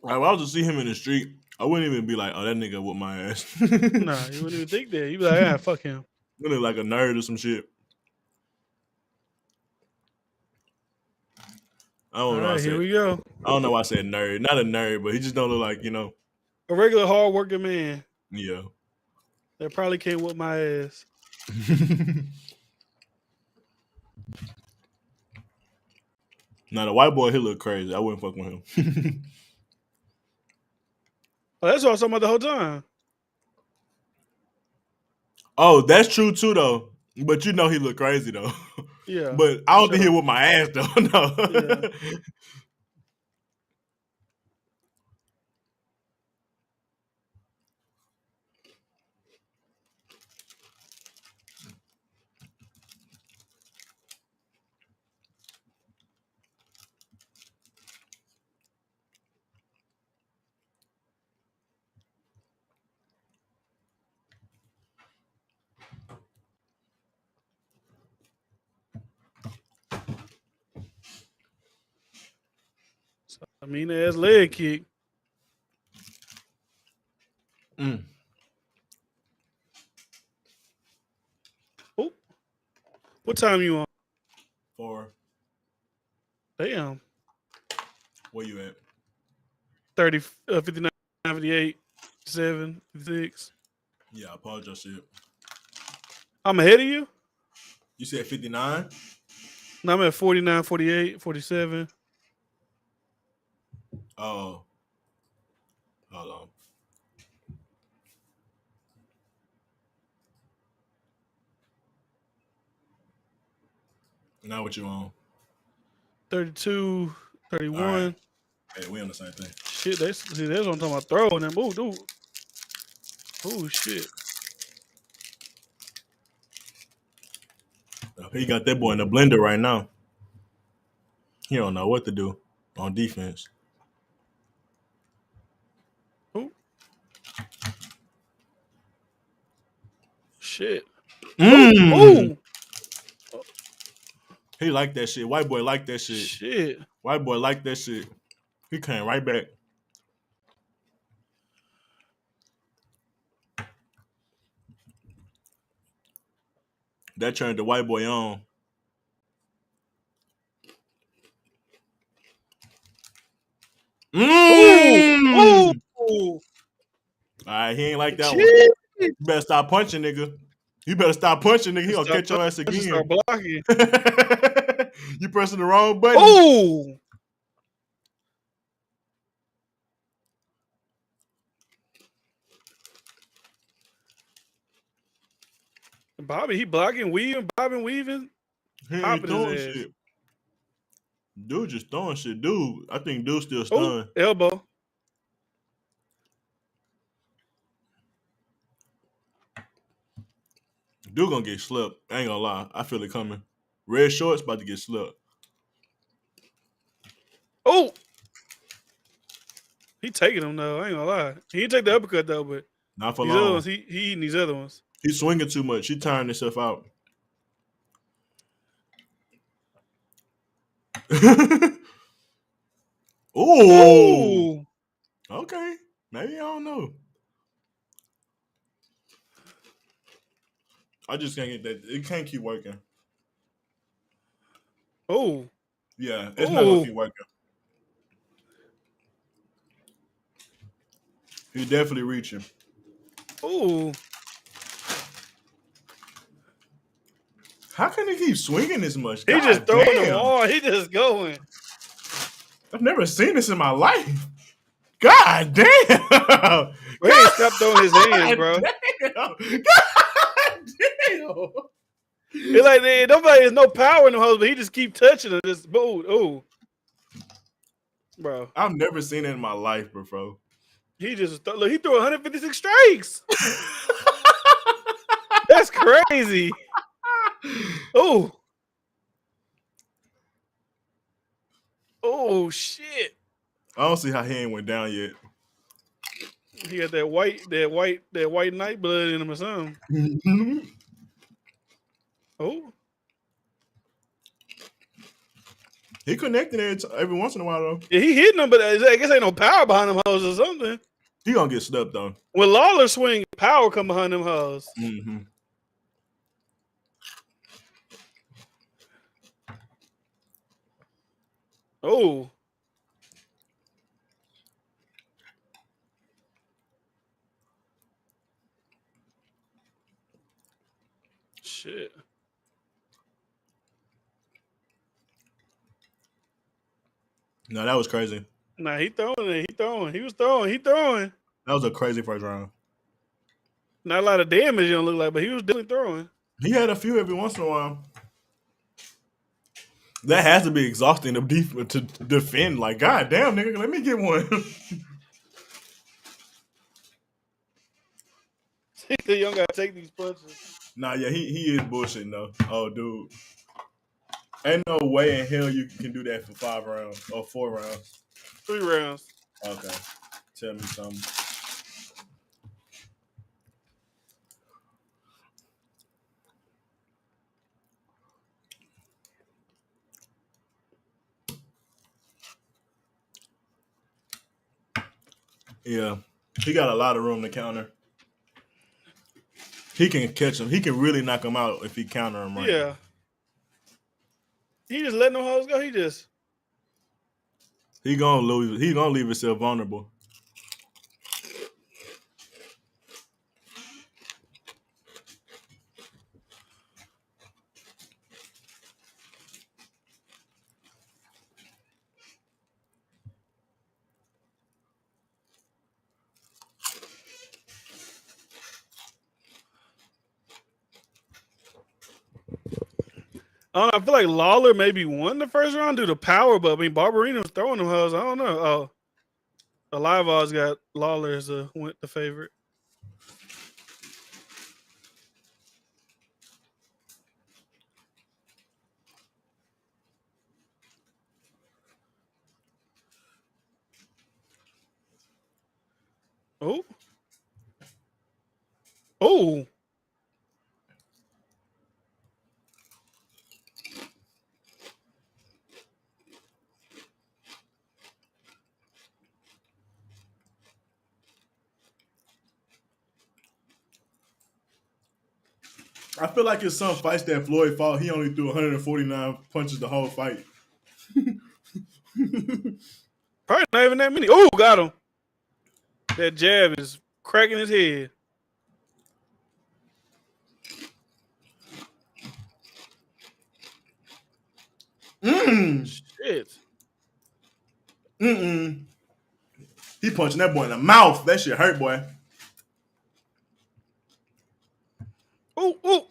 Like, if I was to see him in the street, I wouldn't even be like, "Oh, that nigga whooped my ass." Nah, you wouldn't even think that. You'd be like, "Ah, fuck him." You look like a nerd or some shit. I don't know. All right, here we go. I don't know why I said nerd. Not a nerd, but he just don't look like, a regular hard working man. Yeah. That probably can't whoop my ass. Now the white boy, he look crazy. I wouldn't fuck with him. Oh, that's what I was talking about the whole time. Oh, that's true too, though. But he look crazy though. Yeah. But I don't think he whoop my ass though. No. Yeah. I mean, ass leg kick. Oh, what time you on? 4. Damn. Where you at? 30, 59, 58, 7, 56. Yeah, I paused your shit. I'm ahead of you? You said 59? No, I'm at 49, 48, 47. Oh. Hold on. Now what you on? 32, 31. All right. Hey, we on the same thing. Shit, that's what I'm talking about. Throwing them. Ooh, dude. Oh, shit. He got that boy in the blender right now. He don't know what to do on defense. Ooh. Shit. Ooh. He like that shit. White boy like that shit. Shit. White boy like that shit. He came right back. That turned the white boy on. Ooh. All right, he ain't like that one. Shit. You better stop punching, nigga. You better stop punching, nigga. He gonna catch your ass again. Start blocking. You pressing the wrong button. Ooh. Bobby, he blocking, weaving, bobbing, weaving. He ain't throwing shit. Dude just throwing shit. Dude, I think dude still stunned. Elbow. Dude gonna get slept. I ain't gonna lie. I feel it coming. Red shorts about to get slept. Oh. He taking them though. I ain't gonna lie. He didn't take the uppercut though, but not for these long. Other ones, he eating these other ones. He's swinging too much. He tiring himself out. Ooh. Okay. Maybe I don't know. I just can't get that. It can't keep working. Oh. Yeah, it's not gonna keep working. He's definitely reaching. Ooh. How can he keep swinging this much? He just throwing them all. He just going. I've never seen this in my life. God damn. He ain't stopped throwing his hands, bro. Damn. God damn. It's like there's no power in the hoes, but he just keep touching it. Just ooh. Bro. I've never seen it in my life, bro. He just look, he threw 156 strikes. That's crazy. Oh. Oh shit. I don't see how he ain't went down yet. He got that white night blood in him or something. Oh. He connecting it every once in a while though. Yeah, he hitting them, but I guess ain't no power behind them hoes or something. He gonna get slept though. When Lawler swing, power come behind them hoes. Mm-hmm. Oh. Shit. No, that was crazy. Nah, he throwing it. He was throwing. That was a crazy first round. Not a lot of damage, it don't look like, but he was definitely throwing. He had a few every once in a while. That has to be exhausting to defend. Like, God damn, nigga, let me get one. You don't gotta take these punches. Nah, yeah, he is bullshitting though. Oh, dude. Ain't no way in hell you can do that for 5 rounds or 4 rounds. 3 rounds. Okay. Tell me something. Yeah. He got a lot of room to counter. He can catch him. He can really knock him out if he counter him right. Yeah. He just letting them hoes go. He gonna lose. He gonna leave himself vulnerable. I don't know, I feel like Lawler maybe won the first round due to power, but I mean Barberino's throwing them hoes. I don't know. Oh, the live odds got Lawler as the favorite. Oh. Oh. I feel like in some fights that Floyd fought, he only threw 149 punches the whole fight. Probably not even that many. Oh, got him. That jab is cracking his head. Shit. He punching that boy in the mouth. That shit hurt, boy. Ooh.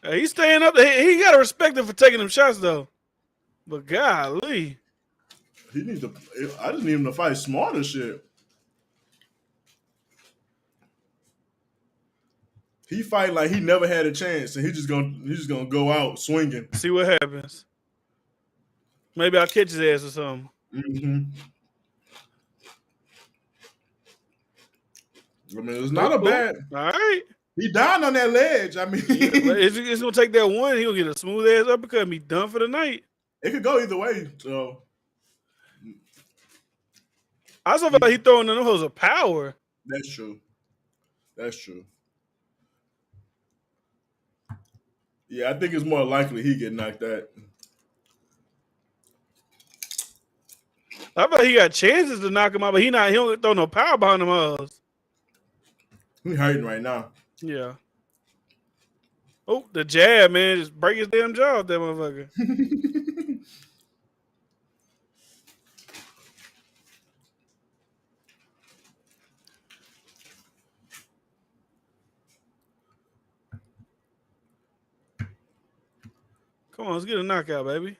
Hey, he's staying up there. He got to respect him for taking them shots, though. But golly. I just need him to fight smarter shit. He fight like he never had a chance, and he's just gonna go out swinging. See what happens. Maybe I'll catch his ass or something. I mean, it's not a bad. All right. He down on that ledge. I mean, it's gonna take that one. He'll get a smooth ass uppercut and be done for the night. It could go either way. So I also feel like he throwing them hoes of power. That's true. Yeah, I think it's more likely he get knocked out. I feel like he got chances to knock him out, but he don't throw no power behind them hoes. He hurting right now. Yeah. Oh, the jab, man, just break his damn jaw, that motherfucker. Come on, let's get a knockout, baby.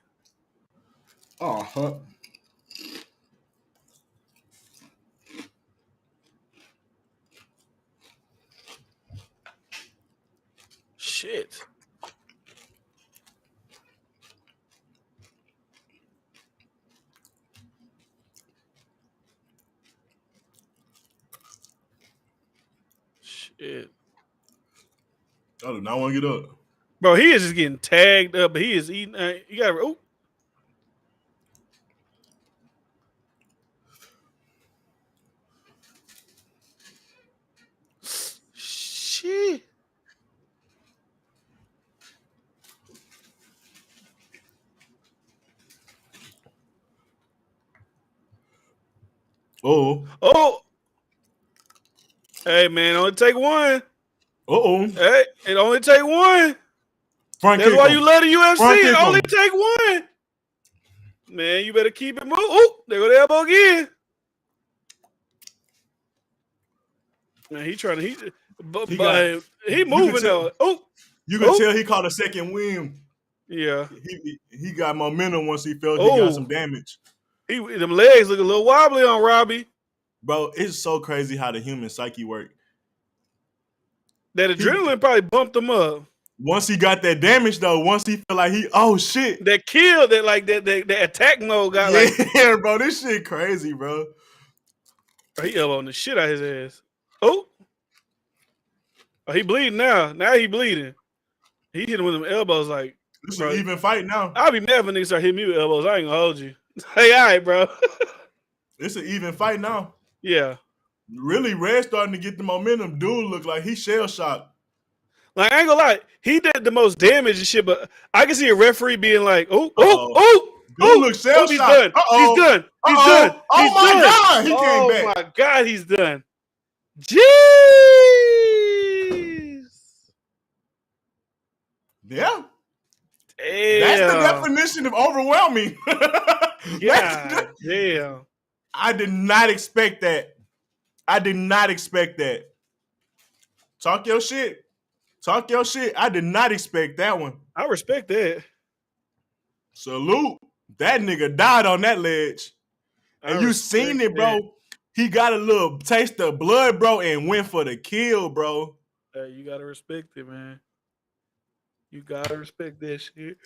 Shit. I do not want to get up. Bro, he is just getting tagged up, but he is eating. You got to. Shit. Oh. Hey, man, only take one. Hey, it only take one. That's why you love the UFC. It only take one. Man, you better keep it moving. Oh, there go the elbow again. Man, he moving though. Oh, you can tell he caught a second wind. Yeah, he got momentum once he felt he got some damage. Them legs look a little wobbly on Robbie. Bro, it's so crazy how the human psyche works. That adrenaline probably bumped him up. Once he got that damage, though, once he felt like shit. That kill, that attack mode got Yeah, bro, this shit crazy, bro. He elbowing the shit out his ass. Oh, he bleeding now. Now he bleeding. He hit him with them elbows like. This is an even fight now. I'll be mad when niggas start hitting me with elbows. I ain't gonna hold you. Hey, all right, bro. It's an even fight now. Yeah. Really, Red starting to get the momentum. Dude look like he's shell shocked. Like, I ain't gonna lie, he did the most damage and shit, but I can see a referee being like, Dude looks shell shocked. He's done. He's done. Oh my God, he came back. Oh my God, he's done. Jeez. Yeah. Damn. That's the definition of overwhelming. God damn. I did not expect that. Talk your shit. Talk your shit. I did not expect that one. I respect that. Salute. That nigga died on that ledge. And you seen it, bro. That. He got a little taste of blood, bro, and went for the kill, bro. Hey, you gotta respect it, man. You gotta respect that shit.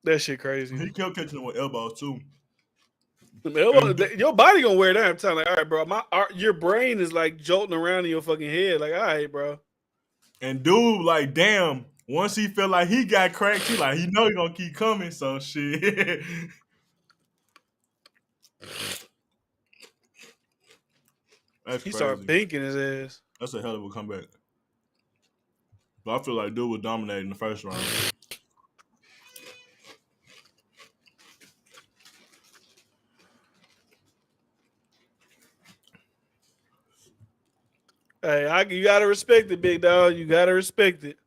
That shit crazy. He kept catching him with elbows too. Your body gonna wear down. I'm telling you, like, all right, bro. Your brain is like jolting around in your fucking head. Like, all right, bro. And dude, like, damn. Once he felt like he got cracked, he know he gonna keep coming. So shit. That's he crazy. started pinking his ass. That's a hell of a comeback. But I feel like dude was dominating the first round. Hey, you gotta respect it, big dog. You gotta respect it.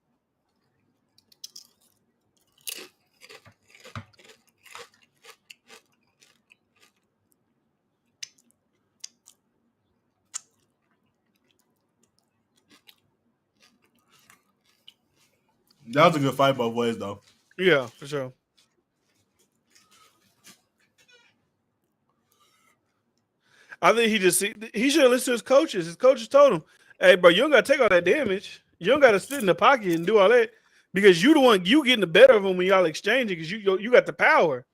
That was a good fight both ways, though. Yeah, for sure. I think he should have listened to his coaches. His coaches told him, "Hey, bro, you don't got to take all that damage. You don't got to sit in the pocket and do all that because you the one you getting the better of him when y'all exchanging because you got the power.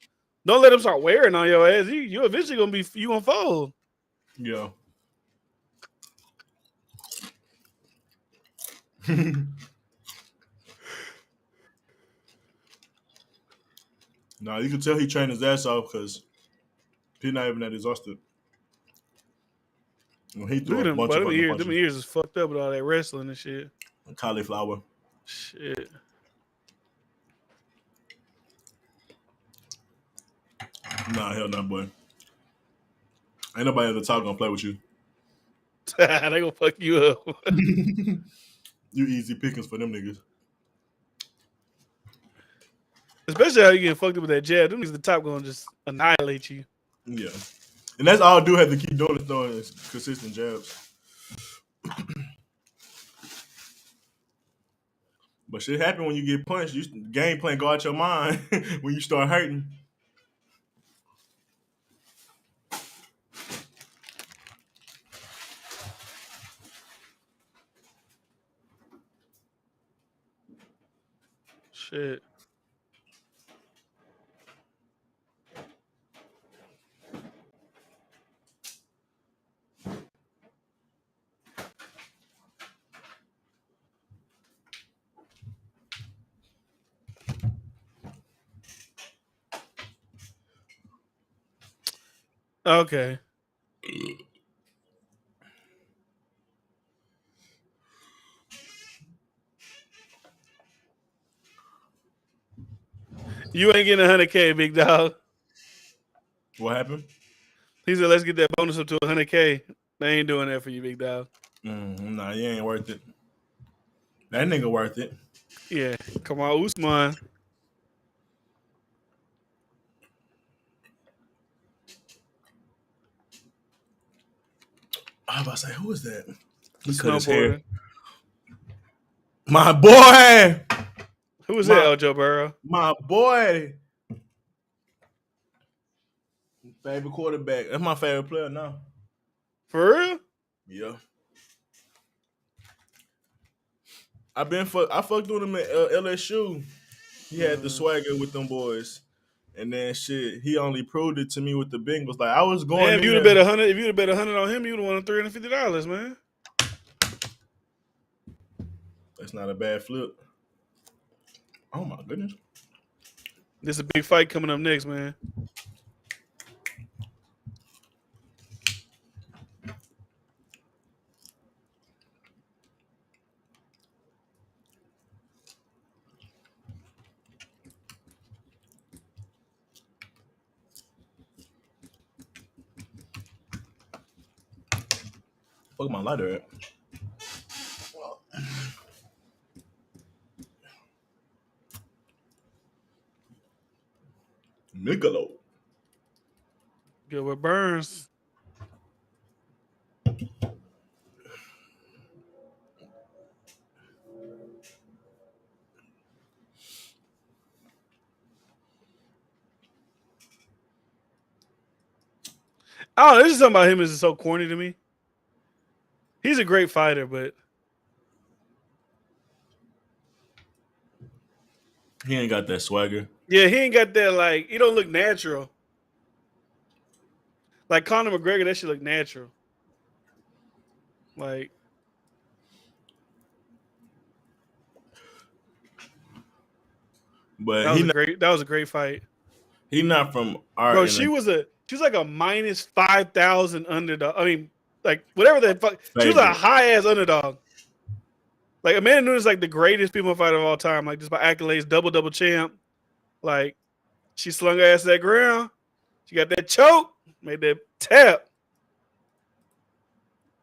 Don't let him start wearing on your ass. You eventually gonna fold." Yeah. Nah, you can tell he trained his ass off because he's not even that exhausted. When he threw a bunch of punches. Them ears is fucked up with all that wrestling and shit. Cauliflower. Shit. Nah, hell no, boy. Ain't nobody at the top gonna play with you. They gonna fuck you up. You easy pickings for them niggas. Especially how you get fucked up with that jab. Them niggas at the top gonna just annihilate you. Yeah. And that's all dude have to keep doing is throwing consistent jabs. But shit happen when you get punched. Game plan go out your mind when you start hurting. Shit. Okay. You ain't getting 100K, big dog. What happened? He said, let's get that bonus up to 100K. They ain't doing that for you, big dog. Nah, you ain't worth it. That nigga worth it. Yeah. Come on, Usman. I was about to say, who is that? He cut his hair. My boy. Who was that, Joe Burrow? My boy. Favorite quarterback. That's my favorite player now. For real? Yeah. I fucked with him at LSU. He had the swagger with them boys. And then shit, he only proved it to me with the Bengals. Like I was going. Man, if you'd have bet 100 on him, you'd have won $350, man. That's not a bad flip. Oh my goodness. There's a big fight coming up next, man. Fuck my lighter at. Michelob. Gilbert Burns. I don't know. There's just something about him is so corny to me. He's a great fighter, but he ain't got that swagger. Yeah, he ain't got that, like, he don't look natural. Like Conor McGregor, that shit look natural. Like, but that was a great fight. He not from our. Bro, she was like a minus 5,000 underdog. I mean, like whatever the fuck. She was a high ass underdog. Like Amanda Nunes is like the greatest female fighter of all time. Like just by accolades, double champ. Like she slung her ass to that ground. She got that choke, made that tap.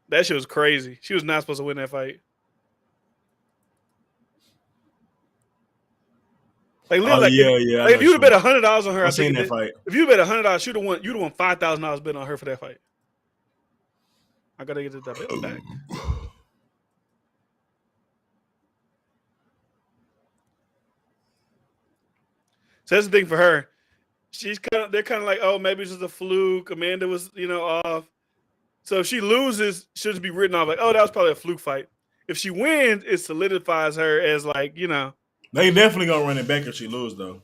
That shit was crazy. She was not supposed to win that fight. Like, if you would have bet $100 on her, I seen that fight. If you bet $100, you'd have won $5,000 betting on her for that fight. I gotta get that bet back. So that's the thing for her. They're kind of like, oh, maybe it's just a fluke. Amanda was, off. So if she loses, she'll just be written off like, oh, that was probably a fluke fight. If she wins, it solidifies her as like, They definitely gonna run it back if she loses, though.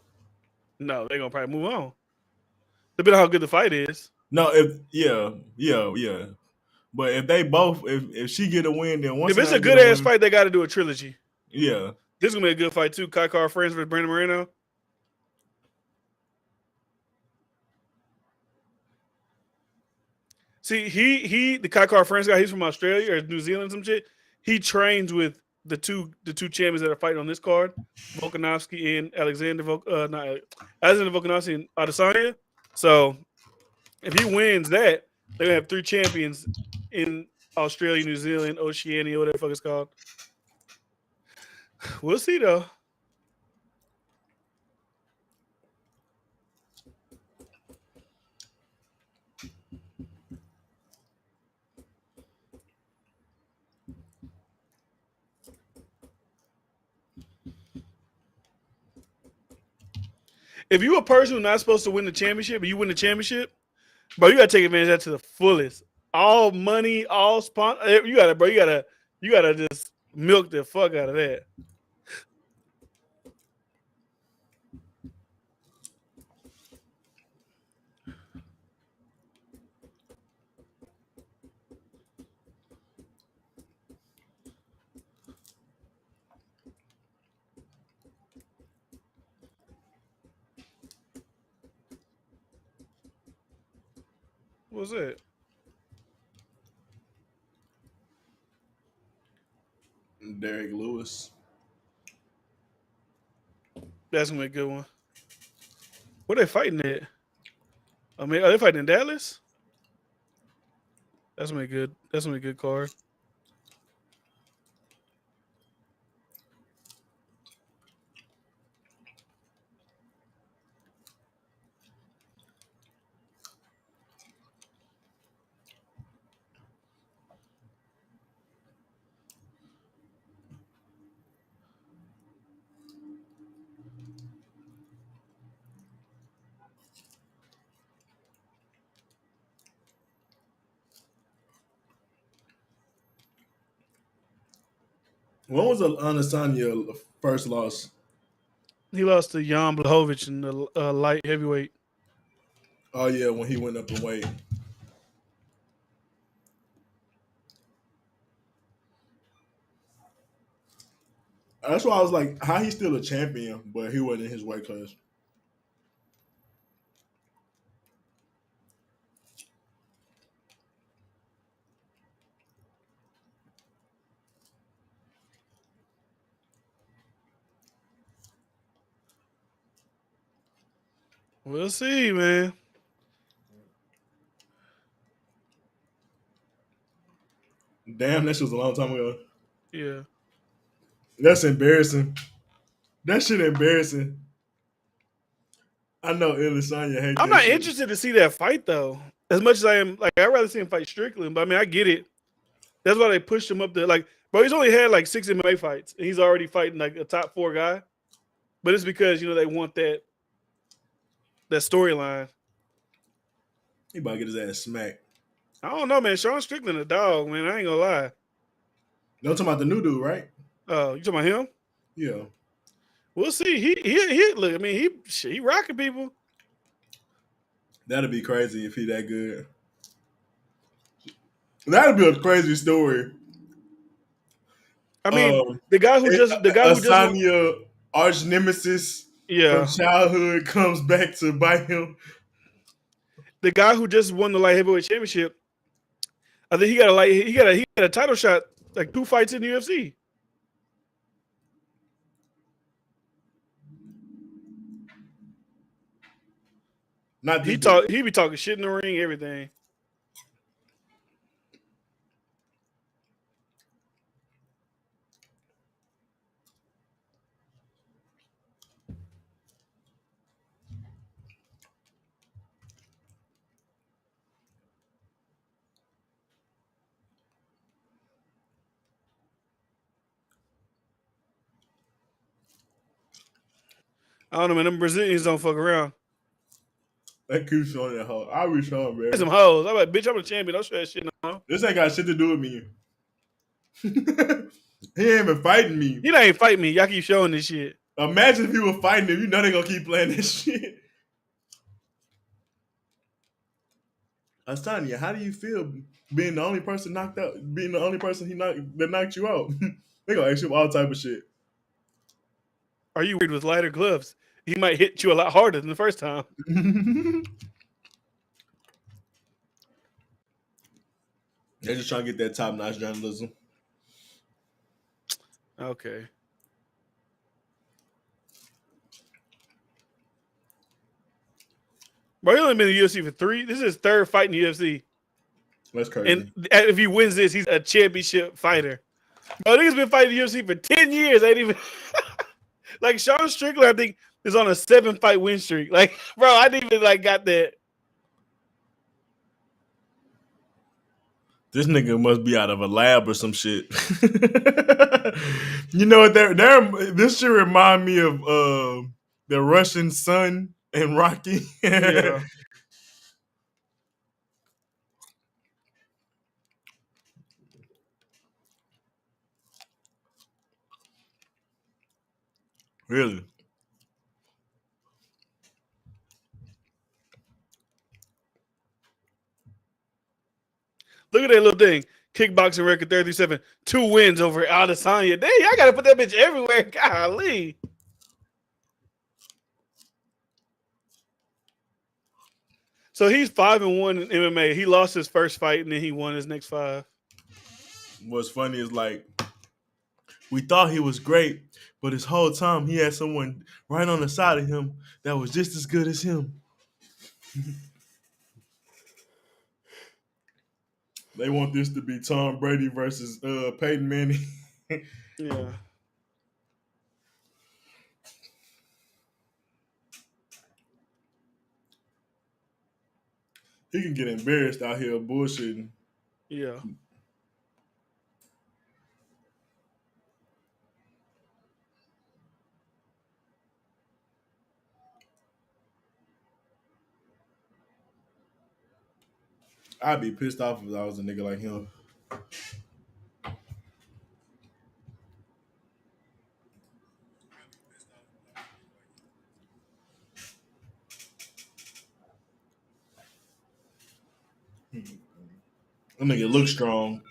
No, they're gonna probably move on. Depending on how good the fight is. No, yeah. But if they both, if she get a win, then once if it's a good ass fight, they got to do a trilogy. Yeah, this is gonna be a good fight too. Kai Kara France versus Brandon Moreno. See, the Kai Kara France guy. He's from Australia or New Zealand, some shit. He trains with the two champions that are fighting on this card, Volkanovski and Alexander Volkanovski and Adesanya. So if he wins that, they're gonna have 3 champions in Australia, New Zealand, Oceania, whatever the fuck it's called. We'll see though. If you a person who's not supposed to win the championship, and you win the championship, bro, you gotta take advantage of that to the fullest. All money, all sponsor. You gotta just milk the fuck out of that. What's that? Derek Lewis. That's gonna be a good one. Where they fighting at? I mean, are they fighting in Dallas? That's gonna be good. That's gonna be a good card. When was Adesanya first loss? He lost to Jan Blachowicz in the light heavyweight. Oh yeah, when he went up in weight. That's why I was like, how he's still a champion, but he wasn't in his weight class. We'll see, man. Damn, that shit was a long time ago. Yeah. That's embarrassing. That shit embarrassing. I know Adesanya hates. I'm not interested to see that fight though. As much as I am, like, I'd rather see him fight Strickland. But I mean, I get it. That's why they pushed him up there. Like, bro, he's only had like 6 MMA fights, and he's already fighting like a top 4 guy. But it's because they want that storyline. He about to get his ass smacked. I don't know, man. Sean Strickland a dog, man. I ain't gonna lie. No, talking about the new dude, right? Oh, you talking about him? Yeah. We'll see. He look. I mean, he rocking people. That'd be crazy if he that good. That'd be a crazy story. I mean, the guy who just Asanya, arch nemesis from childhood, comes back to bite him. The guy who just won the light heavyweight championship. I think he got a title shot, like 2 fights in the UFC. Not this he be talking shit in the ring, everything. I don't know, man. Them Brazilians don't fuck around. That keeps showing that hoe. I be showing, man. Some hoes. I'm like, bitch, I'm a champion. Don't show that shit no. This ain't got shit to do with me. He ain't even fighting me. He ain't fighting me. Y'all keep showing this shit. Imagine if he were fighting him. You know they gonna keep playing this shit. I was telling you, how do you feel being the only person knocked out? Being the only person that knocked you out? They gonna ask you all type of shit. Are you weird with lighter gloves? He might hit you a lot harder than the first time. They're just trying to get that top-notch journalism. Okay. Bro, he only been in the UFC for 3. This is his 3rd fight in the UFC. That's crazy. And if he wins this, he's a championship fighter. Bro, nigga's been fighting the UFC for 10 years. Ain't even like Sean Strickland, I think, is on a 7-fight win streak. Like, bro, I didn't even got that. This nigga must be out of a lab or some shit. You know what? This should remind me of the Russian Sun and Rocky. Yeah. Really? Look at that little thing. Kickboxing record 37. 2 wins over Adesanya. Dang, I gotta put that bitch everywhere. Golly. So he's 5-1 in MMA. He lost his first fight and then he won his next 5. What's funny is we thought he was great, but this whole time he had someone right on the side of him that was just as good as him. They want this to be Tom Brady versus Peyton Manning. Yeah. He can get embarrassed out here bullshitting. Yeah. I'd be pissed off if I was a nigga like him. That nigga look strong.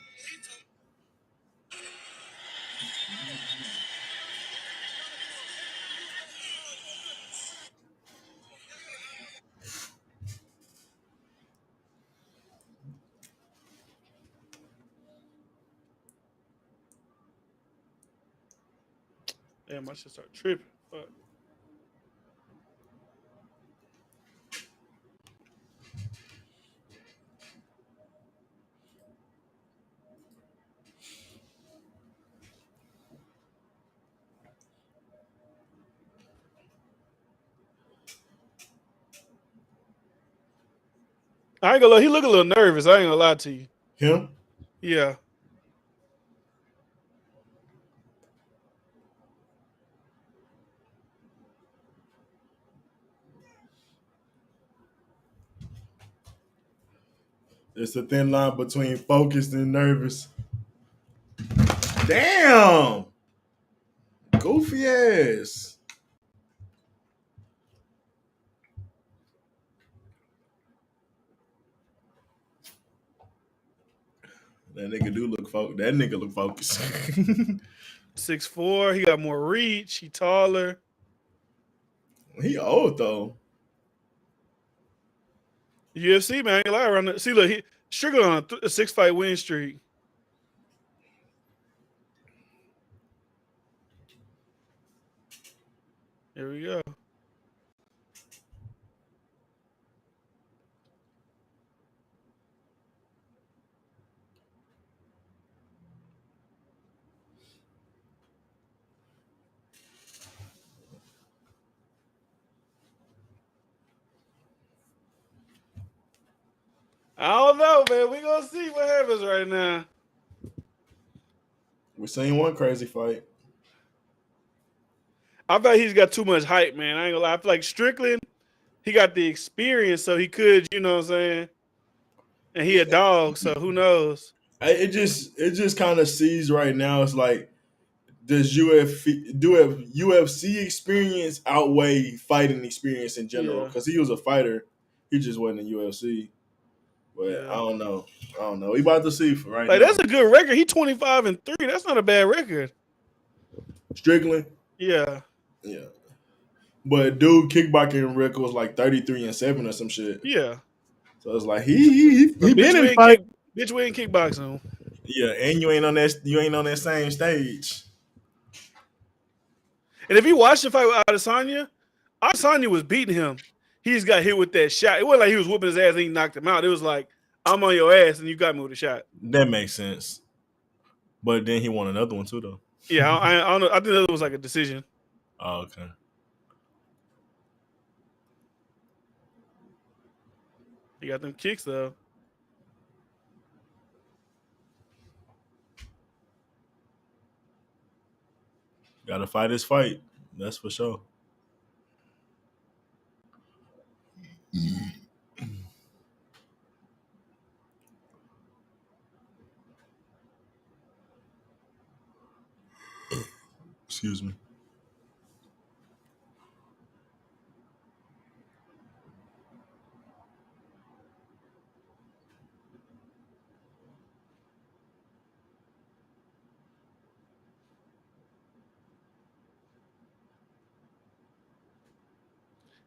Damn, I should start tripping. Fuck. I ain't gonna lie. He look a little nervous. I ain't gonna lie to you. Him? Yeah. It's a thin line between focused and nervous. Damn. Goofy ass. That nigga look focused. 6'4", he got more reach. He taller. He old though. UFC, man, I ain't lie around there. See, look, Strickland on a 6-fight win streak. Here we go. I don't know, man. We gonna see what happens right now. We're seeing one crazy fight. I bet he's got too much hype, man. I ain't gonna lie. I feel like Strickland, he got the experience, so he could, you know what I'm saying? And he a dog, so who knows? It just kind of sees right now. It's like, does UFC experience outweigh fighting experience in general? Because he was a fighter, he just wasn't in UFC. But I don't know. We about to see for right now. That's a good record. He 25-3. That's not a bad record. Strickland. Yeah. But dude, kickboxing record was like 33-7 or some shit. Yeah. So it's like he been in fight. Bitch, we ain't kickboxing. Yeah, and you ain't on that same stage. And if you watch the fight with Adesanya was beating him. He just got hit with that shot. It wasn't like he was whooping his ass and he knocked him out. It was like, I'm on your ass and you got me with a shot. That makes sense. But then he won another one too, though. Yeah, I don't know. I think that was like a decision. Oh, okay. He got them kicks though. Gotta fight his fight. That's for sure. Excuse me.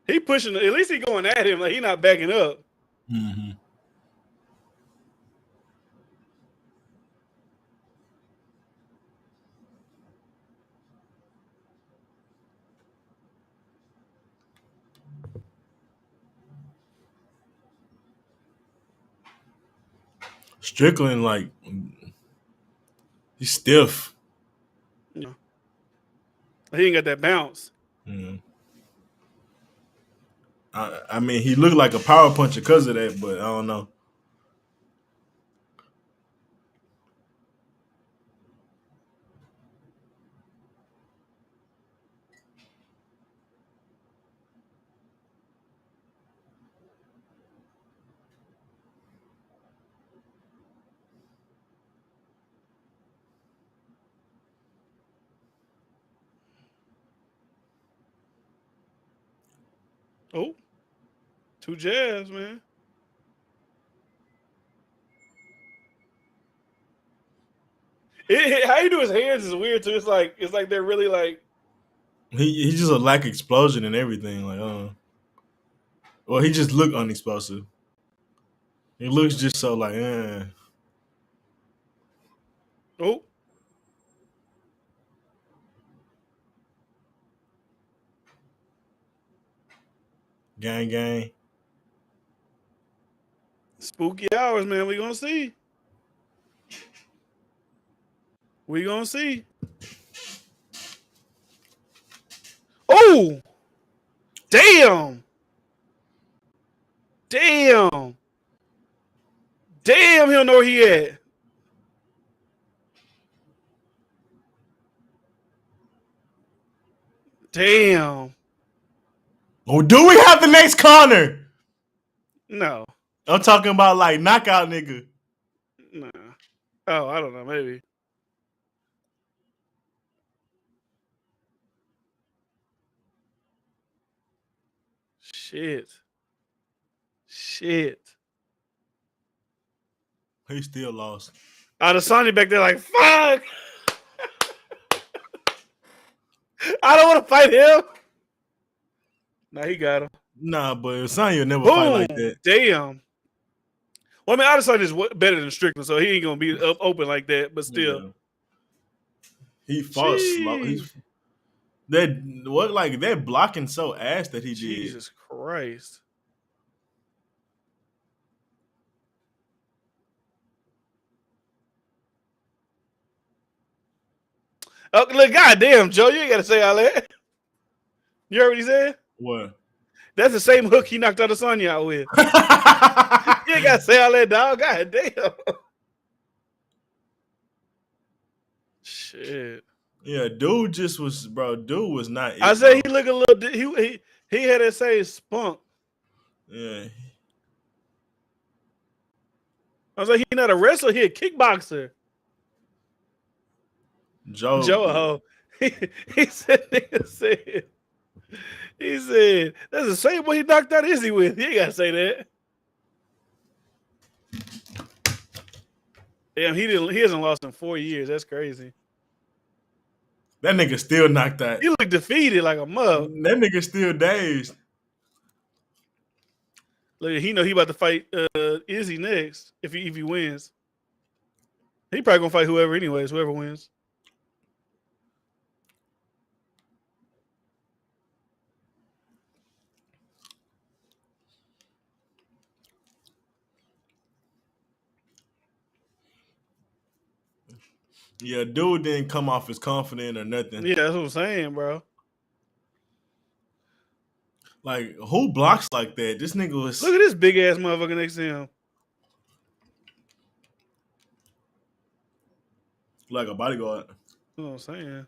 He pushing. At least he going at him. Like he not backing up. Mm-hmm. Strickland, like, he's stiff. Yeah. He ain't got that bounce. Mm. I mean, he looked like a power puncher because of that, but I don't know. Oh, 2 jabs, man. How you do his hands is weird too. It's like they're really like He just a lack explosion and everything. Like, well, he just looked unexplosive. He looks just so like, Oh. Gang. Spooky hours, man. We gonna see. Oh, damn, he don't know where he at. Damn. Oh, do we have the next Connor? No. I'm talking about like knockout nigga. Nah. Oh, I don't know. Maybe. Shit. He still lost. Adesanya back there like, fuck. I don't want to fight him. Nah, he got him. Nah, but Adesanya never fight like that. Damn. Well, I mean, Adesanya is better than Strickland, so he ain't gonna be up open like that. But still, yeah. He fought slow. That blocking so ass that he did. Jesus Christ. Oh, look, goddamn, Joe, you ain't gotta say all that. You heard what he said? What? That's the same hook he knocked Adesanya out with. You ain't gotta say all that, dog. Goddamn. Shit. Yeah, dude just was, bro. Dude was not. I say he look a little. He had that same spunk. Yeah. I was like, he not a wrestler. He a kickboxer. Joe. He said, he said, that's the same way he knocked out Izzy with. You ain't gotta say that. Damn, he hasn't lost in 4 years. That's crazy. That nigga still knocked out. He looked defeated like a mug. That nigga still dazed. Look, he know he about to fight Izzy next if he wins. He probably gonna fight whoever anyways, whoever wins. Yeah, dude didn't come off as confident or nothing. Yeah, that's what I'm saying, bro. Like, who blocks like that? This nigga was. Look at this big ass motherfucker next to him. Like a bodyguard. That's what I'm saying.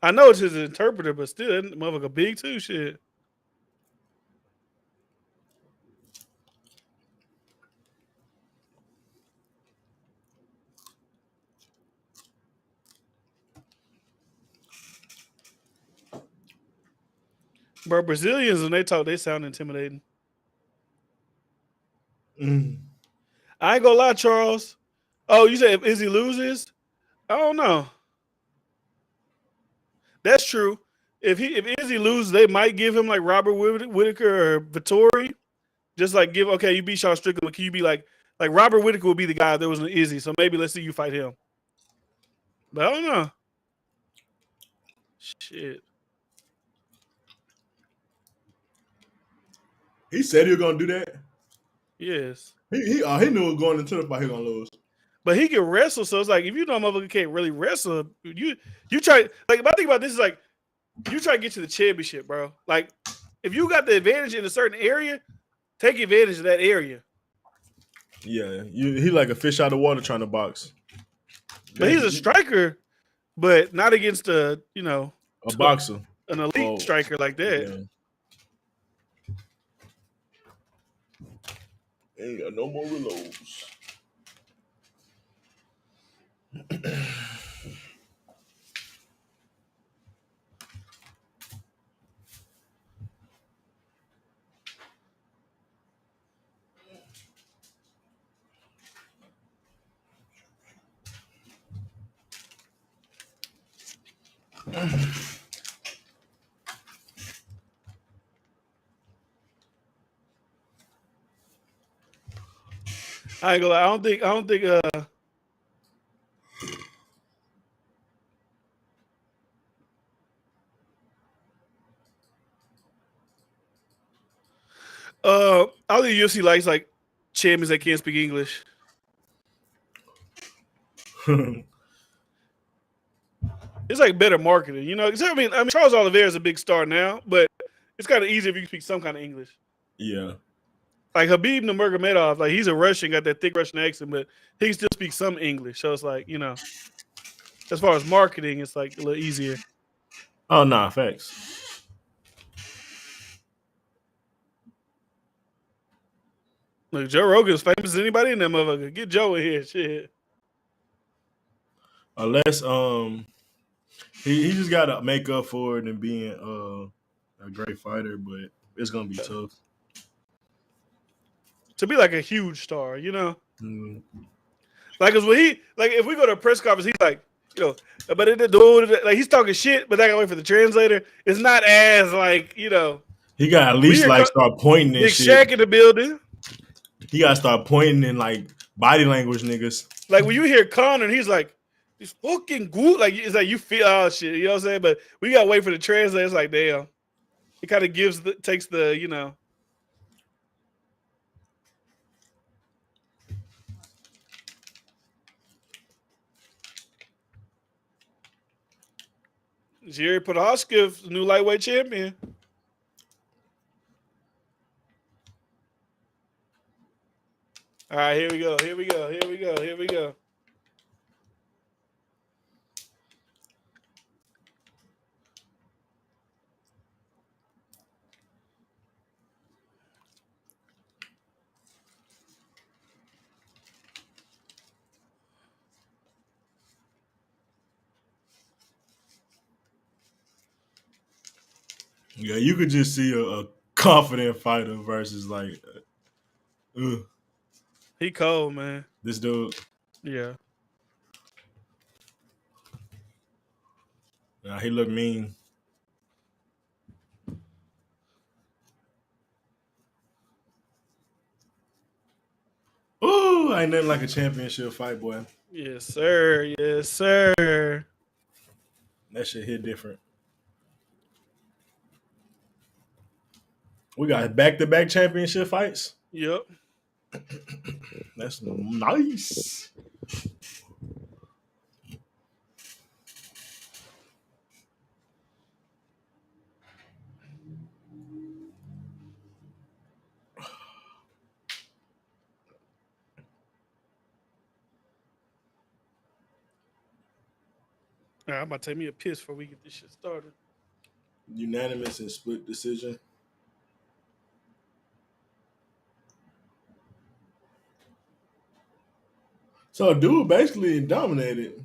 I know it's his interpreter, but still, that motherfucker big too. Shit. Bro, Brazilians, when they talk, they sound intimidating. I ain't gonna lie, Charles. Oh, you said if Izzy loses? I don't know. That's true. If Izzy loses, they might give him like Robert Whitaker or Vittori. Just like you beat Sean Strickland, can you be like Robert Whitaker would be the guy if there was an Izzy, so maybe let's see you fight him. But I don't know. Shit. He said he was gonna do that. Yes. He knew going into the fight he was gonna lose. But he can wrestle, so it's like if you know a motherfucker can't really wrestle, you try like my thing about this is like you try to get to the championship, bro. Like if you got the advantage in a certain area, take advantage of that area. Yeah, he like a fish out of water trying to box. But he's a striker, but not against a boxer, an elite striker like that. Yeah. Ain't got no more reloads. I ain't gonna lie. I don't think I think UFC likes like champions that can't speak English. It's like better marketing, you know. I mean, Charles Oliveira is a big star now, but it's kind of easier if you can speak some kind of English. Yeah. Like Habib Nurmagomedov, like he's a Russian, got that thick Russian accent, but he can still speak some English. So it's like, as far as marketing, it's like a little easier. Oh, nah, facts. Look, Joe Rogan's famous as anybody in that motherfucker. Get Joe in here, shit. Unless he just gotta make up for it and being a great fighter, but it's gonna be tough. To be like a huge star, you know? Mm. Like, cause when if we go to a press conference, he's like, you know, but it dude, like he's talking shit, but I gotta wait for the translator. It's not as like, you know. He got at least like start pointing and Big shit. Shaq in the building. He gotta start pointing in like body language, niggas. Like when you hear Connor, and he's like, "He's fucking good." Like it's like you feel oh shit, you know what I'm saying? But we gotta wait for the translator. It's like damn, it kind of takes the you know. Jerry Podolski, new lightweight champion. All right, here we go. Here we go. Here we go. Here we go. Yeah, you could just see a confident fighter versus like, he cold, man. This dude. Yeah. Nah, he look mean. Ooh, ain't nothing like a championship fight, boy. Yes, sir. Yes, sir. That shit hit different. We got back-to-back championship fights. Yep. That's nice. All right, I'm about to take me a piss before we get this shit started. Unanimous and split decision. So dude basically dominated.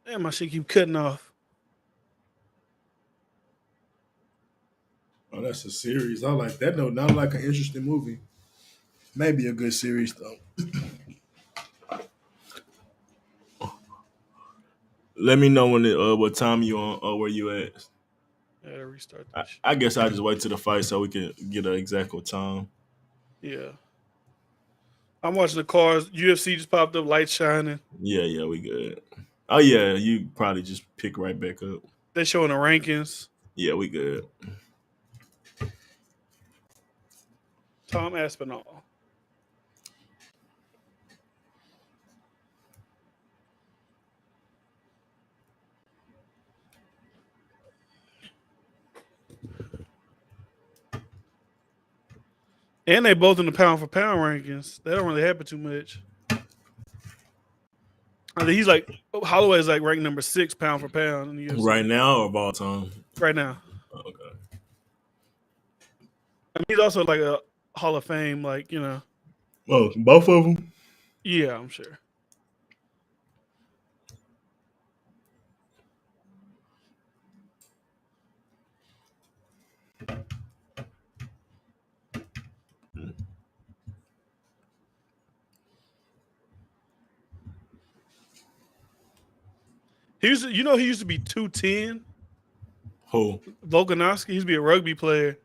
Damn, my shit keep cutting off. Oh, that's a series. I like that. No, not like an interesting movie. Maybe a good series though. Let me know when what time you on or where you at. I gotta restart this shit. I guess I'll just wait till the fight so we can get an exact time. Yeah. I'm watching the cars. UFC just popped up, lights shining. Yeah, we good. Oh yeah, you probably just pick right back up. They're showing the rankings. Yeah, we good. Tom Aspinall. And they both in the pound for pound rankings. That don't really happen too much. I think he's like Holloway is like ranked number 6 pound for pound in the UFC. Right now or of all time? Right now. Oh, okay. I mean, he's also like a Hall of Fame, like, you know. Well, both of them? Yeah, I'm sure. He used to be 210. Who? Volkanovski. He used to be a rugby player.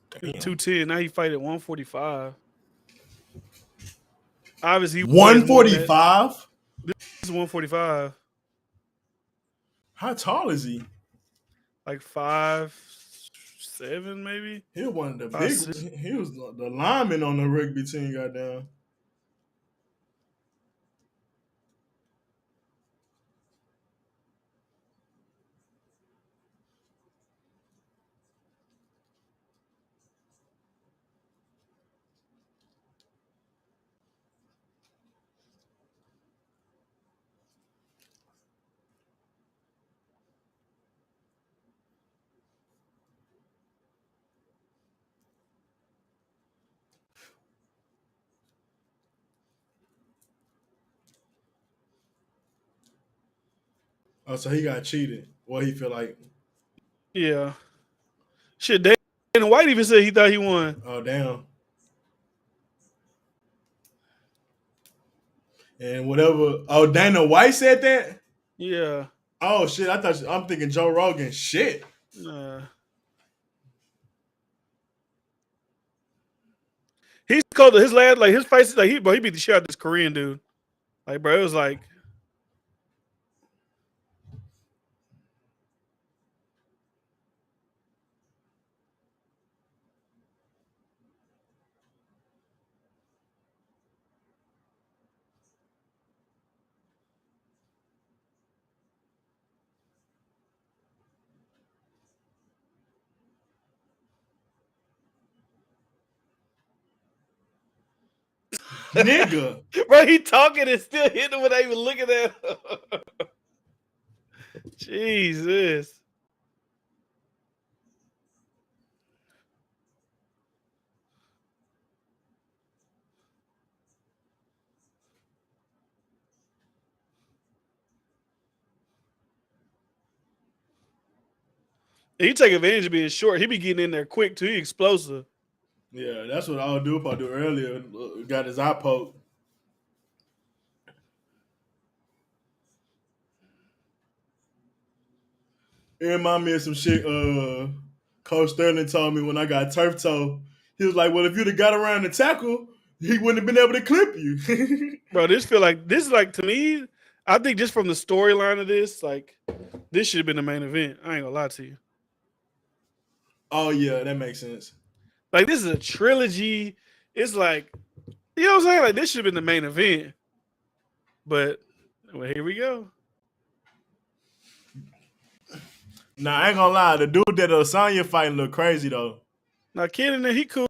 Damn. 210. Now he fight at 145. Obviously, 145? This is 145. How tall is he? Like 5'7", maybe. He was one of the 5'6". big. He was the lineman on the rugby team. Goddamn. Oh, so he got cheated. What he feel like? Yeah. Shit, Dana White even said he thought he won. Oh, damn. And whatever. Oh, Dana White said that? Yeah. Oh, shit. I'm thinking Joe Rogan. Shit. He's called his lad, like his face, like he beat the shit out of this Korean dude. Like, bro, it was like. Nigga. Bro, he talking and still hitting him without even looking at him. Jesus. He take advantage of being short. He be getting in there quick too. He explosive. Yeah, that's what I'll do if I do earlier. Got his eye poked. It reminded me of some shit Coach Sterling told me when I got turf toe. He was like, well, if you'd have got around the tackle, he wouldn't have been able to clip you. Bro, this is like, to me, I think just from the storyline of this, like, this should have been the main event. I ain't gonna lie to you. Oh, yeah, that makes sense. Like, this is a trilogy. It's like, you know what I'm saying? Like, this should have been the main event. But, well, here we go. Nah, I ain't gonna lie. The dude that Osanya fighting look crazy, though. Now, Kid in there, he cool.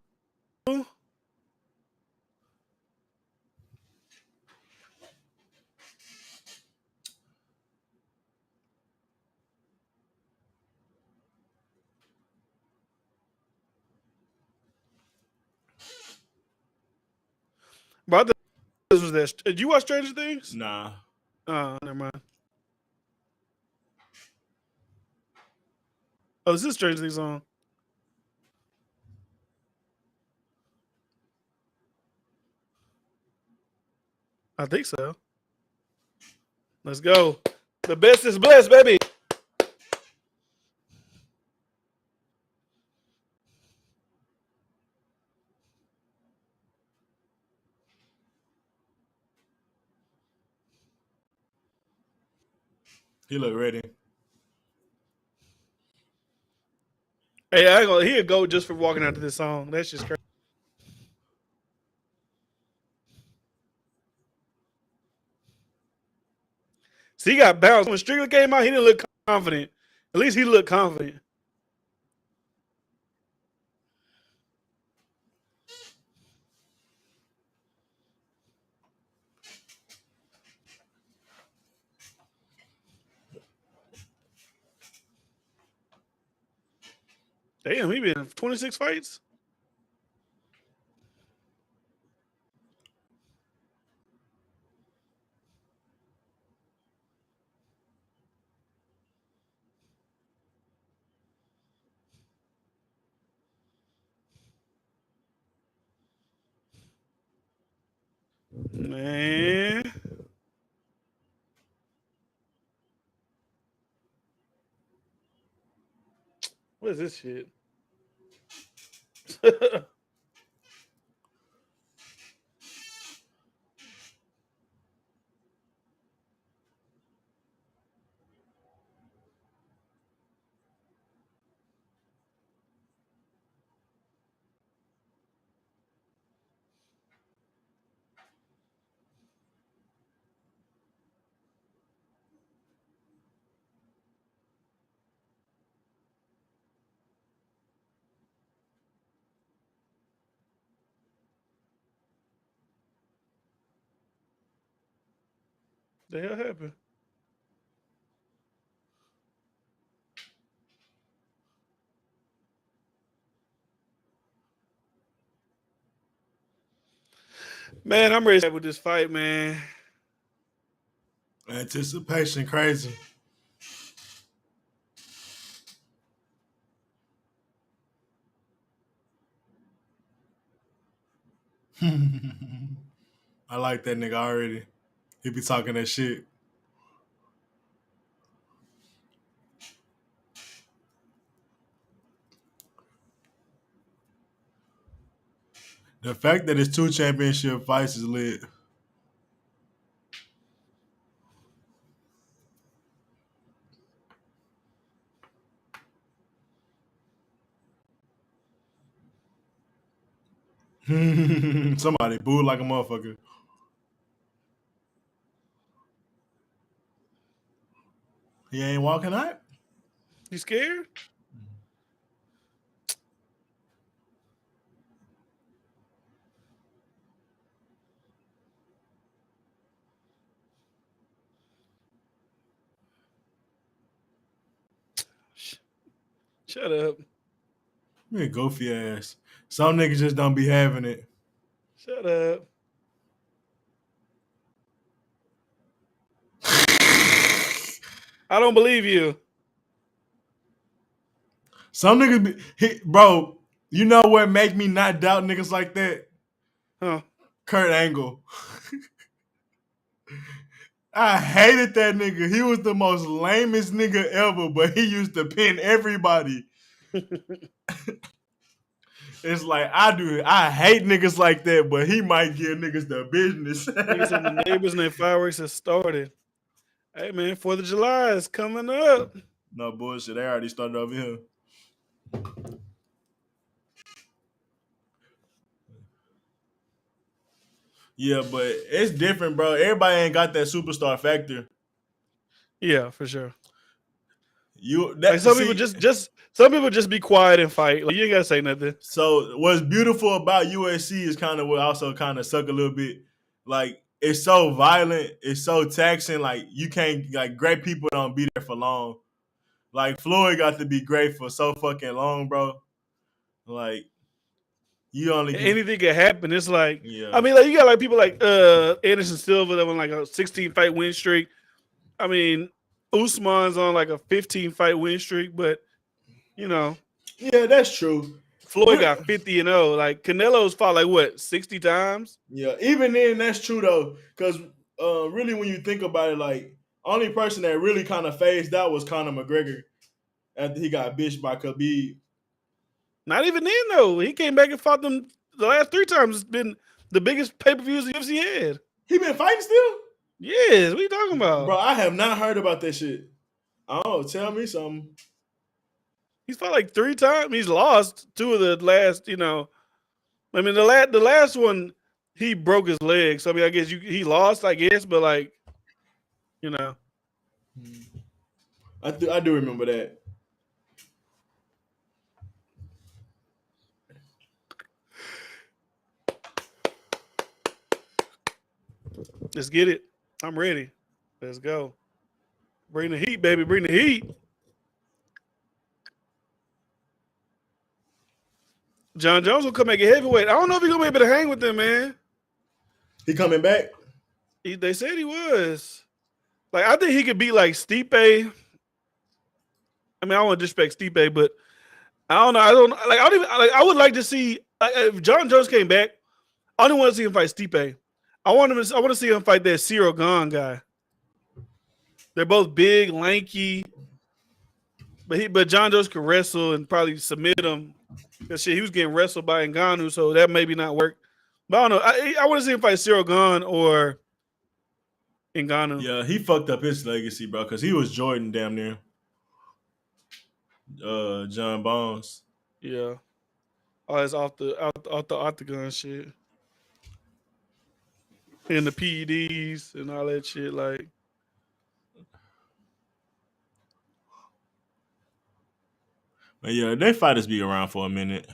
But I thought this was that. Did you watch Stranger Things? Nah. Oh, never mind. Oh, is this Stranger Things song? I think so. Let's go. The best is blessed, baby. He look ready. Hey, I ain't gonna, he'll go just for walking out to this song. That's just crazy. See, he got bounced. When Strickland came out, he didn't look confident. At least he looked confident. Damn, he been in 26 fights. Man. What is this shit? The hell happened? Man, I'm ready with this fight, man. Anticipation crazy. I like that nigga already. He be talking that shit. The fact that it's 2 championship fights is lit. Somebody booed like a motherfucker. He ain't walking out. You scared? Shut up. Man, goofy ass. Some niggas just don't be having it. Shut up. I don't believe you. Some niggas be, bro, you know what make me not doubt niggas like that? Huh? Kurt Angle. I hated that nigga. He was the most lamest nigga ever, but he used to pin everybody. It's like I hate niggas like that, but he might give niggas the business. Niggas and the neighbors and their fireworks have started. Hey man, 4th of July is coming up. No bullshit. They already started over here. Yeah, but it's different, bro. Everybody ain't got that superstar factor. Yeah, for sure. Like some people just be quiet and fight. Like you ain't gotta say nothing. So what's beautiful about USC is kind of what also kind of suck a little bit. Like it's so violent, it's so taxing. Like you can't great people don't be there for long. Like Floyd got to be great for so fucking long, bro. Like you only get, anything can happen. It's like yeah. I mean, like you got like people like Anderson Silva that won like a 16 fight win streak. I mean, Usman's on like a 15 fight win streak, but you know, yeah, that's true. Floyd got 50-0. Like Canelo's fought like what 60 times. Yeah, even then, that's true though, because really, when you think about it, like only person that really kind of phased out was Conor McGregor after he got bitched by Khabib. Not even then though. He came back and fought them the last 3 times. It's been the biggest pay-per-views the UFC had. He been fighting still? Yes. What are you talking about, bro? I have not heard about that shit. Oh, tell me something. He's fought like 3 times. He's lost 2 of the last. You know, I mean the last one he broke his leg. So I mean I guess he lost. I guess, but like, you know, I do remember that. Let's get it. I'm ready. Let's go. Bring the heat, baby. Bring the heat. John Jones will come back at heavyweight. I don't know if he's gonna be able to hang with them, man. He coming back? They said he was. Like, I think he could be like Stipe. I mean, I don't want to disrespect Stipe, but I don't know. I don't even like. I would like to see if John Jones came back. I don't want to see him fight Stipe. I want to see him fight that Cyril Gahn guy. They're both big, lanky, but John Jones could wrestle and probably submit him. Cause shit, he was getting wrestled by Ngannou, so that maybe not work. But I don't know. I want to see him fight Cyril Gahn or Ngannou. Yeah, he fucked up his legacy, bro, because he was Jordan damn near. John Bones. Yeah. All that's off the octagon shit. And the PEDs and all that shit, like. But yeah, they fighters be around for a minute.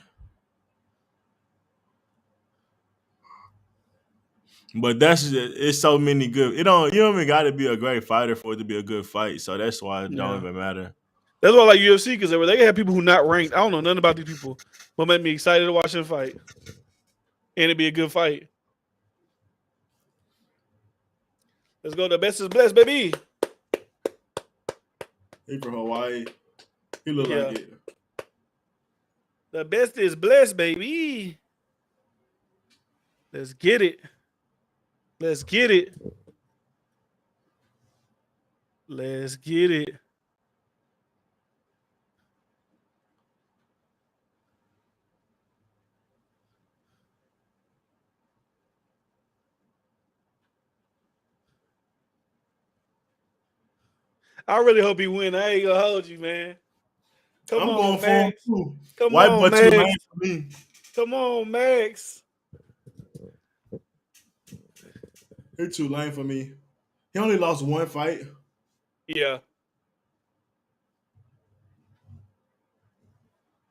But it's so many good. You don't even got to be a great fighter for it to be a good fight. So that's why it don't even matter. That's why I like UFC, because they have people who not ranked. I don't know nothing about these people, but make me excited to watch them fight, and it'd be a good fight. Let's go. The best is blessed, baby. He from Hawaii. He look like it. The best is blessed, baby. Let's get it. Let's get it. Let's get it. I really hope he win. I ain't gonna hold you, man. I'm going for him too. Come White on, boy Max. too lame for me. Come on, Max. He's too lame for me. He only lost one fight. Yeah.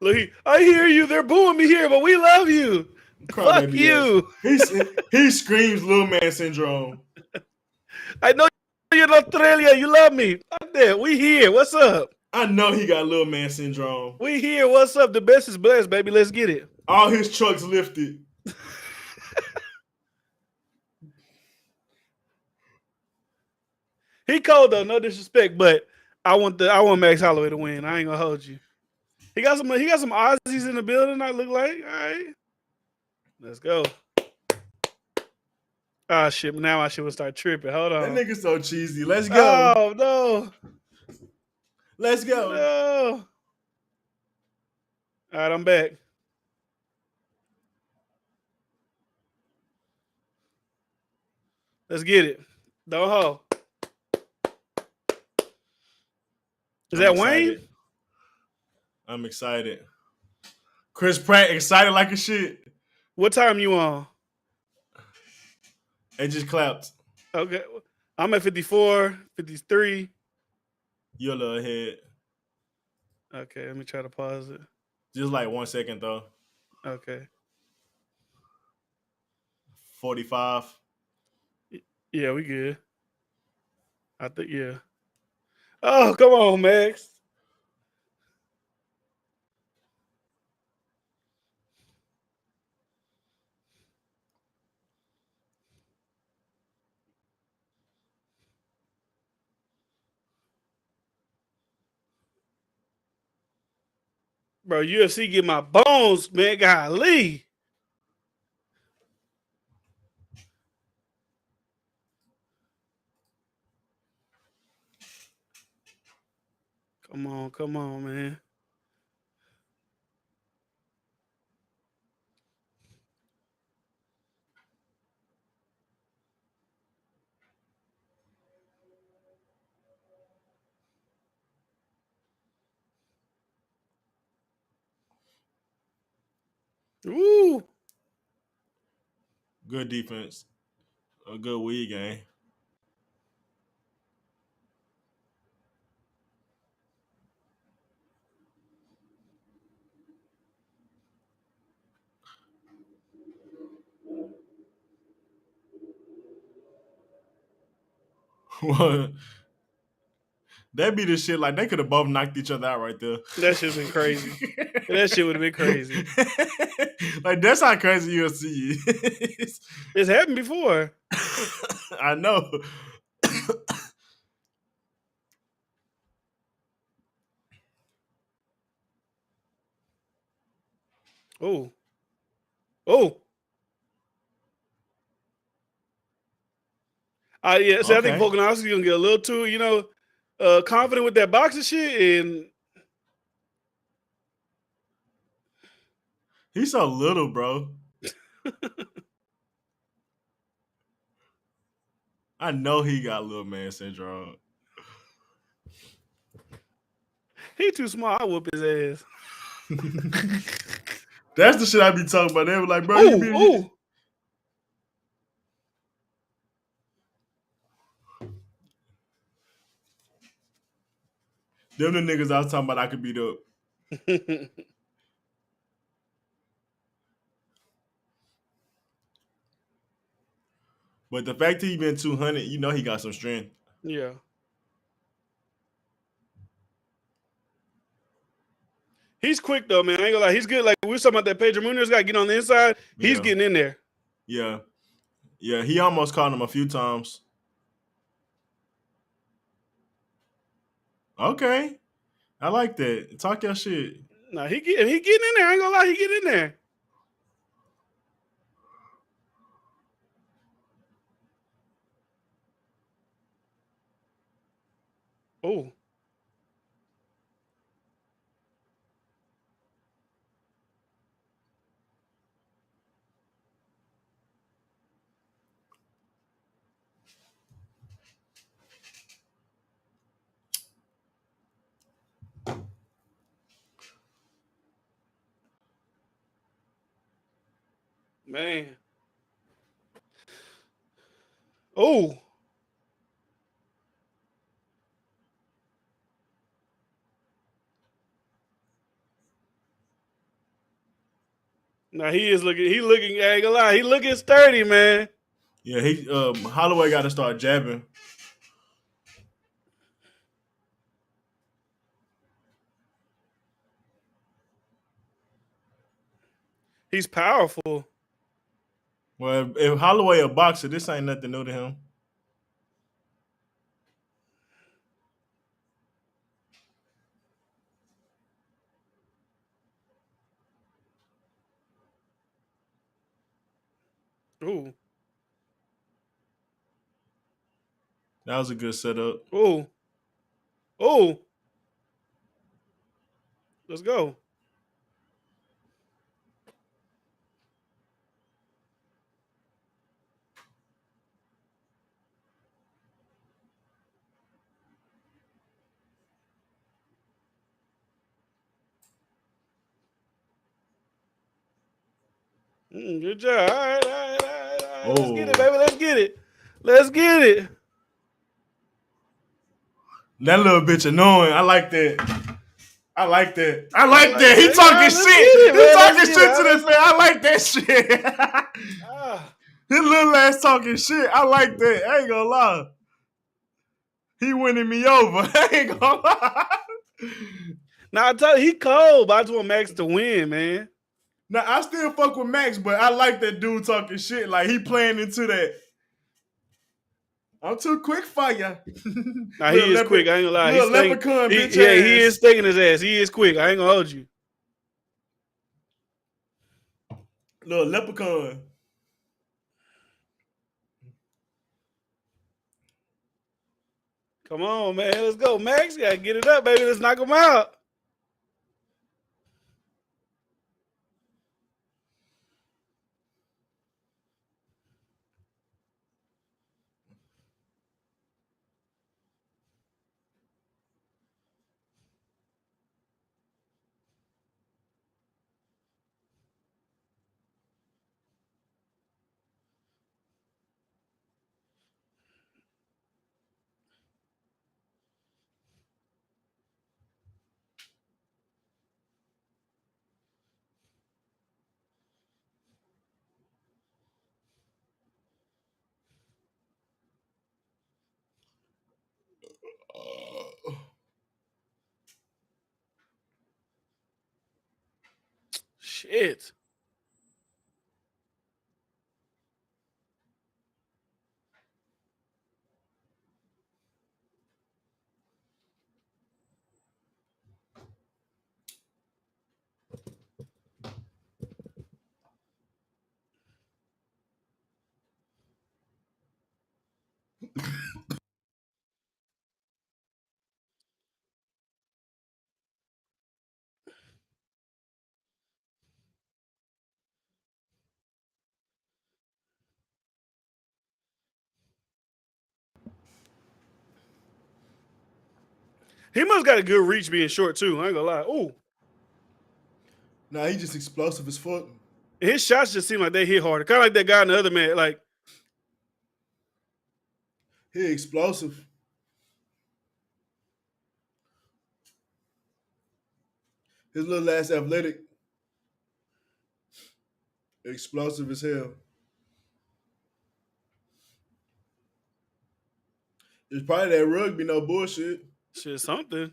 Look, I hear you. They're booing me here, but we love you. Fuck you. He screams little man syndrome. I know you're in Australia. You love me. Fuck that. We here. What's up? I know he got little man syndrome. We here. What's up? The best is blessed, baby. Let's get it. All his trucks lifted. He cold though, no disrespect, but I want Max Holloway to win. I ain't gonna hold you. He got some Aussies in the building. I look like, all right. Let's go. Ah shit! Now I should start tripping. Hold on. That nigga so cheesy. Let's go. Oh no. Let's go. No. All right, I'm back. Let's get it. Don't hold. Is that Wayne? I'm excited. Chris Pratt excited like a shit. What time you on? It just clapped. Okay. I'm at 54, 53. You're a little ahead. Okay, let me try to pause it. Just like 1 second though. Okay. 45. Yeah, we good. I think, yeah. Oh, come on, Max. Bro, UFC get my bones, man. Golly. Come on, man. Woo. Good defense. A good weed game. What? That'd be the shit. Like they could have both knocked each other out right there. That shit's been crazy. That shit would have been crazy. Like that's how crazy UFC is. It's happened before. I know. Oh. Yeah. So I think Volkanovski's gonna get a little too, confident with that boxing shit, and he's so little, bro. I know he got little man syndrome. He too small. I whoop his ass. That's the shit I be talking about. They were like, bro, them the niggas I was talking about I could beat up. But the fact that he been 200, you know he got some strength. Yeah. He's quick though, man. I ain't gonna lie. He's good. Like we were talking about that Pedro Munoz guy getting on the inside. He's getting in there. Yeah. Yeah, he almost caught him a few times. Okay. I like that. Talk your shit. Nah, he getting in there. I ain't gonna lie, he getting in there. Oh. Man. Oh. Now he looking, I ain't gonna lie, he looking sturdy, man. Yeah, Holloway got to start jabbing. He's powerful. Well, if Holloway a boxer, this ain't nothing new to him. Ooh. That was a good setup. Ooh. Oh. Let's go. Good job. All right. Let's get it, baby. Let's get it. That little bitch annoying. I like that. He talking shit. He talking shit to the fan. I like that shit. His little ass talking shit. I like that. I ain't gonna lie. He winning me over. I ain't gonna lie. Now I tell you, he cold, but I just want Max to win, man. Now I still fuck with Max, but I like that dude talking shit. Like he playing into that. I'm too quick for you. Nah, he is quick. I ain't gonna lie. Little leprechaun, bitch ass. He is sticking his ass. He is quick. I ain't gonna hold you. Little leprechaun. Come on, man. Let's go, Max. You gotta get it up, baby. Let's knock him out. shit. He must got a good reach being short too. I ain't gonna lie. Ooh. Nah, he just explosive as fuck. His shots just seem like they hit harder. Kind of like that guy and the other man. Like, he explosive. His little ass athletic. Explosive as hell. It's probably that rugby, no bullshit. shit, something.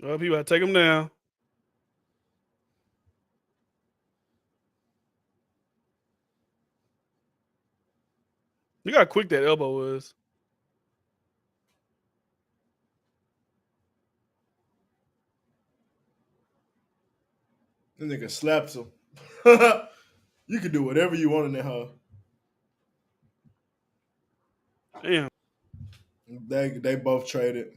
Well, people gotta take him down. Look how quick that elbow was. That nigga slaps him. You can do whatever you want in that hoe. Damn. They both traded.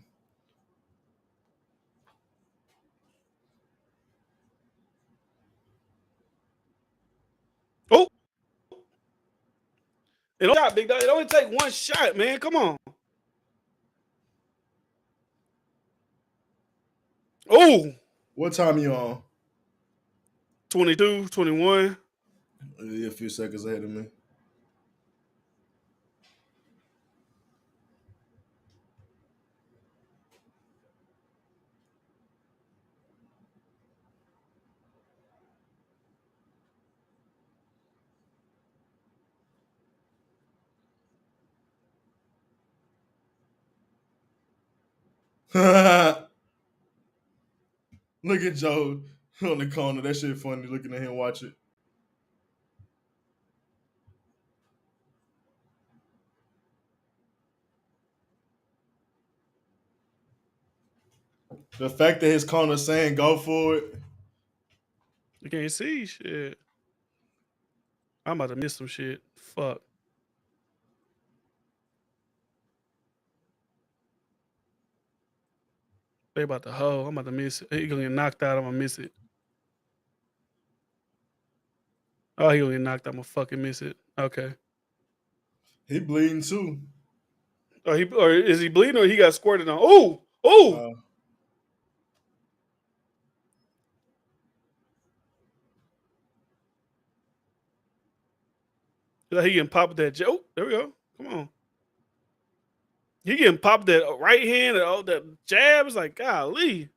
Oh. It only, big dog. It only take one shot, man. Come on. Oh. What time you on? 22, 21. You're a few seconds ahead of me. Look at Joe on the corner. That shit funny looking at him watch it. The fact that his corner saying go for it. You can't see shit. I'm about to miss some shit. Fuck. They about to hoe. I'm about to miss it. He gonna get knocked out. I'm gonna miss it. Oh, he gonna get knocked out. I'm gonna fucking miss it. Okay. He bleeding too. Or is he bleeding or he got squirted on? Oh, oh. He getting popped with that jab. Oh, there we go. Come on. He getting popped that right hand and all that jab. It's like, golly.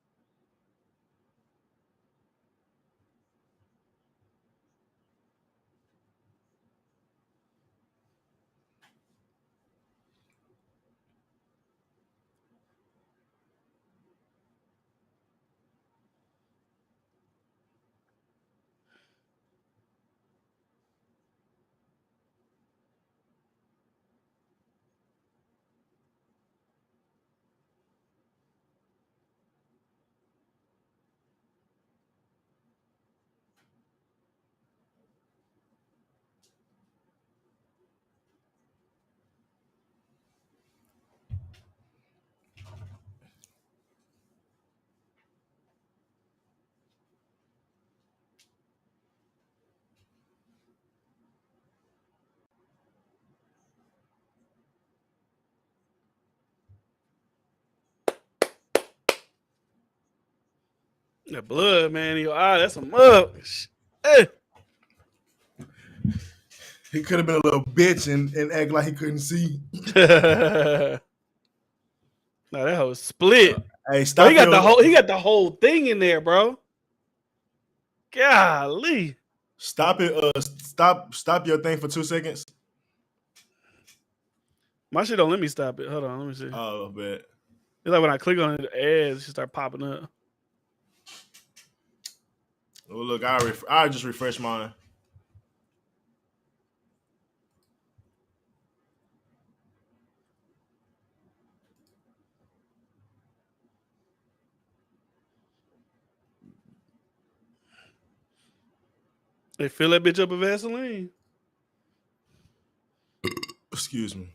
That blood, man, in your eye, that's a mug. Hey. He could have been a little bitch and act like he couldn't see. No, that hoe split. Hey, stop! He got the whole thing in there, bro. Golly. Stop it. Stop your thing for 2 seconds. My shit don't let me stop it. Hold on, let me see. Oh, bet. It's like when I click on it, the ads just start popping up. Well, look, I just refresh mine. They fill that bitch up with Vaseline. Excuse me.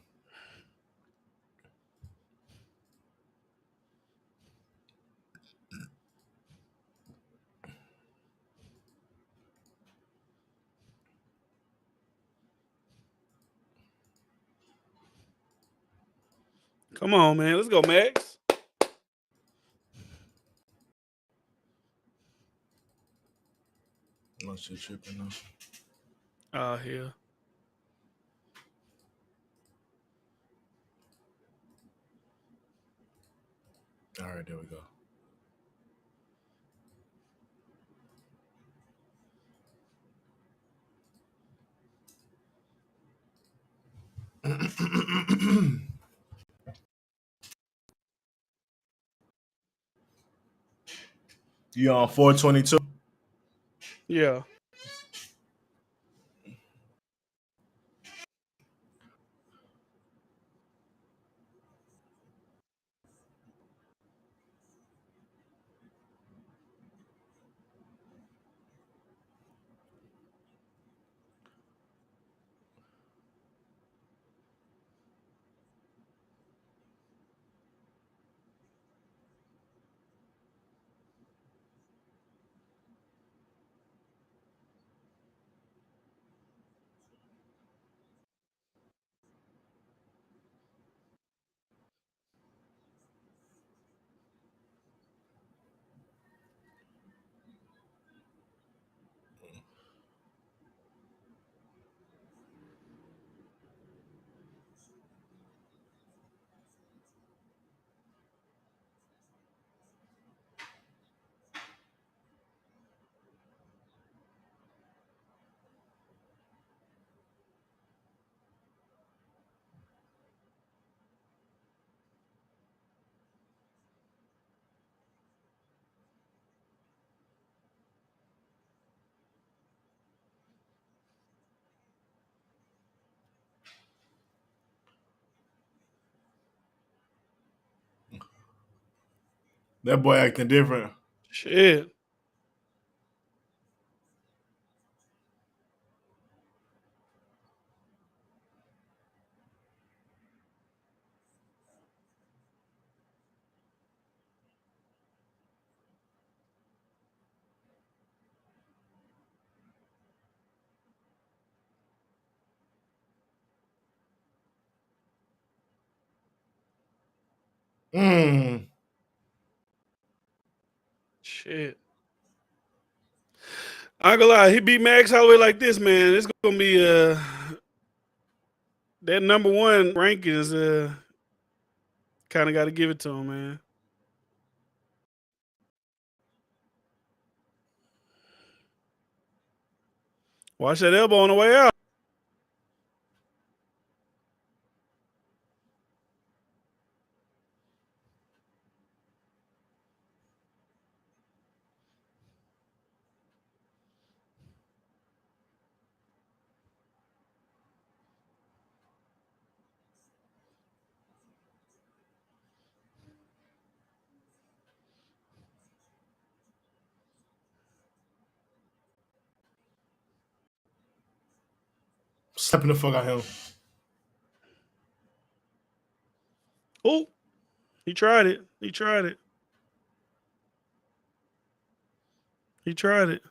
Come on, man. Let's go, Max. No shit tripping now. Oh, hell. All right, there we go. You on 422? Yeah. That boy acting different. Shit. Mm. Shit. I ain't gonna lie. He beat Max Holloway like this, man. It's gonna be that number one rankings. Kind of got to give it to him, man. Watch that elbow on the way out. Slapping the fuck out of him. Oh, he tried it. He tried it. He tried it.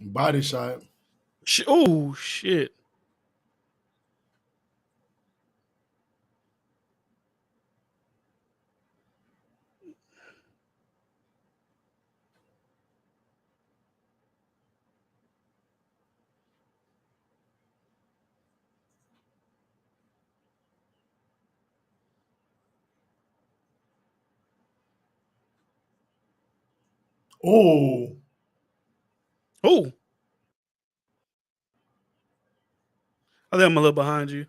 Body shot. Oh, shit. Oh. Oh. I think I'm a little behind you.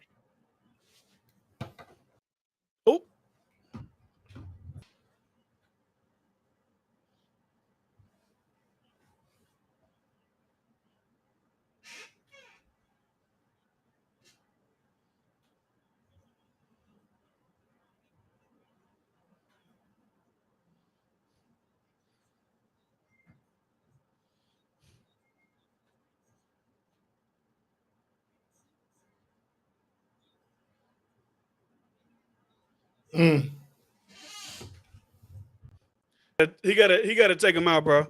Oh. Mm. He gotta take him out, bro.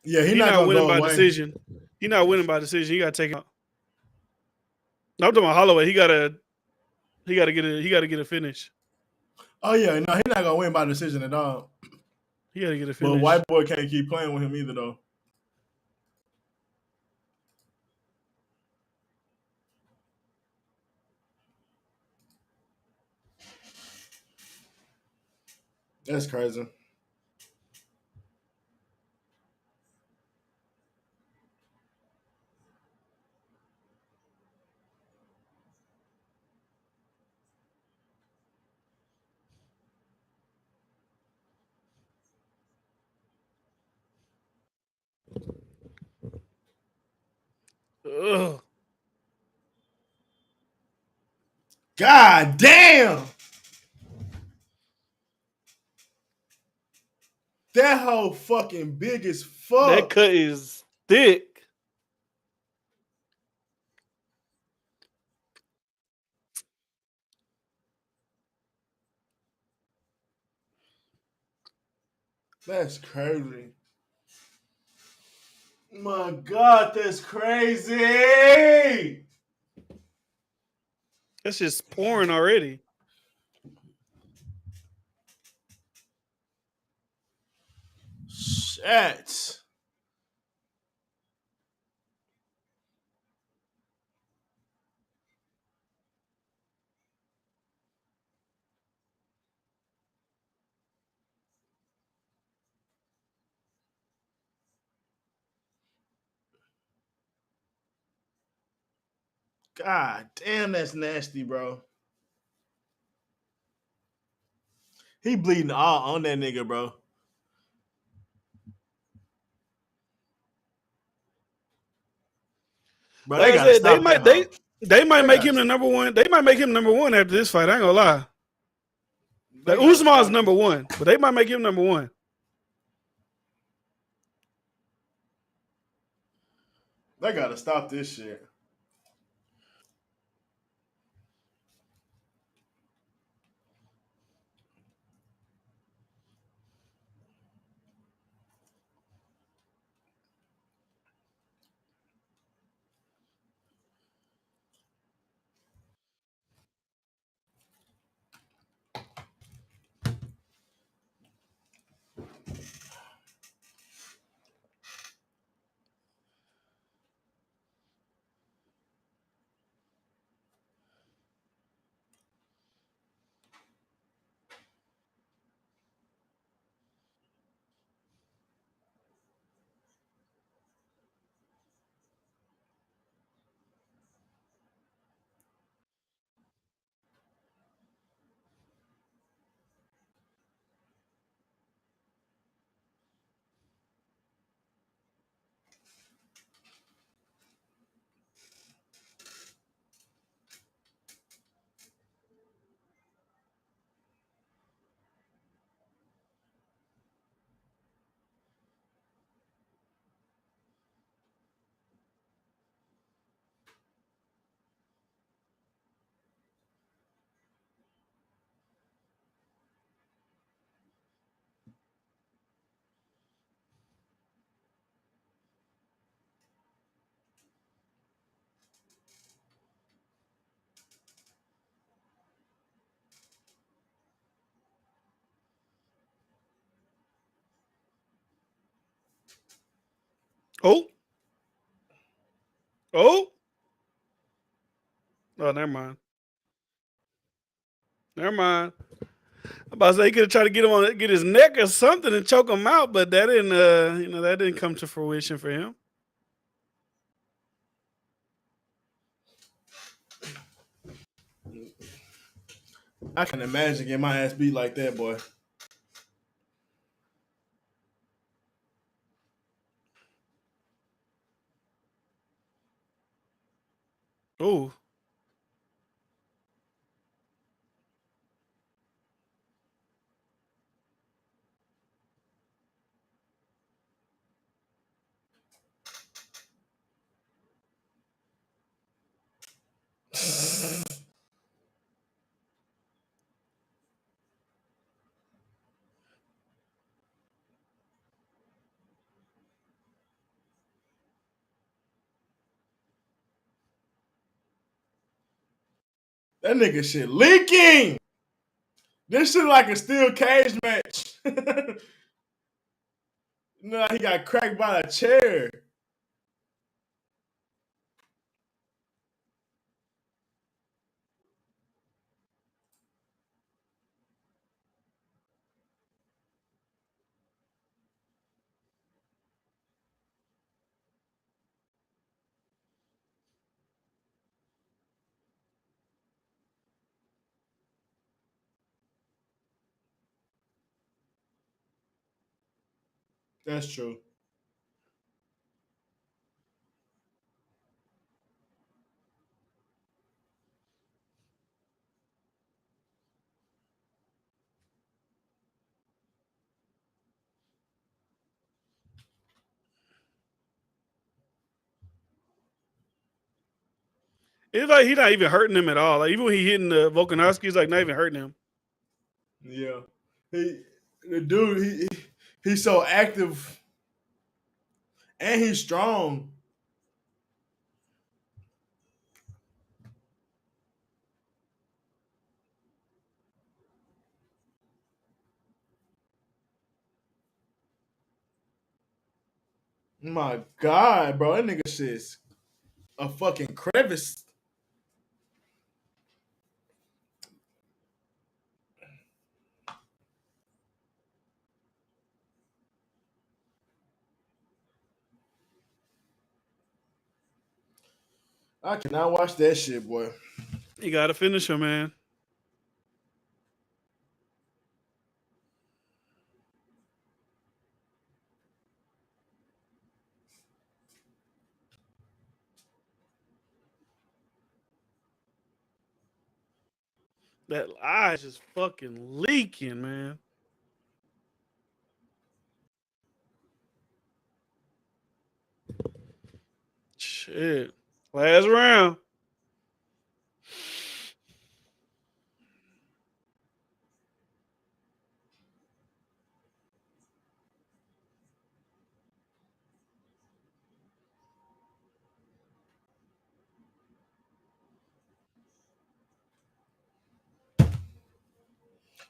Yeah, he's He not not gonna winning go by away. decision. He not winning by decision. He gotta take him out. No, I'm talking about Holloway. He gotta get a finish. Oh yeah, no, he's not gonna win by decision at all. He gotta get a But finish. white boy can't keep playing with him either though. That's crazy. Ugh. God damn! That hoe fucking big as That fuck. cut is thick. That's crazy. My God, that's crazy. That's just pouring already. Shit. God damn, that's nasty, bro. He bleeding all on that nigga, bro. Bro, they Like I gotta said, stop that hoe. they might They make gotta, him the number one. They might make him number one after this fight. I ain't gonna lie. they Like gotta Usman's stop number this. one, but they might make him number one. They gotta stop this shit. Oh, oh, oh, never mind. Never mind. about to say he could have tried to get his neck or something and choke him out, but that didn't that didn't come to fruition for him. I can imagine getting my ass beat like that, boy. Ooh. That nigga shit leaking. This shit like a steel cage match. No, he got cracked by a chair. That's true. It's like he's not even hurting him at all. Like even when he hitting the Volkanovski, he's like not even hurting him. Yeah. The dude, he's so active and he's strong. My God, bro, that nigga shit's a fucking crevice. I cannot watch that shit, boy. You gotta finish him, man. That eye is just fucking leaking, man. Shit. Last round.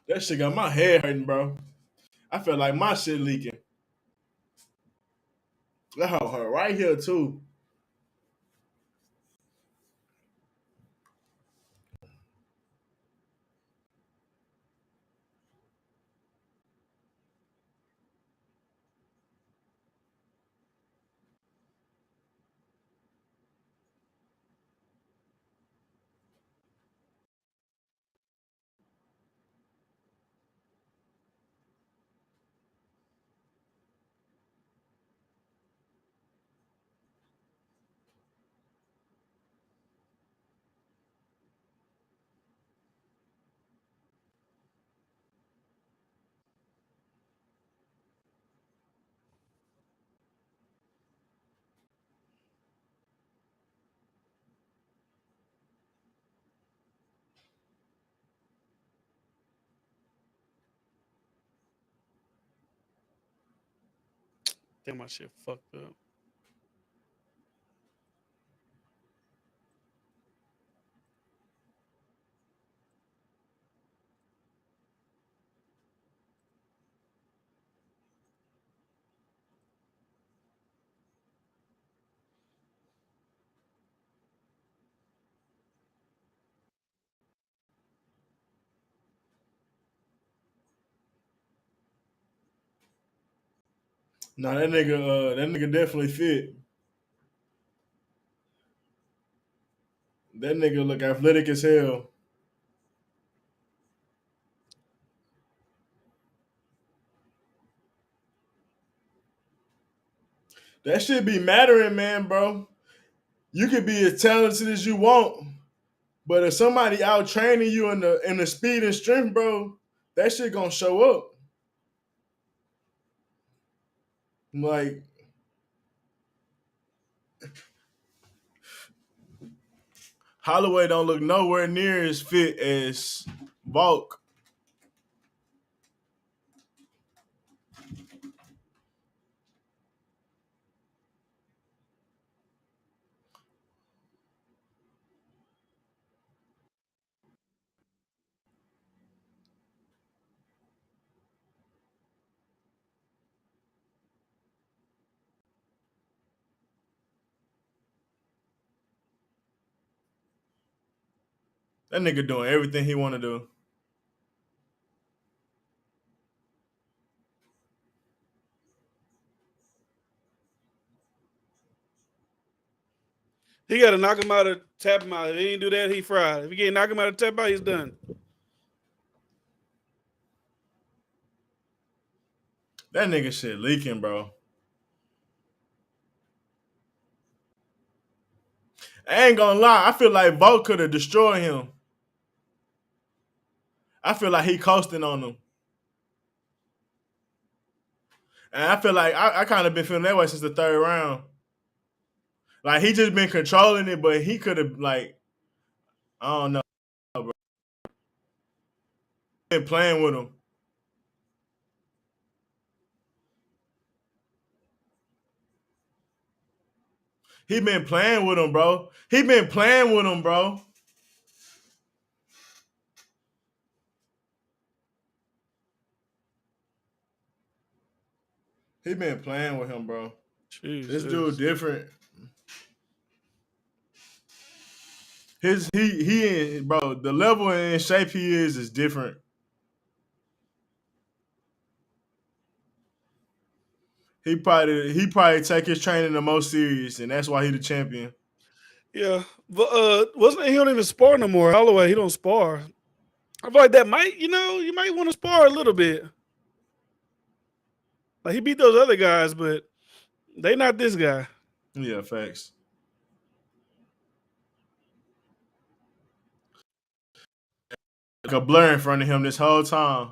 That shit got my head hurting, bro. I feel like my shit leaking. That hurt right here too. Damn, my shit fucked up. Nah, that nigga definitely fit. That nigga look athletic as hell. That shit be mattering, man, bro. You could be as talented as you want, but if somebody out training you in the speed and strength, bro, that shit gonna show up. Like Holloway don't look nowhere near as fit as Volk. That nigga doing everything he want to do. He got to knock him out or tap him out. If he ain't do that, he fried. If he can't knock him out or tap out, he's done. That nigga shit leaking, bro. I ain't gonna lie. I feel like Volk could have destroyed him. I feel like he coasting on him. And I feel like I kind of been feeling that way since the third round. Like he just been controlling it, but he could have like, I don't know, bro. Been playing with him. He been playing with him, bro. He been playing with him, bro. He been playing with him, bro. Jesus. This dude different. He bro, the level and shape he is different. He probably take his training the most serious, and that's why he the champion. Yeah, but he don't even spar no more. Holloway, he don't spar. I feel like that might, you might want to spar a little bit. Like he beat those other guys, but they not this guy. Yeah, facts. Like a blur in front of him this whole time.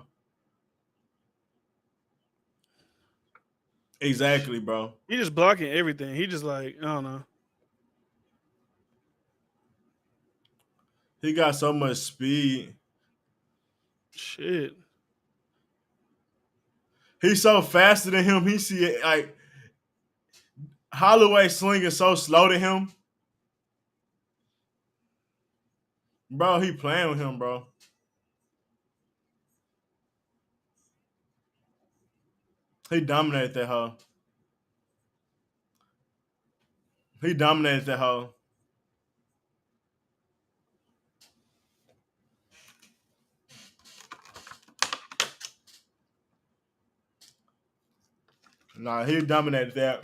Exactly, bro. He just blocking everything. He just like, I don't know. He got so much speed. Shit. He's so faster than him. He see it like Holloway slinging so slow to him. Bro, he playing with him, bro. He dominated that hoe. He dominated that hoe. Nah, he dominated that.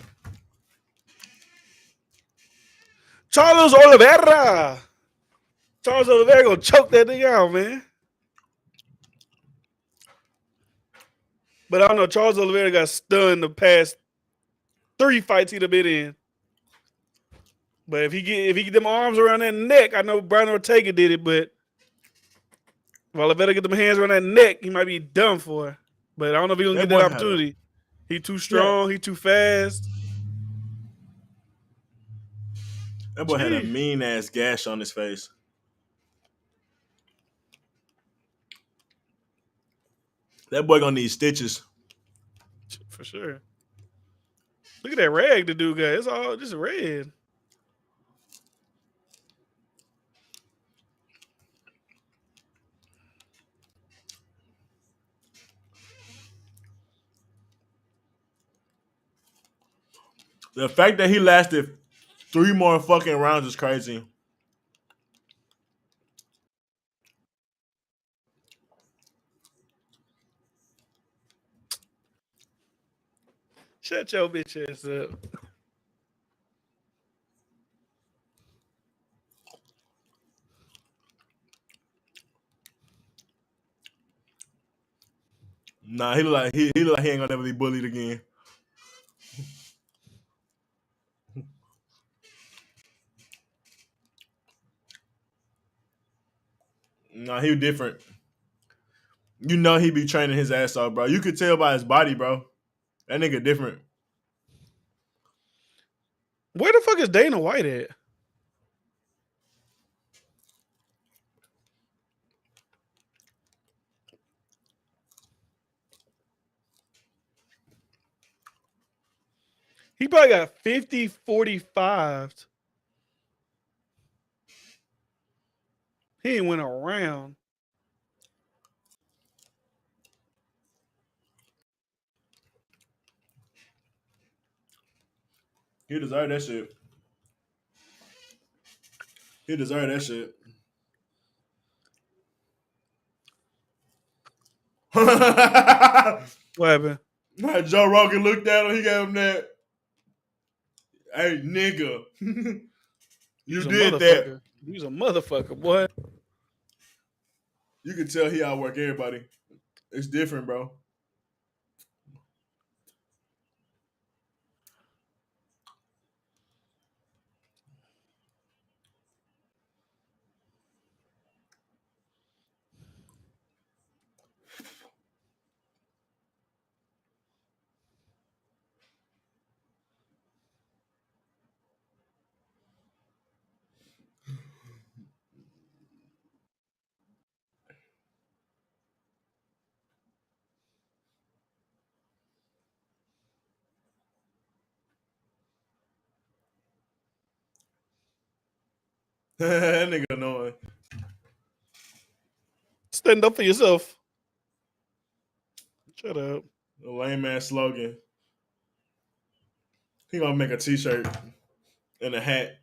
Charles Oliveira. Charles Oliveira gonna choke that thing out, man. But I don't know. Charles Oliveira got stunned the past 3 fights he'd have been in. But if he get them arms around that neck, I know Brian Ortega did it, but if Oliveira get them hands around that neck, he might be done for. But I don't know if he's gonna get that opportunity. He too strong. Yeah. He too fast. That boy had a mean ass gash on his face. That boy gonna need stitches. For sure. Look at that rag the dude got. It's all just red. The fact that he lasted 3 more fucking rounds is crazy. Shut your bitch ass up. Nah, he look like he ain't gonna never be bullied again. Nah, he was different. You know he be training his ass off, bro. You could tell by his body, bro. That nigga different. Where the fuck is Dana White at? He probably got 50, 45. He ain't went around. He deserved that shit. He deserved that shit. What happened? Joe Rogan looked at him. He gave him that. Hey, nigga. You did that. He's a motherfucker, boy. You can tell he outwork everybody. It's different, bro. That nigga annoying. Stand up for yourself. Shut up. A lame ass slogan. He gonna make a t-shirt and a hat.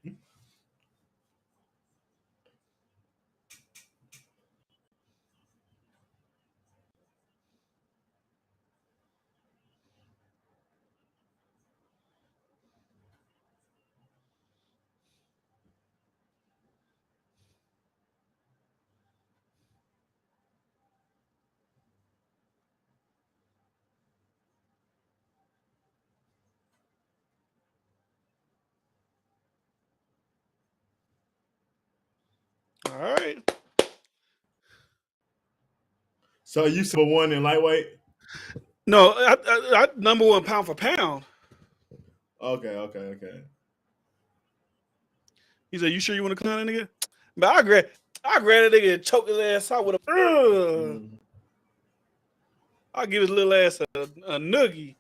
All right. So you said one in lightweight? No, I number one pound for pound. Okay. He said, "You sure you want to clown that nigga?" But I grab that nigga and choke his ass out with a. I'll give his little ass a noogie.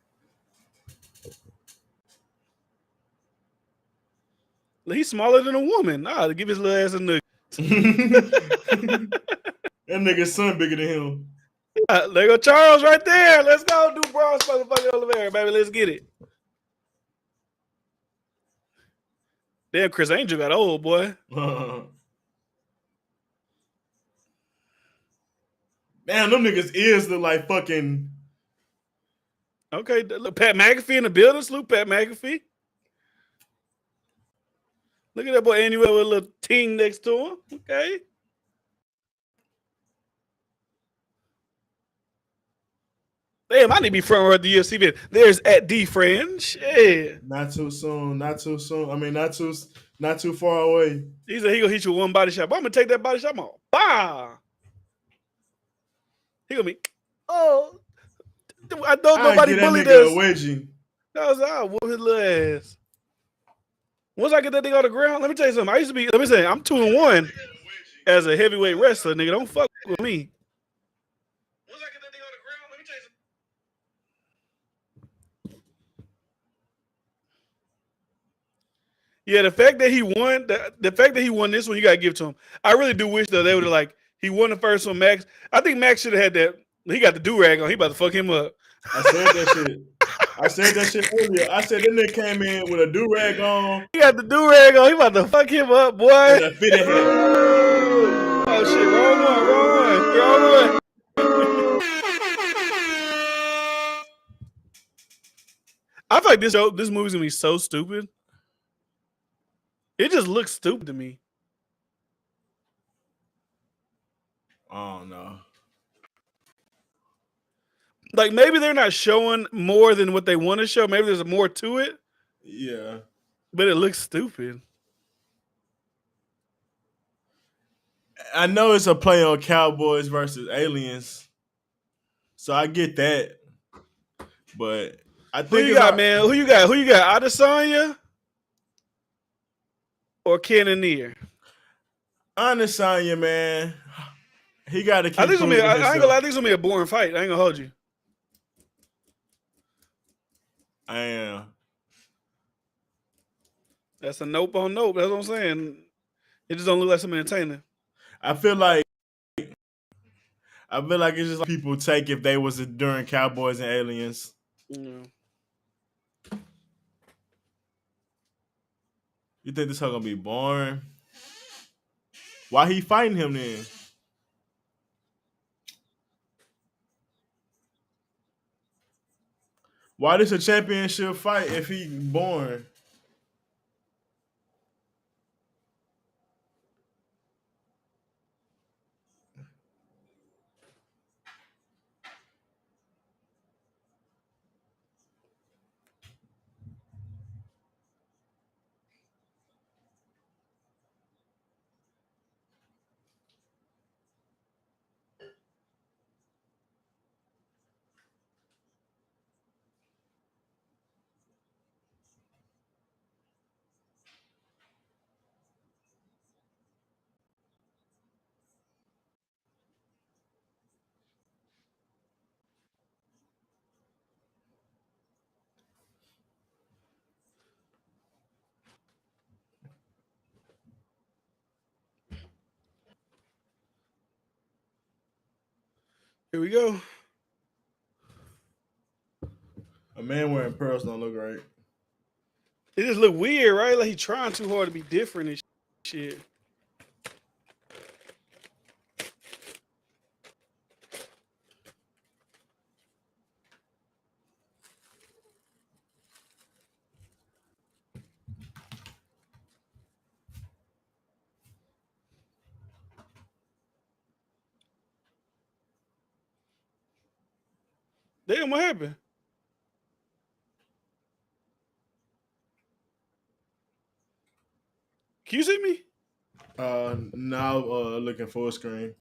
He's smaller than a woman. I'll give his little ass a noogie. That nigga's son bigger than him. There go Charles right there. Let's go do bronze motherfucking Oliveira, baby. Let's get it. Damn, Chris Angel got old, boy. Man, them niggas ears look like fucking. Okay, look, Pat McAfee in the building. Salute Pat McAfee. Look at that boy Annuel with a little ting next to him. Okay. Damn, I need to be front row at the UFC event. There's at D Fringe. Yeah. Not too soon. I mean, not too far away. He said he gonna hit you with one body shot. But I'm gonna take that body shot. I'm gonna He gonna be, oh, I don't nobody bully this. I'll whoop his little ass. Once I get that thing on the ground, let me tell you something. I'm 2-1 as a heavyweight wrestler, nigga. Don't fuck with me. Once I get that thing on the ground, let me tell you something. Yeah, the fact that he won this one, you gotta give to him. I really do wish that they would have he won the first one, Max. I think Max should have had that. He got the do-rag on. He about to fuck him up. I said that shit earlier. I said that nigga came in with a do-rag on. He got the do-rag on. He about to fuck him up, boy. And a fitted hat. Oh, shit. Wrong one. I feel like this movie's gonna be so stupid. It just looks stupid to me. I don't know. Like maybe they're not showing more than what they want to show. Maybe there's more to it. Yeah. But it looks stupid. I know it's a play on Cowboys versus Aliens, so I get that. But I think Who you got, man? Who you got? Adesanya or Cannonier? Adesanya, man. He got to keep I think proving himself. I ain't gonna lie, I think it's gonna be a boring fight. I ain't gonna hold you. I am. That's a nope on nope. That's what I'm saying. It just don't look like something entertaining. I feel like it's just like people take if they was during Cowboys and Aliens. Yeah. You think this gonna be boring? Why he fighting him then? Why this a championship fight if he boring? Here we go. A man wearing pearls don't look right. It just look weird, right? Like he trying too hard to be different and shit. Damn, what happened? Can you see me? Now looking full screen.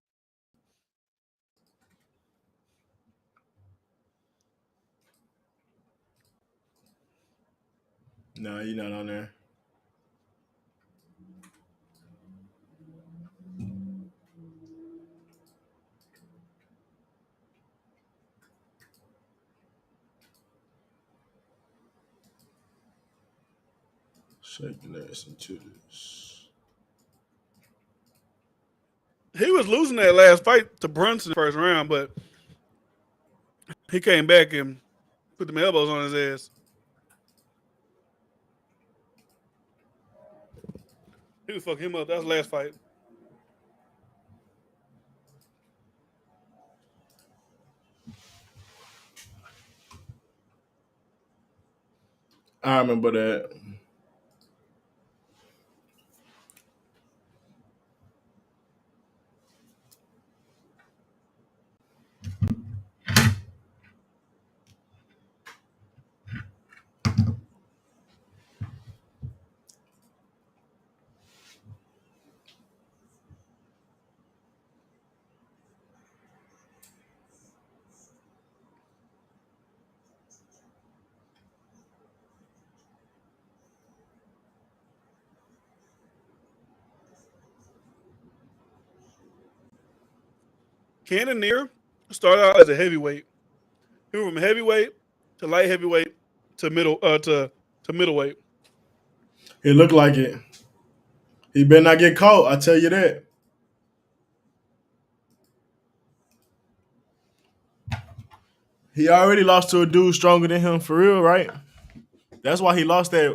No, you're not on there. Shaking ass into this. He was losing that last fight to Brunson in the first round, but he came back and put them elbows on his ass. He was fucking him up. That was the last fight. I remember that. Cannonier started out as a heavyweight. He went from heavyweight to light heavyweight to middleweight. It looked like it. He better not get caught. I tell you that. He already lost to a dude stronger than him for real, right? That's why he lost that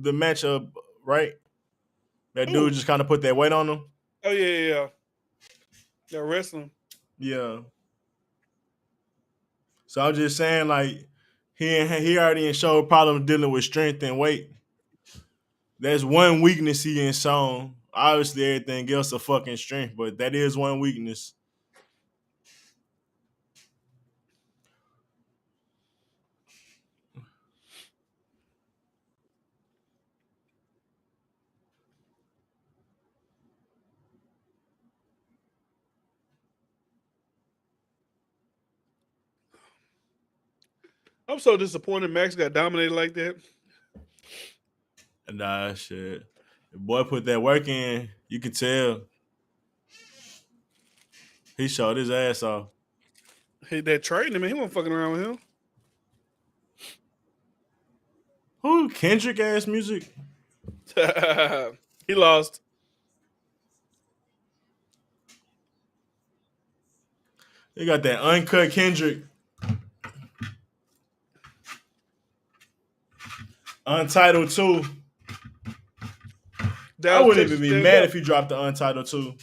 the matchup, right? That dude just kind of put that weight on him. Oh yeah. They're wrestling. Yeah. So I'm just saying, like, He already showed problems dealing with strength and weight. That's one weakness he ain't shown. Obviously, everything else a fucking strength, but that is one weakness. I'm so disappointed Max got dominated like that. Nah, shit. The boy put that work in. You can tell. He showed his ass off. He that trained him, man. He wasn't fucking around with him. Who? Kendrick ass music? He lost. They got that uncut Kendrick. Untitled 2. I wouldn't even be mad if he dropped the Untitled 2.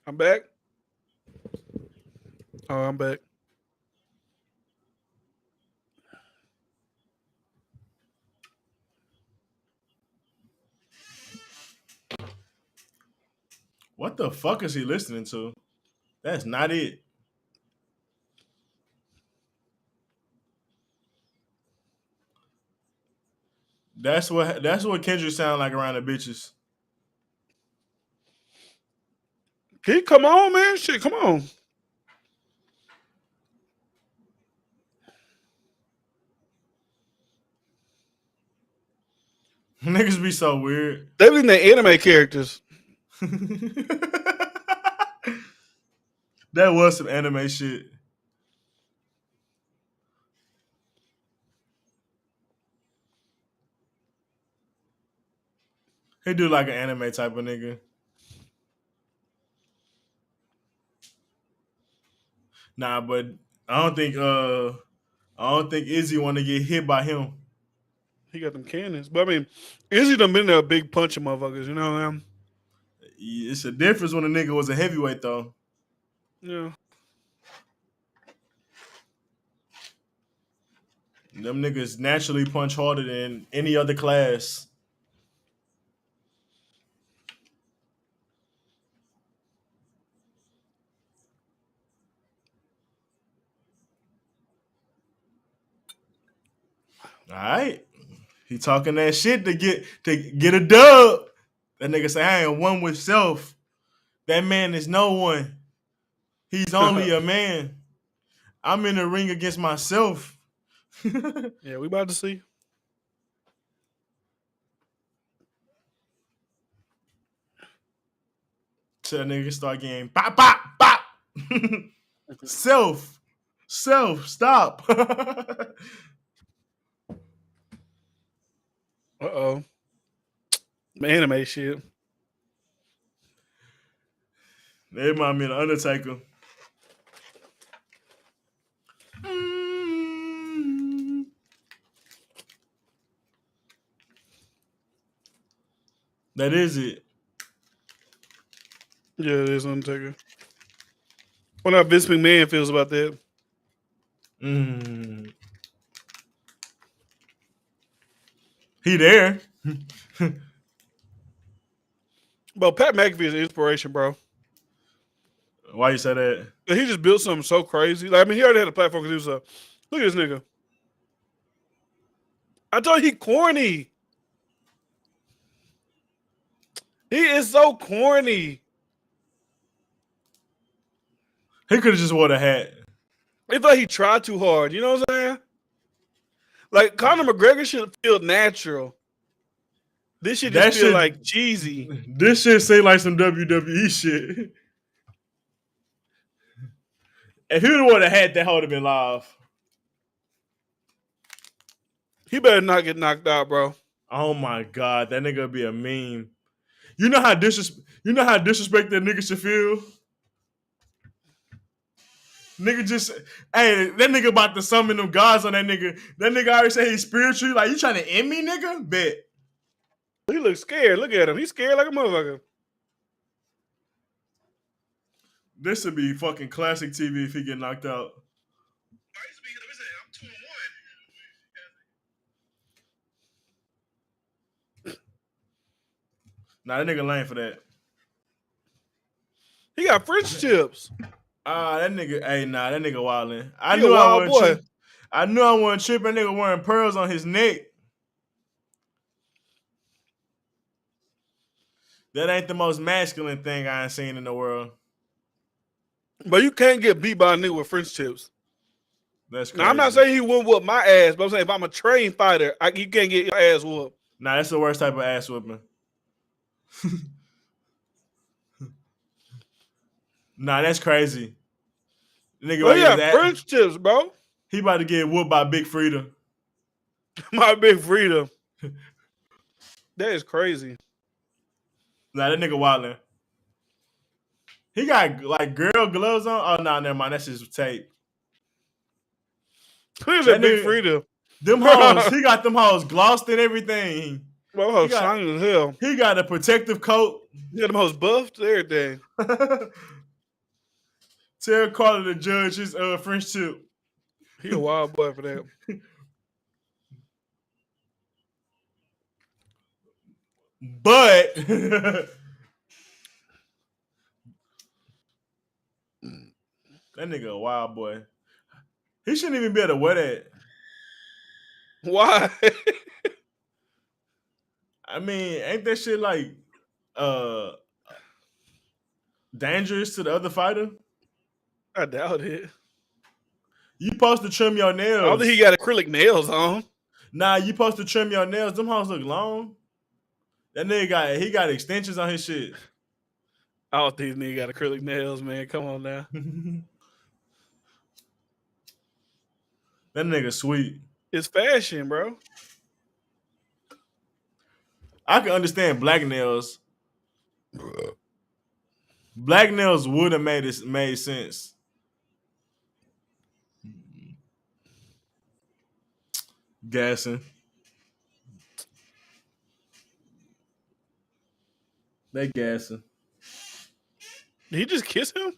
I'm back. Oh, I'm back. What the fuck is he listening to? That's not it. That's what Kendrick sound like around the bitches. Come on, man. Shit, come on. Niggas be so weird. They be in the anime characters. That was some anime shit. He do like an anime type of nigga. Nah, but I don't think Izzy want to get hit by him. He got them cannons. But I mean, Izzy done been there a big punching motherfuckers, you know what I mean? It's a difference when a nigga was a heavyweight though. Yeah. Them niggas naturally punch harder than any other class. All right. He talking that shit to get a dub. That nigga say, I ain't one with self. That man is no one. He's only a man. I'm in the ring against myself. Yeah, we about to see. Till that nigga start getting bop, bop, bop. Self, stop. Uh-oh. Anime shit. They remind me of the Undertaker. That is it. Yeah, it is Undertaker. Wonder how Vince McMahon feels about that. He there. But Pat McAfee is an inspiration, bro. Why you say that? He just built something so crazy. Like, I mean, he already had a platform because he was look at this nigga. I told you he corny. He is so corny. He could have just wore the hat. It's like he tried too hard. You know what I'm saying? Like, Conor McGregor should feel natural. This shit just feel like cheesy. This shit seem like some WWE shit. If he would have worn a hat, that would have been live. He better not get knocked out, bro. Oh my God, that nigga would be a meme. You know how disrespect that nigga should feel. Nigga just, hey, that nigga about to summon them gods on that nigga. That nigga already say he's spiritual. Like, you trying to end me, nigga? Bet. He looks scared. Look at him. He's scared like a motherfucker. This would be fucking classic TV if he get knocked out. Nah, that nigga lame for that. He got French tips. That nigga, hey, nah, that nigga wildin'. I He knew a I wild wasn't boy. I knew I wasn't tripping. That nigga wearing pearls on his neck. That ain't the most masculine thing I ain't seen in the world. But you can't get beat by a nigga with French tips. That's crazy. Now, I'm not saying he wouldn't whoop my ass, but I'm saying if I'm a trained fighter, you can't get your ass whooped. Nah, that's the worst type of ass whooping. Nah, that's crazy. Nigga, Well, yeah, French tips, bro. He about to get whooped by Big Frida. My big freedom. That is crazy. Nah, that nigga wildin'. He got like girl gloves on. Oh, nah, never mind. That's his tape. Look at Big Freedom. Them hoes, he got them hoes glossed and everything. Bro, shining as hell. He got a protective coat. He got them hoes buffed, everything. Tell Carter to judge his French tip. He a wild boy for that. But that nigga a wild boy. He shouldn't even be able to wear that. Why? I mean, ain't that shit like dangerous to the other fighter? I doubt it. You supposed to trim your nails. I don't think he got acrylic nails on. Nah, you supposed to trim your nails. Them hoes look long. That nigga got extensions on his shit. I don't think this nigga got acrylic nails, man. Come on now. That nigga sweet. It's fashion, bro. I can understand black nails. Black nails would have made sense. Gassing. They gassing. Did he just kiss him?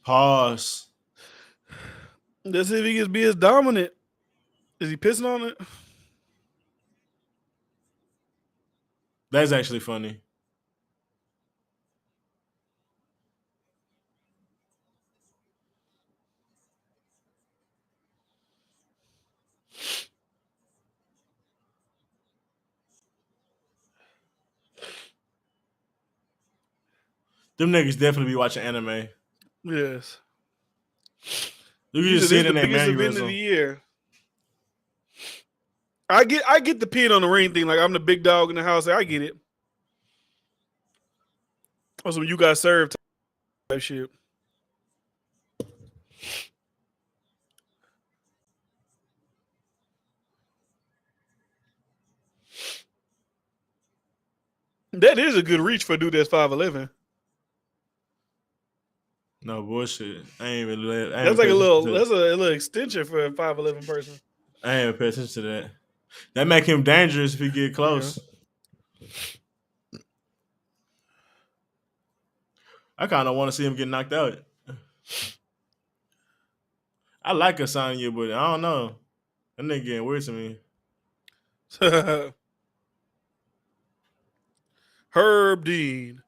Pause. Let's see if he can be as dominant. Is he pissing on it? That's actually funny. Them niggas definitely be watching anime. Yes. You can just see it in that biggest event of the year. I get the pin on the ring thing. Like, I'm the big dog in the house. I get it. Also, when you got served type shit. That is a good reach for a dude that's 5'11". No bullshit. I ain't really. That's like a little extension for a 5'11" person. I ain't even pay attention to that. That make him dangerous if he get close. Yeah. I kind of want to see him get knocked out. I like Asanya, but I don't know. That nigga getting weird to me. Herb Dean.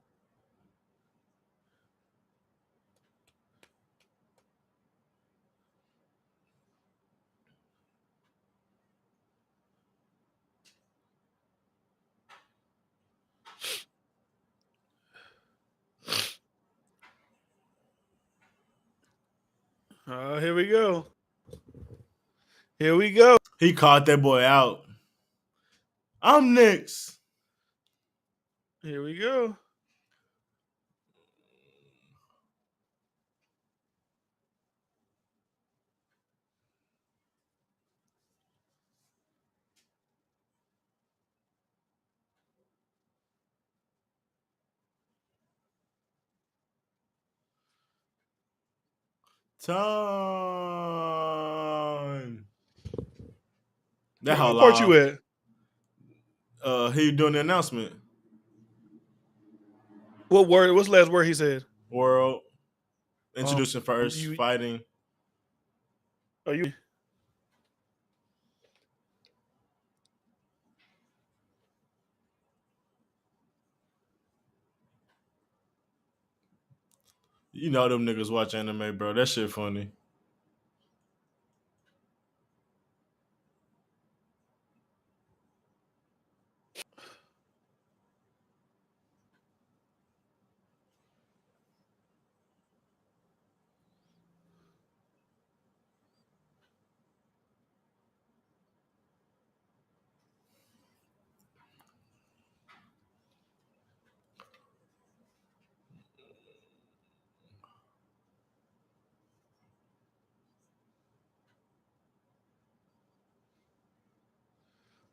Here we go. Here we go. He caught that boy out. I'm next. Here we go. Time. That how What part you loud. at? He doing the announcement. What word? What's the last word he said? World. Introducing first. You Fighting. are you? You know them niggas watch anime, bro. That shit funny.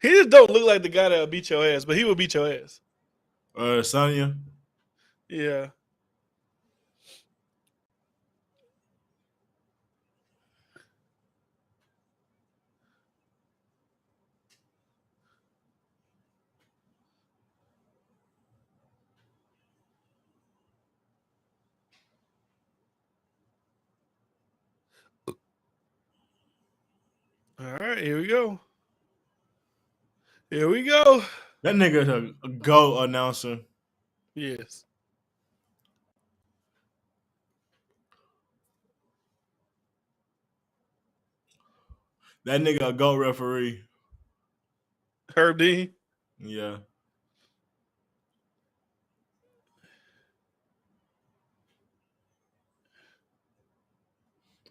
He just don't look like the guy that'll beat your ass, but he will beat your ass. Sonya. Yeah. All right, here we go. Here we go. That nigga a go announcer. Yes. That nigga a go referee. Herb D. Yeah.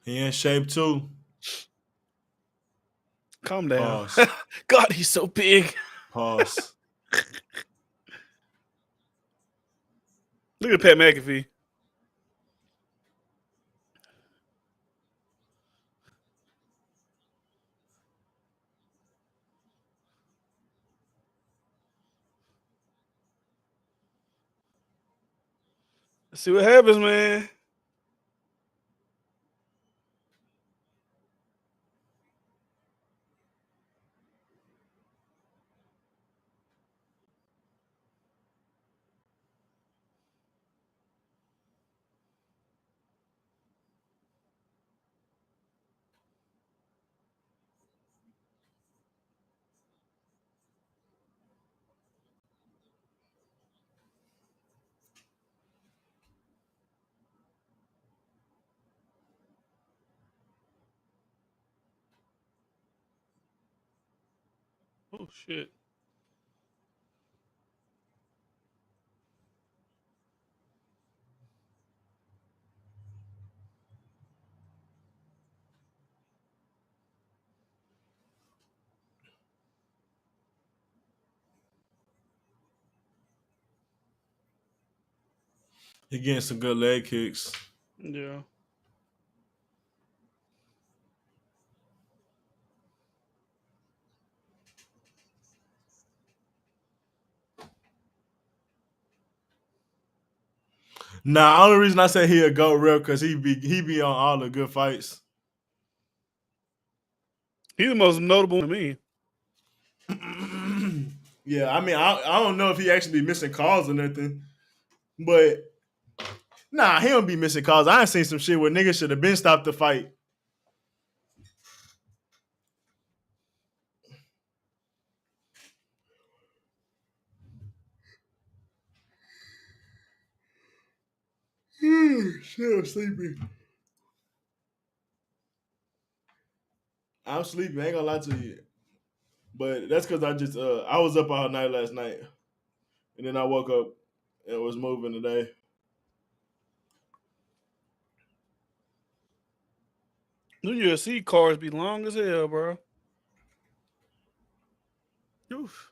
He in shape too. Calm down. Pause. God, he's so big. Pause. Look at Pat McAfee. Let's see what happens, man. Oh shit. He getting some good leg kicks. Yeah. Nah, only reason I say he a go real because he be on all the good fights. He's the most notable to me. Yeah, I mean, I don't know if he actually be missing calls or nothing, but nah, he don't be missing calls. I ain't seen some shit where niggas should have been stopped the fight. Shit, I'm sleepy. I'm sleepy. I ain't gonna lie to you, but that's because I was up all night last night, and then I woke up and was moving today. New UFC cars be long as hell, bro. Oof.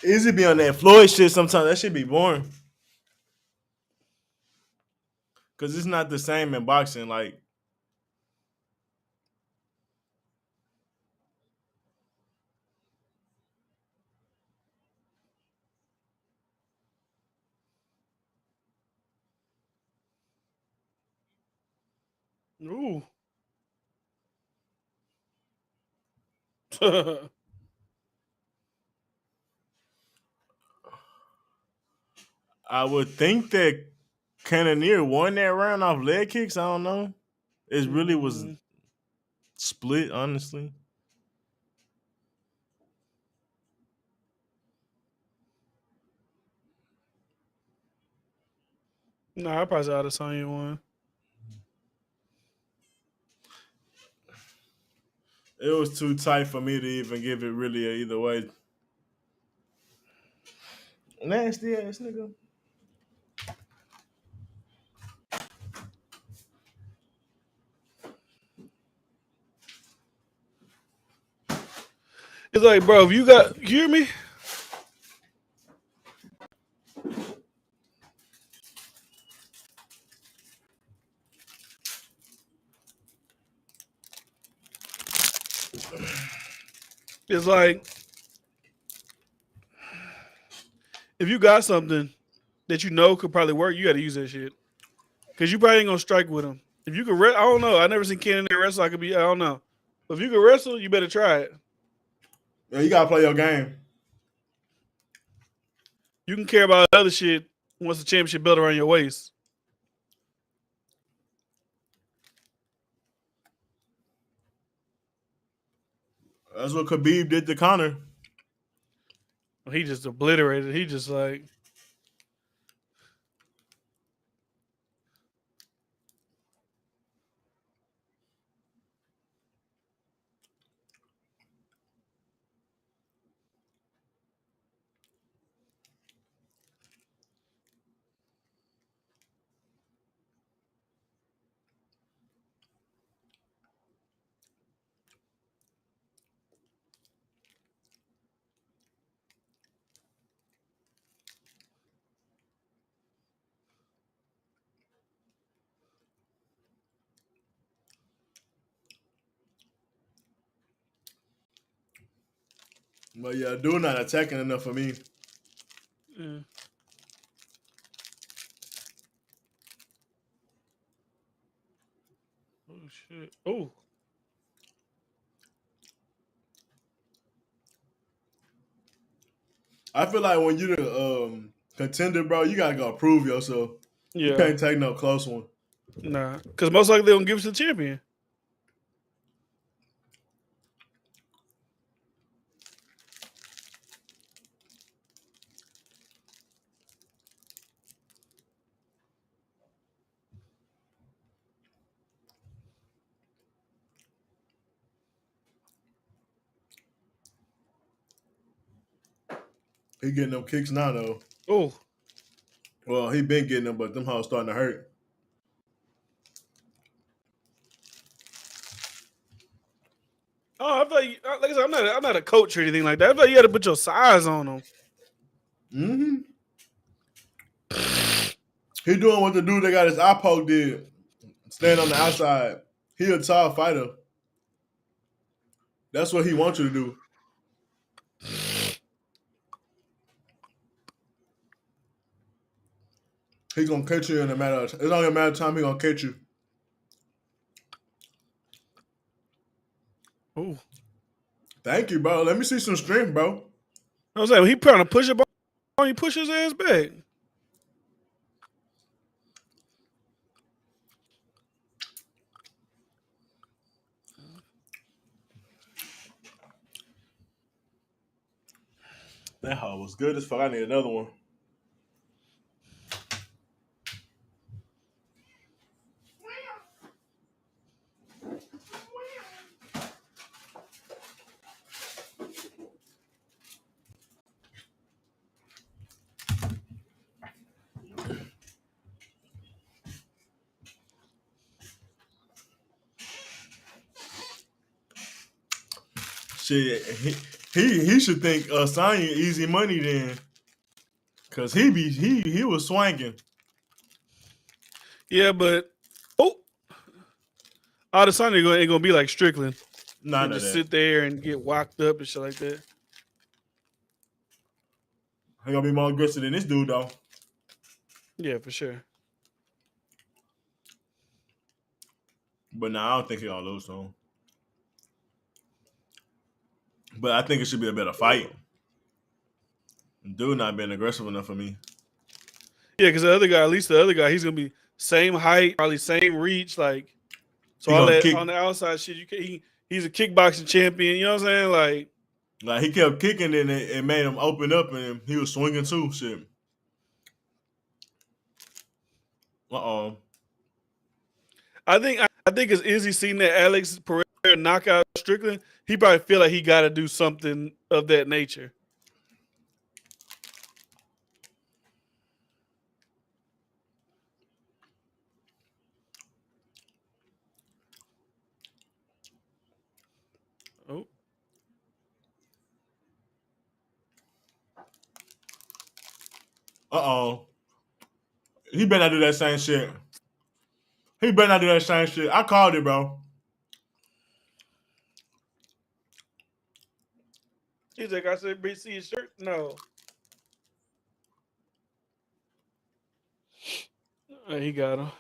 Izzy be on that Floyd shit sometimes. That shit be boring. Cause it's not the same in boxing. Like, Ooh. I would think that Cannonier won that round off leg kicks. I don't know. It really was split, honestly. Nah, I probably saw the Sonya one. It was too tight for me to even give it really either way. Nasty ass nigga. It's like, bro, if you got, you hear me? It's like, if you got something that you know could probably work, you got to use that shit. Because you probably ain't going to strike with him. If you could, I don't know. I never seen Ken in there wrestle. I don't know. But if you could wrestle, you better try it. Yeah, you gotta play your game. You can care about other shit once the championship belt around your waist. That's what Khabib did to Conor. He just obliterated. He just like. But yeah, dude not attacking enough for me. Yeah. Oh shit! Oh. I feel like when you're the contender, bro, you gotta go prove yourself. Yeah. You can't take no close one. Nah, because most likely they don't give it to the champion. He getting them kicks now though. Oh. Well, he been getting them, but them hoes starting to hurt. Oh, I thought you, like I said, I'm not a coach or anything like that. I thought you had to put your size on them. Mm-hmm. He doing what the dude that got his eye poke did. Stand on the outside. He a tall fighter. That's what he wants you to do. He gonna catch you in a matter of it's only a matter of time he gonna catch you. Oh. Thank you, bro. Let me see some strength, bro. I was like, he trying to push it, he push his ass back. That hoe was good as fuck. I need another one. Shit, He should think Sonya easy money then, cause he was swanking. Yeah, but Adesanya ain't gonna be like Strickland. None and of just that. sit there and get whacked up and shit like that. He gonna be more aggressive than this dude though. Yeah, for sure. But I don't think he gonna lose to him. But I think it should be a better fight. Dude not being aggressive enough for me. Yeah, because at least the other guy, he's gonna be same height, probably same reach, like so all that on the outside shit. He's a kickboxing champion. You know what I'm saying? Like he kept kicking and it made him open up and he was swinging too. Shit. I think as Izzy seen that Alex Pereira knockout Strickland, he probably feel like he got to do something of that nature. He better not do that same shit. I called it, bro. He's like, I said, see his shirt? No. He got him.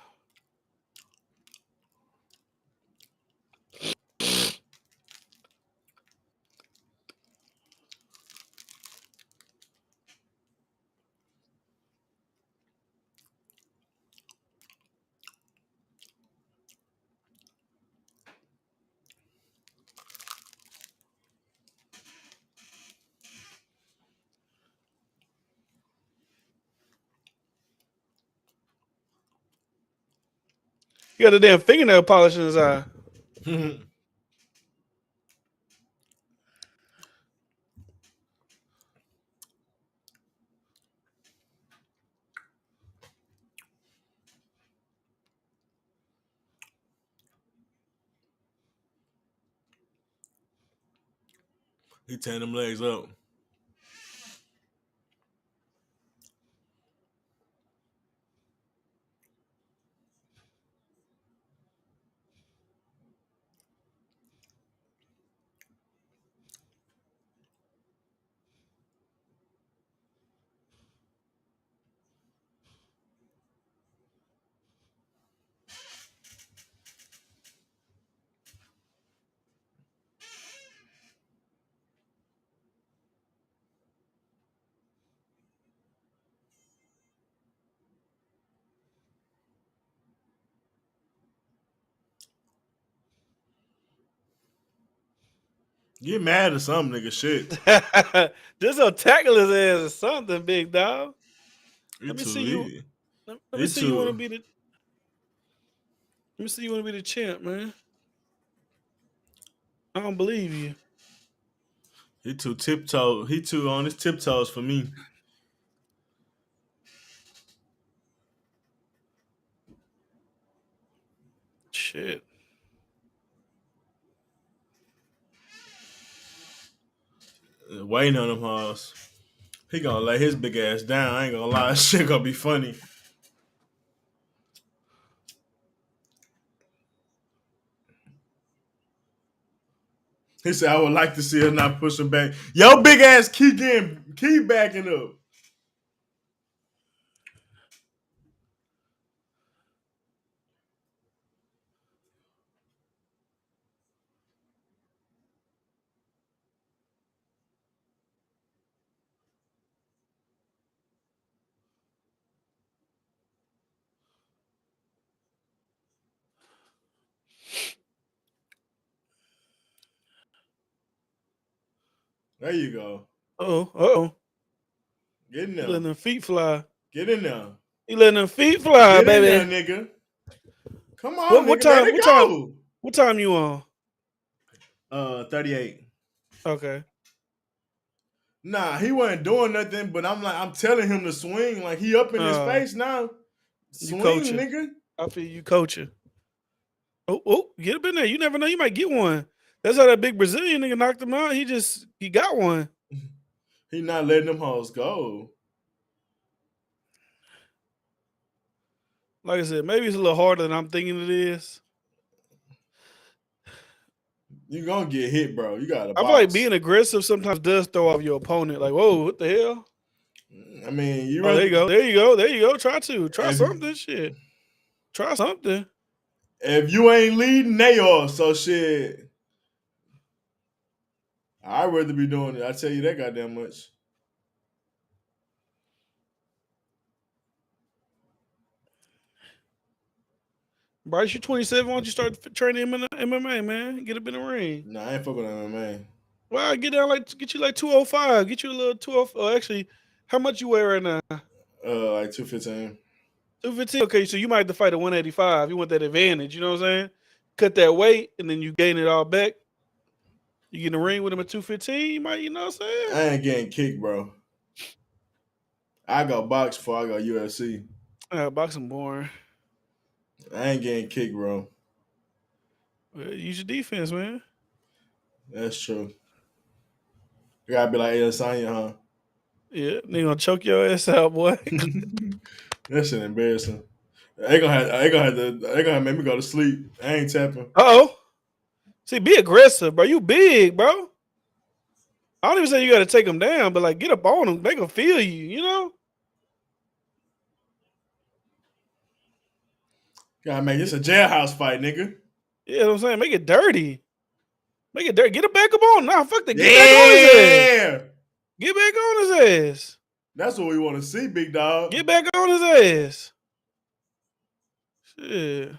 He got a damn fingernail polish in his eye. He tearing them legs up. Get mad or something, nigga. Shit. Just go tackle his ass or something, big dog. Let me see you. Let me see you want to be the. Let me see you want to be the champ, man. I don't believe you. He too tiptoe. He too on his tiptoes for me. Shit. Waiting on him, hoes. He gonna lay his big ass down. I ain't gonna lie. Shit gonna be funny. He said, I would like to see her not pushing back. Yo, big ass keep backing up. There you go. Uh-oh. Get in there. He letting them feet fly. Get in there. He letting them feet fly, Get baby. in there, nigga. Come on, what nigga. time? Let it go. What time you on? 38. Okay. Nah, he wasn't doing nothing, but I'm telling him to swing. Like, he up in his face now. Swing, nigga. I feel you coaching. Oh, get up in there. You never know. You might get one. That's how that big Brazilian nigga knocked him out. He got one. He not letting them hoes go. Like I said, maybe it's a little harder than I'm thinking it is. You gonna get hit, bro. You got to box. I feel like being aggressive sometimes does throw off your opponent. Like, whoa, what the hell? I mean, there you go. Try something. Shit. Try something. If you ain't leading, they are. So shit. I'd rather be doing it. I tell you that goddamn much. Bryce, you're 27. Why don't you start training MMA, man? Get up in the ring. Nah, I ain't fucking with MMA. Well, get you like 205. Get you a little 205. Actually, how much you weigh right now? Like 215. 215. Okay, so you might have to fight at 185. You want that advantage, you know what I'm saying? Cut that weight and then you gain it all back. You get in the ring with him at 215, you might, you know what I'm saying? I ain't getting kicked, bro. I go box before I go UFC. Boxing boring. I ain't getting kicked, bro. Well, use your defense, man. That's true. You gotta be like Adesanya, huh? Yeah, they gonna choke your ass out, boy. That shit embarrassing. They gonna make me go to sleep. I ain't tapping. See, be aggressive, bro. You big, bro. I don't even say you got to take them down, but like get up on them, make them feel you. You know. Gotta make this a jailhouse fight, nigga. Yeah, you know what I'm saying, make it dirty. Make it dirty. Get it back up on. Nah, fuck that. Get back on his ass. Get back on his ass. That's what we want to see, big dog. Get back on his ass. Shit.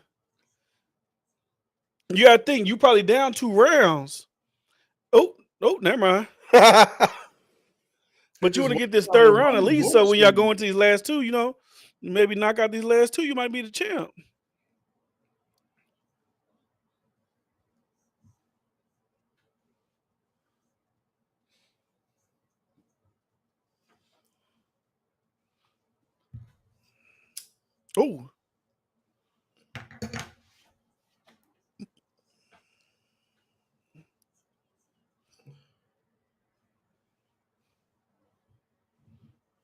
You gotta think, you probably down 2 rounds. Oh, never mind. But you want to get this 3rd round at least, so when y'all go into these last 2, you know, maybe knock out these last 2, you might be the champ. Oh.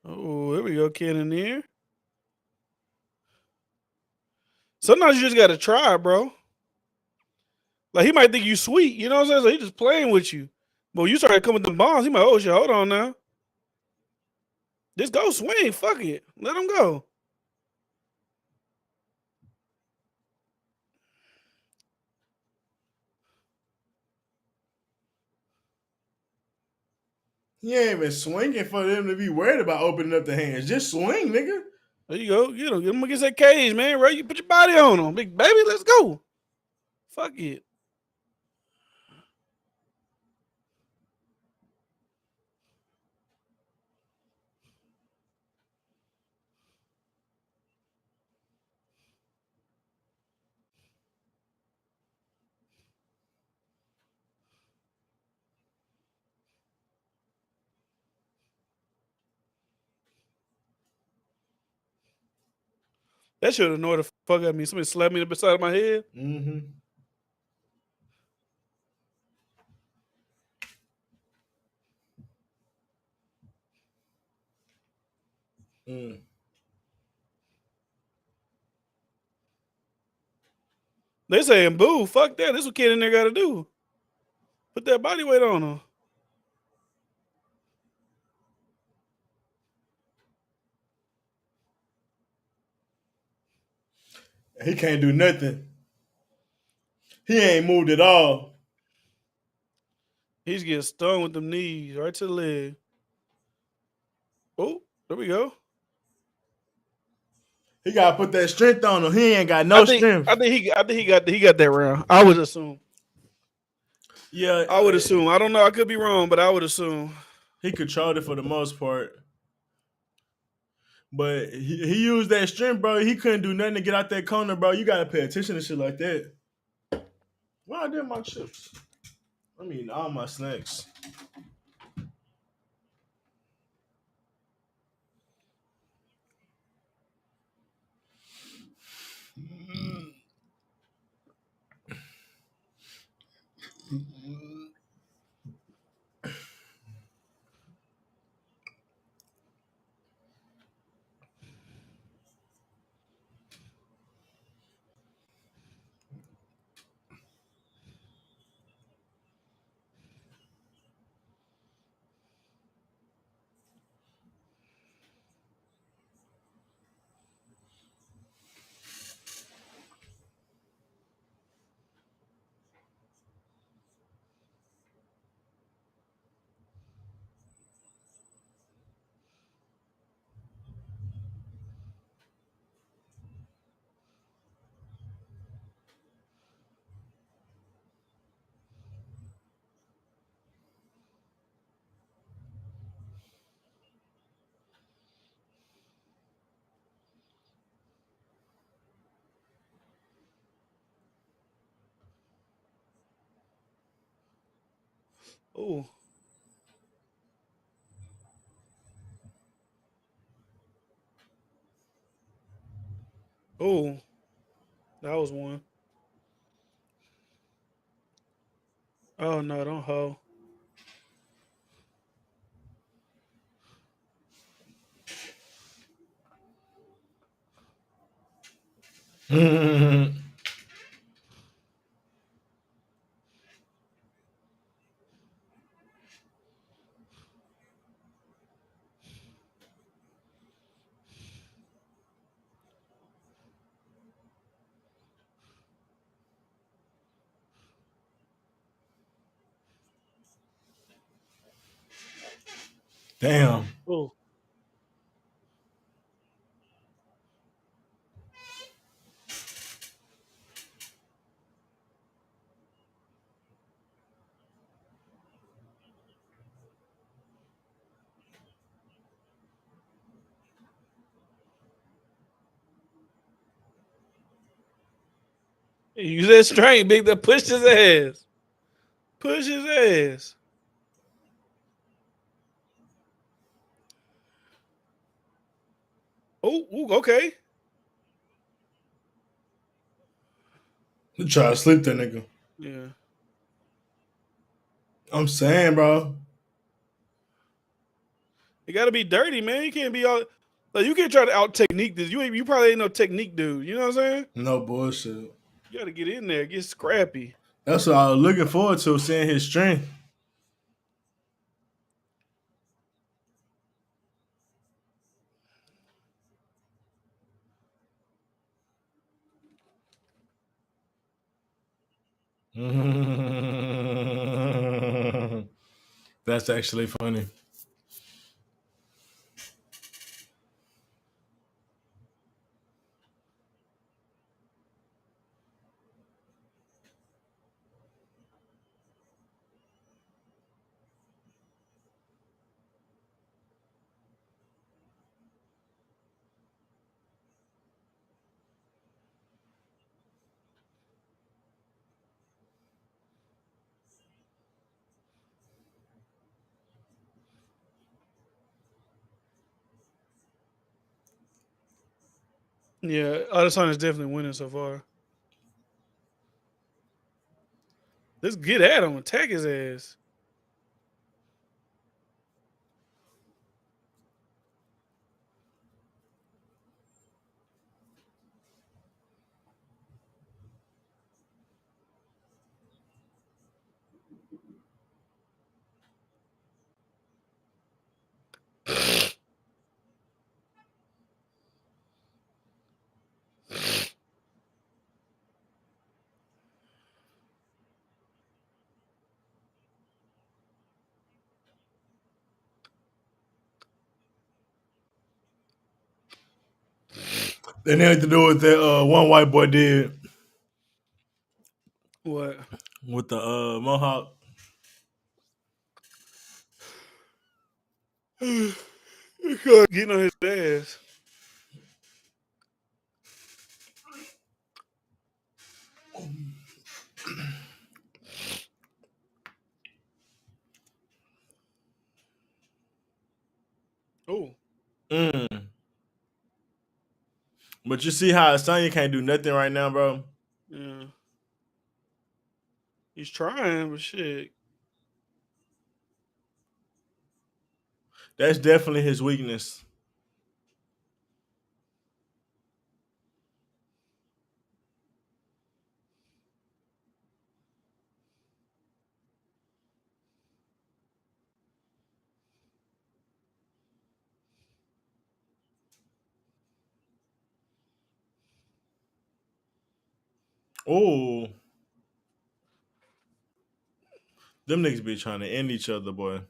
Oh, there we go, Cannoneer. Sometimes you just gotta try, bro. Like he might think you sweet, you know what I'm saying? So he just playing with you. But when you start coming with them bombs, he might, oh shit, hold on now. Just go swing, fuck it. Let him go. He ain't even swinging for them to be worried about opening up the hands. Just swing, nigga. There you go. Get him against that cage, man. Right? You put your body on him. Big baby, let's go. Fuck it. That should have annoyed the fuck out of me. Somebody slapped me in the side of my head. Mm-hmm. Mm. They saying, boo, fuck that. This is what kid in there got to do. Put that body weight on him. He can't do nothing. He ain't moved at all. He's getting stung with them knees right to the leg. Oh, there we go. He gotta put that strength on him. He ain't got no strength. I think he got that round. I would assume. Yeah, I would assume. I don't know. I could be wrong, but I would assume he controlled it for the most part. But he used that strength, bro. He couldn't do nothing to get out that corner, bro. You gotta pay attention to shit like that. Why are there my chips? I mean, all my snacks. Oh. Oh. That was one. Oh no, don't hoe. Damn. Oh. Use that strength, big. That pushed his ass. Push his ass. Oh, ooh, okay. You try to sleep that nigga. Yeah. I'm saying, bro. You gotta be dirty, man. You can't be all like you can't try to out technique this. You probably ain't no technique dude. You know what I'm saying? No bullshit. You gotta get in there, get scrappy. That's what I was looking forward to, seeing his strength. That's actually funny. Yeah, Adesanya is definitely winning so far. Let's get at him, attack his ass. They need to do what that one white boy did What? with the mohawk. Getting on his ass. Oh. But you see how Sonya can't do nothing right now, bro. Yeah. He's trying, but shit. That's definitely his weakness. Oh, them niggas be trying to end each other, boy.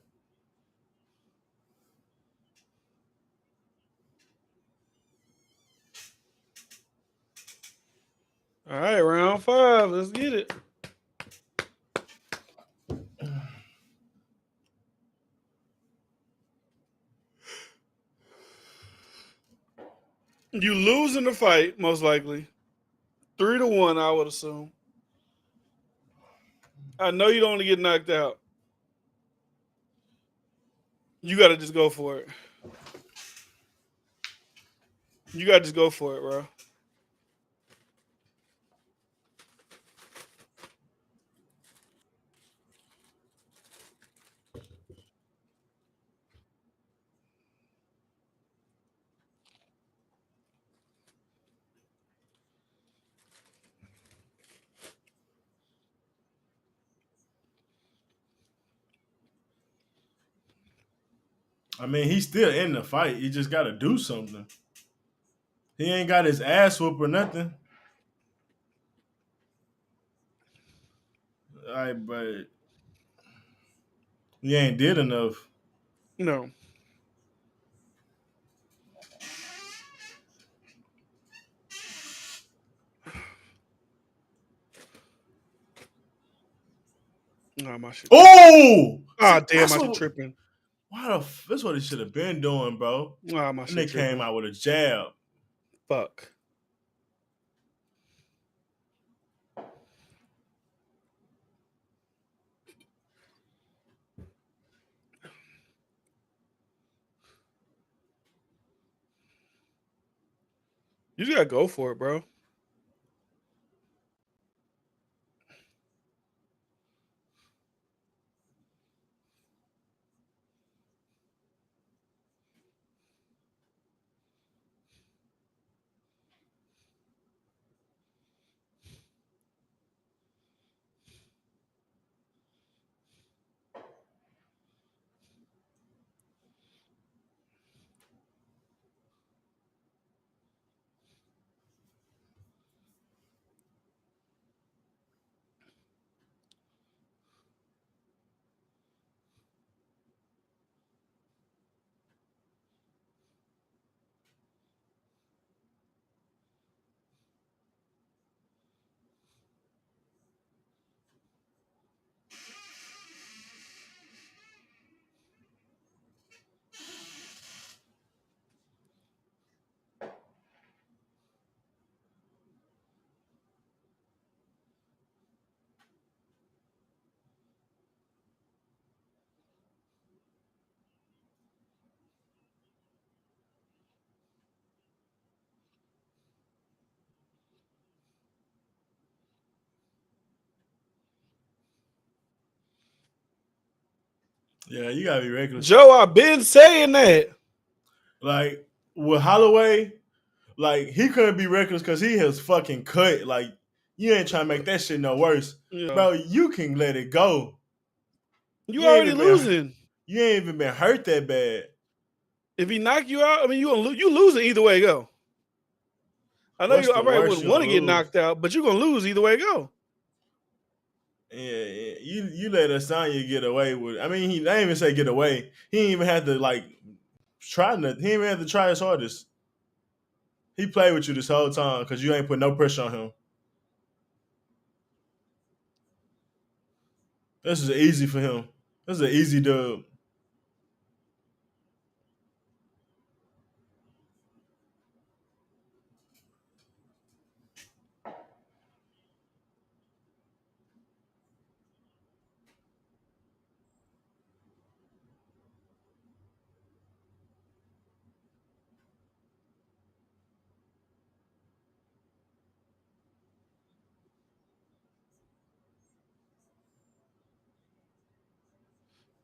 All right, round 5. Let's get it. You lose in the fight, most likely. 3-1, I would assume. I know you don't want to get knocked out. You got to just go for it. You got to just go for it, bro. I mean, he's still in the fight. He just got to do something. He ain't got his ass whooped or nothing. All right, but he ain't did enough. No. Nah, my shit. Oh! Ah, damn, I shit tripping. That's what he should have been doing, bro. Nah, my And shit they tripping. came out with a jab. Fuck. You just gotta go for it, bro. Yeah, you gotta be regular. Joe, I've been saying that. Like with Holloway, like he couldn't be reckless because he has fucking cut. Like you ain't trying to make that shit no worse, Yeah. bro. You can let it go. You already losing. You ain't even been hurt that bad. If he knock you out, I mean, you losing either way you go. I know I probably wouldn't want to get knocked out, but you're gonna lose either way you go. Yeah, you let Asanya get away with. I mean, I didn't even say get away. He didn't even have to like try nothing. He didn't even have to try his hardest. He played with you this whole time because you ain't put no pressure on him. This is easy for him. This is an easy dub.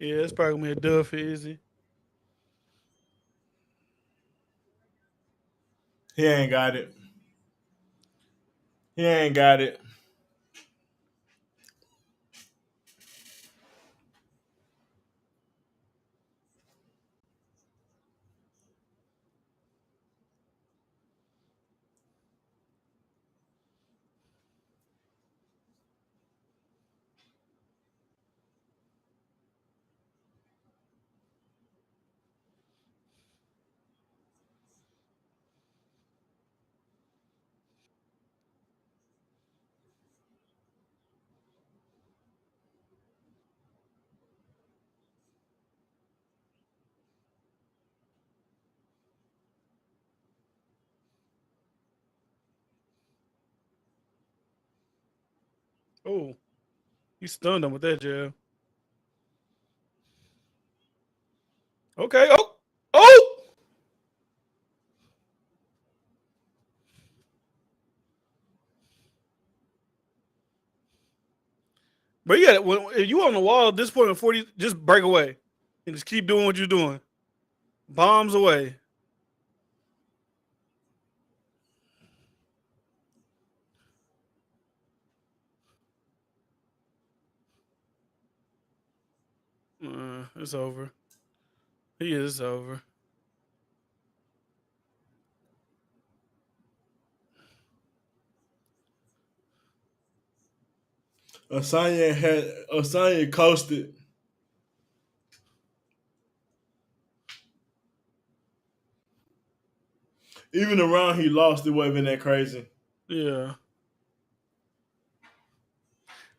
Yeah, it's probably gonna be a dub for Izzy. He ain't got it. He ain't got it. Oh, he stunned him with that jab. Okay. Oh. Oh. But yeah, if you on the wall at this point in 40, just break away and just keep doing what you're doing. Bombs away. It's over. He is over. Asanya coasted. Even the round he lost, it wasn't even that crazy. Yeah.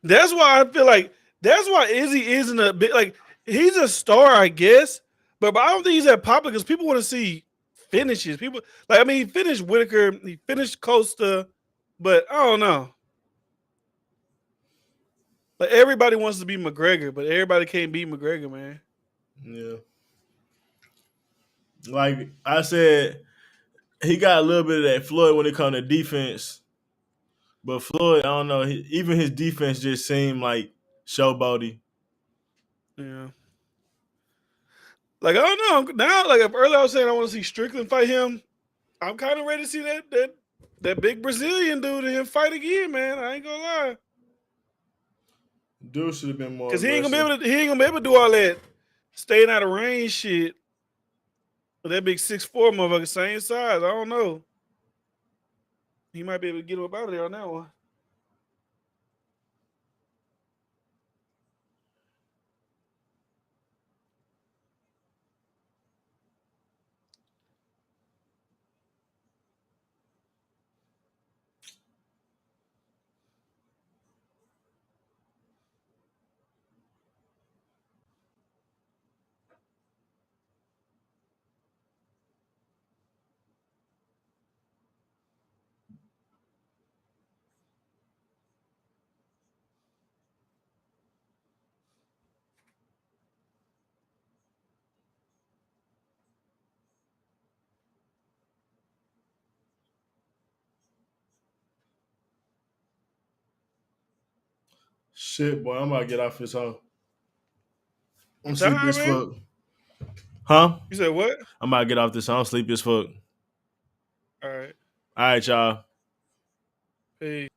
That's why I feel like that's why Izzy isn't a bit like he's a star, I guess, but I don't think he's that popular because people want to see finishes. People like I mean he finished Whitaker, he finished Costa, but I don't know. Like everybody wants to be McGregor, but everybody can't beat McGregor, man. Yeah. Like I said, he got a little bit of that Floyd when it comes to defense. But Floyd, I don't know, even his defense just seemed like showboaty. Yeah. Like I don't know. Now, like if earlier I was saying I want to see Strickland fight him, I'm kind of ready to see that big Brazilian dude and him fight again, man. I ain't gonna lie. Dude should have been more. Cause he ain't gonna be able to do all that staying out of range shit. With that big 6'4" motherfucker, same size. I don't know. He might be able to get him up out of there on that one. Shit, boy, I'm about to get off this hoe. I'm Time, sleepy as man? fuck. Huh? You said what? I'm about to get off this hoe. I'm sleepy as fuck. All right. All right, y'all. Peace.